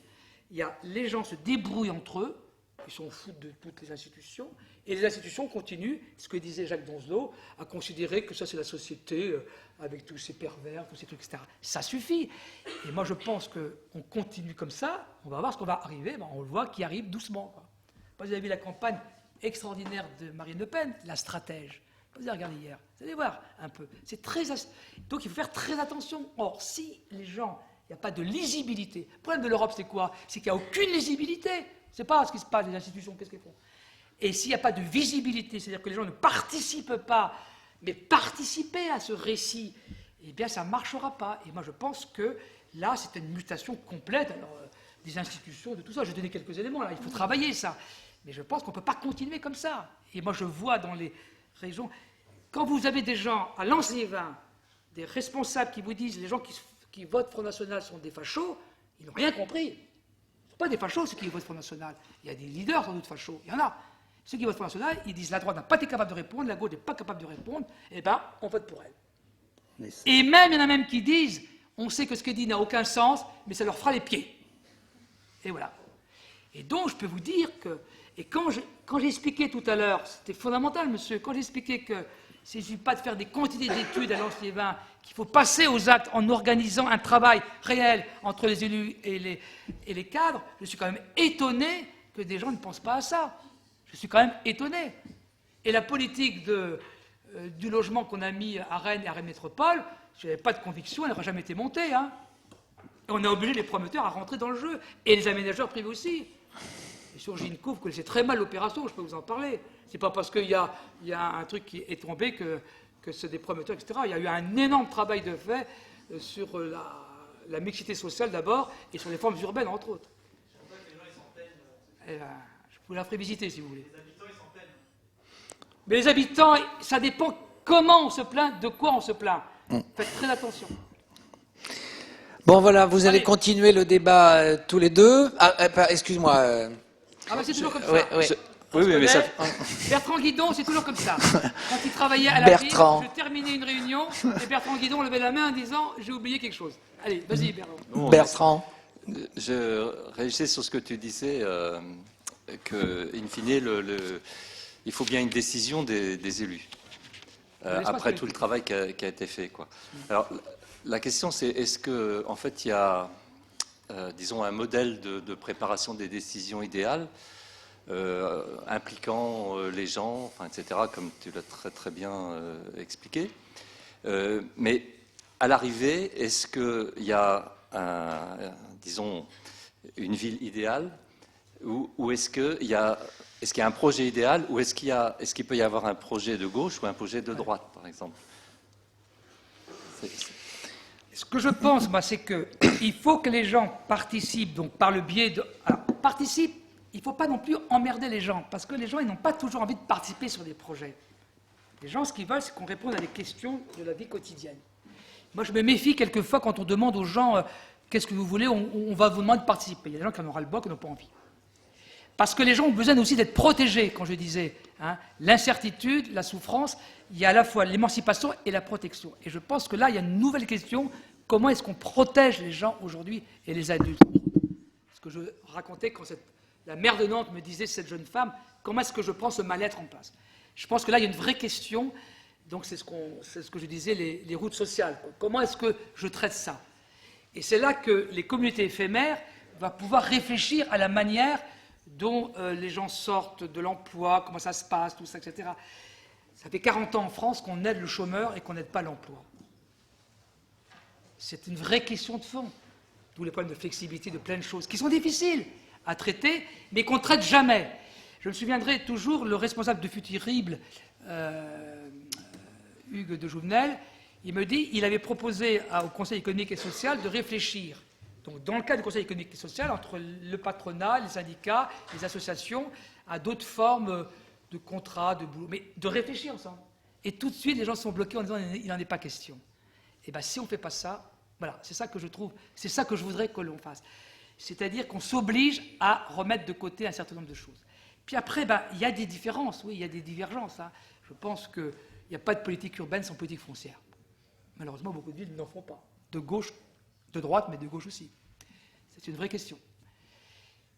les gens se débrouillent entre eux, ils s'en foutent de toutes les institutions, et les institutions continuent, ce que disait Jacques Donzelot, à considérer que ça c'est la société avec tous ces pervers, tous ces trucs, etc. Ça suffit. Et moi je pense qu'on continue comme ça, on va voir ce qu'on va arriver, on le voit qui arrive doucement. Quoi. Vous avez vu la campagne extraordinaire de Marine Le Pen, la stratège. Vous avez regardé hier, vous allez voir un peu. C'est très... Donc il faut faire très attention. Or, si les gens, il n'y a pas de lisibilité, le problème de l'Europe c'est quoi? C'est qu'il n'y a aucune lisibilité. C'est pas ce qui se passe, les institutions, qu'est-ce qu'elles font? Et s'il n'y a pas de visibilité, c'est-à-dire que les gens ne participent pas, mais participer à ce récit, eh bien ça ne marchera pas. Et moi je pense que là c'est une mutation complète des institutions, de tout ça. Je vais donner quelques éléments là, il faut travailler ça. Mais je pense qu'on ne peut pas continuer comme ça. Et moi je vois dans les régions, quand vous avez des gens à Lens-les-Vins, des responsables qui vous disent les gens qui votent Front National sont des fachos, ils n'ont rien compris. Pas des fachos, ceux qui votent Front National. Il y a des leaders sans doute fachos, il y en a. Ceux qui votent Front National, ils disent la droite n'a pas été capable de répondre, la gauche n'est pas capable de répondre, eh bien, on vote pour elle. Et même, il y en a même qui disent, on sait que ce qu'elle dit n'a aucun sens, mais ça leur fera les pieds. Et voilà. Et donc, je peux vous dire que, et quand j'ai expliqué tout à l'heure, c'était fondamental, monsieur, quand j'ai expliqué que il ne suffit pas de faire des quantités d'études à Lens-les-Vins, qu'il faut passer aux actes en organisant un travail réel entre les élus et les cadres, je suis quand même étonné que des gens ne pensent pas à ça. Je suis quand même étonné. Et la politique du logement qu'on a mis à Rennes et à Rennes Métropole, je n'avais pas de conviction, elle n'aurait jamais été montée. Hein. Et on a obligé les promoteurs à rentrer dans le jeu, et les aménageurs privés aussi. Et sur Ginecou, vous connaissez très mal l'opération, je peux vous en parler. C'est pas parce qu'il y a un truc qui est tombé que c'est des promoteurs, etc. Il y a eu un énorme travail de fait sur la mixité sociale d'abord, et sur les formes urbaines, entre autres. Je vous la ferai visiter, si vous voulez. Les habitants, ils s'en plaignent. Mais les habitants, ça dépend comment on se plaint, de quoi on se plaint. Faites très attention. Bon, voilà, vous allez continuer le débat tous les deux. Excuse-moi. Ah, bah c'est toujours comme ça. Oui, mais ça... Bertrand Guidon, c'est toujours comme ça. Quand il travaillait à la ville, je terminais une réunion, et Bertrand Guidon levait la main en disant « j'ai oublié quelque chose ». Allez, vas-y, Bertrand. Bon, Bertrand. Je réagissais sur ce que tu disais, que, in fine, il faut bien une décision des élus, après tout le travail qui a été fait, quoi. Alors, la question, c'est est-ce que, en fait, il y a, disons, un modèle de préparation des décisions idéales impliquant les gens, enfin, etc., comme tu l'as très très bien expliqué. Mais à l'arrivée, est-ce qu'il y a, disons, une ville idéale, ou est-ce qu'il y a un projet idéal, ou est-ce qu'il peut y avoir un projet de gauche ou un projet de droite, par exemple? Ce que je pense, moi, c'est qu'il faut que les gens participent, donc par le biais de... Alors, participent, il ne faut pas non plus emmerder les gens, parce que les gens, ils n'ont pas toujours envie de participer sur des projets. Les gens, ce qu'ils veulent, c'est qu'on réponde à des questions de la vie quotidienne. Moi, je me méfie quelquefois quand on demande aux gens qu'est-ce que vous voulez, on va vous demander de participer. Il y a des gens qui en auront le bas, qui n'ont pas envie. Parce que les gens ont besoin aussi d'être protégés, quand je disais. Hein, l'incertitude, la souffrance, il y a à la fois l'émancipation et la protection. Et je pense que là, il y a une nouvelle question. Comment est-ce qu'on protège les gens aujourd'hui et les adultes? Ce que je racontais quand la maire de Nantes me disait, cette jeune femme, comment est-ce que je prends ce mal-être en place? Je pense que là, il y a une vraie question. Donc, c'est ce que je disais, les routes sociales. Comment est-ce que je traite ça? Et c'est là que les communautés éphémères vont pouvoir réfléchir à la manière dont les gens sortent de l'emploi, comment ça se passe, tout ça, etc. Ça fait 40 ans en France qu'on aide le chômeur et qu'on n'aide pas l'emploi. C'est une vraie question de fond. D'où les problèmes de flexibilité, de plein de choses, qui sont difficiles à traiter, mais qu'on ne traite jamais. Je me souviendrai toujours, le responsable de Futurible, Hugues de Jouvenel, il me dit il avait proposé au Conseil économique et social de réfléchir, donc dans le cadre du Conseil économique et social, entre le patronat, les syndicats, les associations, à d'autres formes de contrats, de boulot, mais de réfléchir ensemble. Et tout de suite, les gens sont bloqués en disant il n'en est pas question. Et bien, si on ne fait pas ça, voilà, c'est ça que je trouve, c'est ça que je voudrais que l'on fasse. C'est-à-dire qu'on s'oblige à remettre de côté un certain nombre de choses. Puis après, il y a des différences, oui, il y a des divergences. Hein. Je pense qu'il n'y a pas de politique urbaine sans politique foncière. Malheureusement, beaucoup de villes n'en font pas. De gauche, de droite, mais de gauche aussi. C'est une vraie question.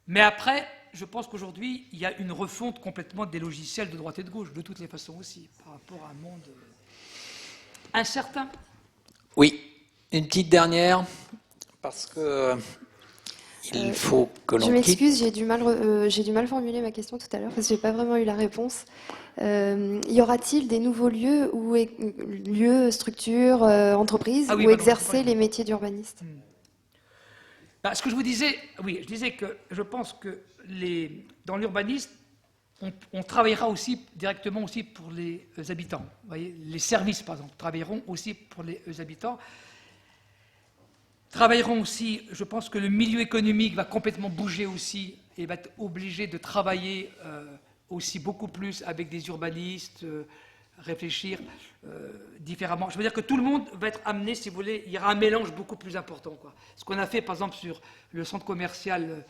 Mais après, je pense qu'aujourd'hui, il y a une refonte complètement des logiciels de droite et de gauche, de toutes les façons aussi, par rapport à un monde incertain. Oui, une petite dernière, parce que il faut que l'on Je quitte. m'excuse, j'ai du mal formulé ma question tout à l'heure parce que j'ai pas vraiment eu la réponse. Y aura-t-il des nouveaux lieux, structures, entreprises, où exercer les métiers d'urbaniste? Ce que je vous disais, oui, je disais que je pense que dans l'urbanisme, on travaillera aussi directement aussi pour les habitants. Vous voyez, les services, par exemple, travailleront aussi pour les habitants. Travailleront aussi, je pense que le milieu économique va complètement bouger aussi et va être obligé de travailler aussi beaucoup plus avec des urbanistes, réfléchir différemment. Je veux dire que tout le monde va être amené, si vous voulez, il y aura un mélange beaucoup plus important, quoi. Ce qu'on a fait, par exemple, sur le centre commercial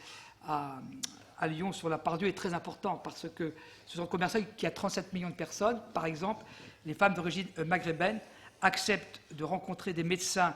à Lyon, sur la Part-Dieu, est très important, parce que ce centre commercial qui a 37 millions de personnes, par exemple, les femmes d'origine maghrébine acceptent de rencontrer des médecins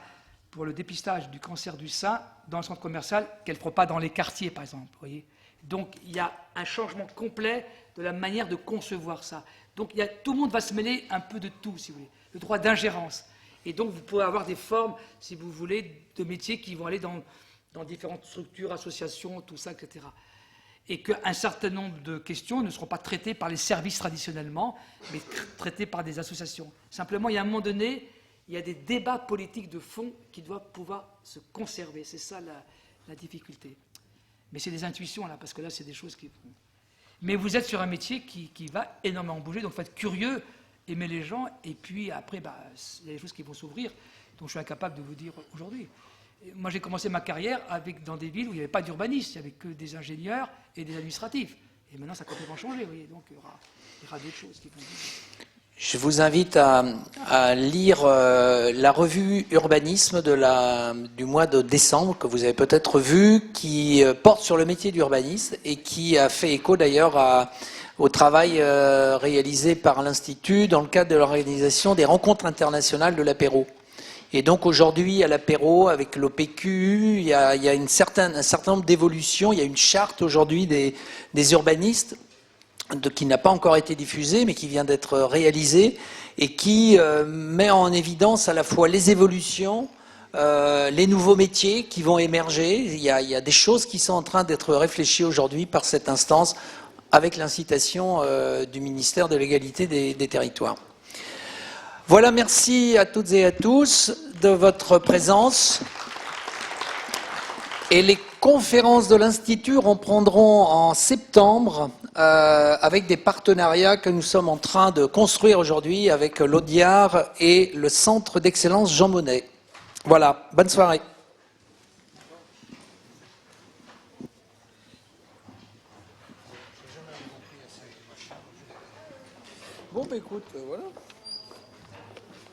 pour le dépistage du cancer du sein dans le centre commercial qu'elles ne feront pas dans les quartiers, par exemple. Vous voyez. Donc, il y a un changement complet de la manière de concevoir ça. Donc, tout le monde va se mêler un peu de tout, si vous voulez. Le droit d'ingérence. Et donc, vous pouvez avoir des formes, si vous voulez, de métiers qui vont aller dans différentes structures, associations, tout ça, etc. Et qu'un certain nombre de questions ne seront pas traitées par les services traditionnellement, mais traitées par des associations. Simplement, il y a un moment donné, il y a des débats politiques de fond qui doivent pouvoir se conserver. C'est ça la difficulté. Mais c'est des intuitions, là, parce que là, c'est des choses qui... Mais vous êtes sur un métier qui va énormément bouger, donc il faut être curieux, aimer les gens, et puis après, il y a des choses qui vont s'ouvrir, dont je suis incapable de vous dire aujourd'hui. Moi, j'ai commencé ma carrière dans des villes où il n'y avait pas d'urbanistes, il n'y avait que des ingénieurs et des administratifs. Et maintenant, ça a complètement changé, vous voyez, donc il y aura d'autres choses qui vont bouger. Je vous invite à lire la revue Urbanisme du mois de décembre, que vous avez peut-être vu, qui porte sur le métier d'urbaniste et qui a fait écho d'ailleurs au travail réalisé par l'Institut dans le cadre de l'organisation des rencontres internationales de l'apéro. Et donc aujourd'hui, à l'apéro, avec l'OPQ, il y a un certain nombre d'évolutions. Il y a une charte aujourd'hui des urbanistes qui n'a pas encore été diffusée, mais qui vient d'être réalisée, et qui met en évidence à la fois les évolutions, les nouveaux métiers qui vont émerger. Il y a des choses qui sont en train d'être réfléchies aujourd'hui par cette instance, avec l'incitation du ministère de l'égalité des territoires. Voilà, merci à toutes et à tous de votre présence. Et les conférences de l'Institut reprendront en septembre avec des partenariats que nous sommes en train de construire aujourd'hui avec l'Audiard et le Centre d'excellence Jean Monnet. Voilà, bonne soirée. Bon, écoute, voilà.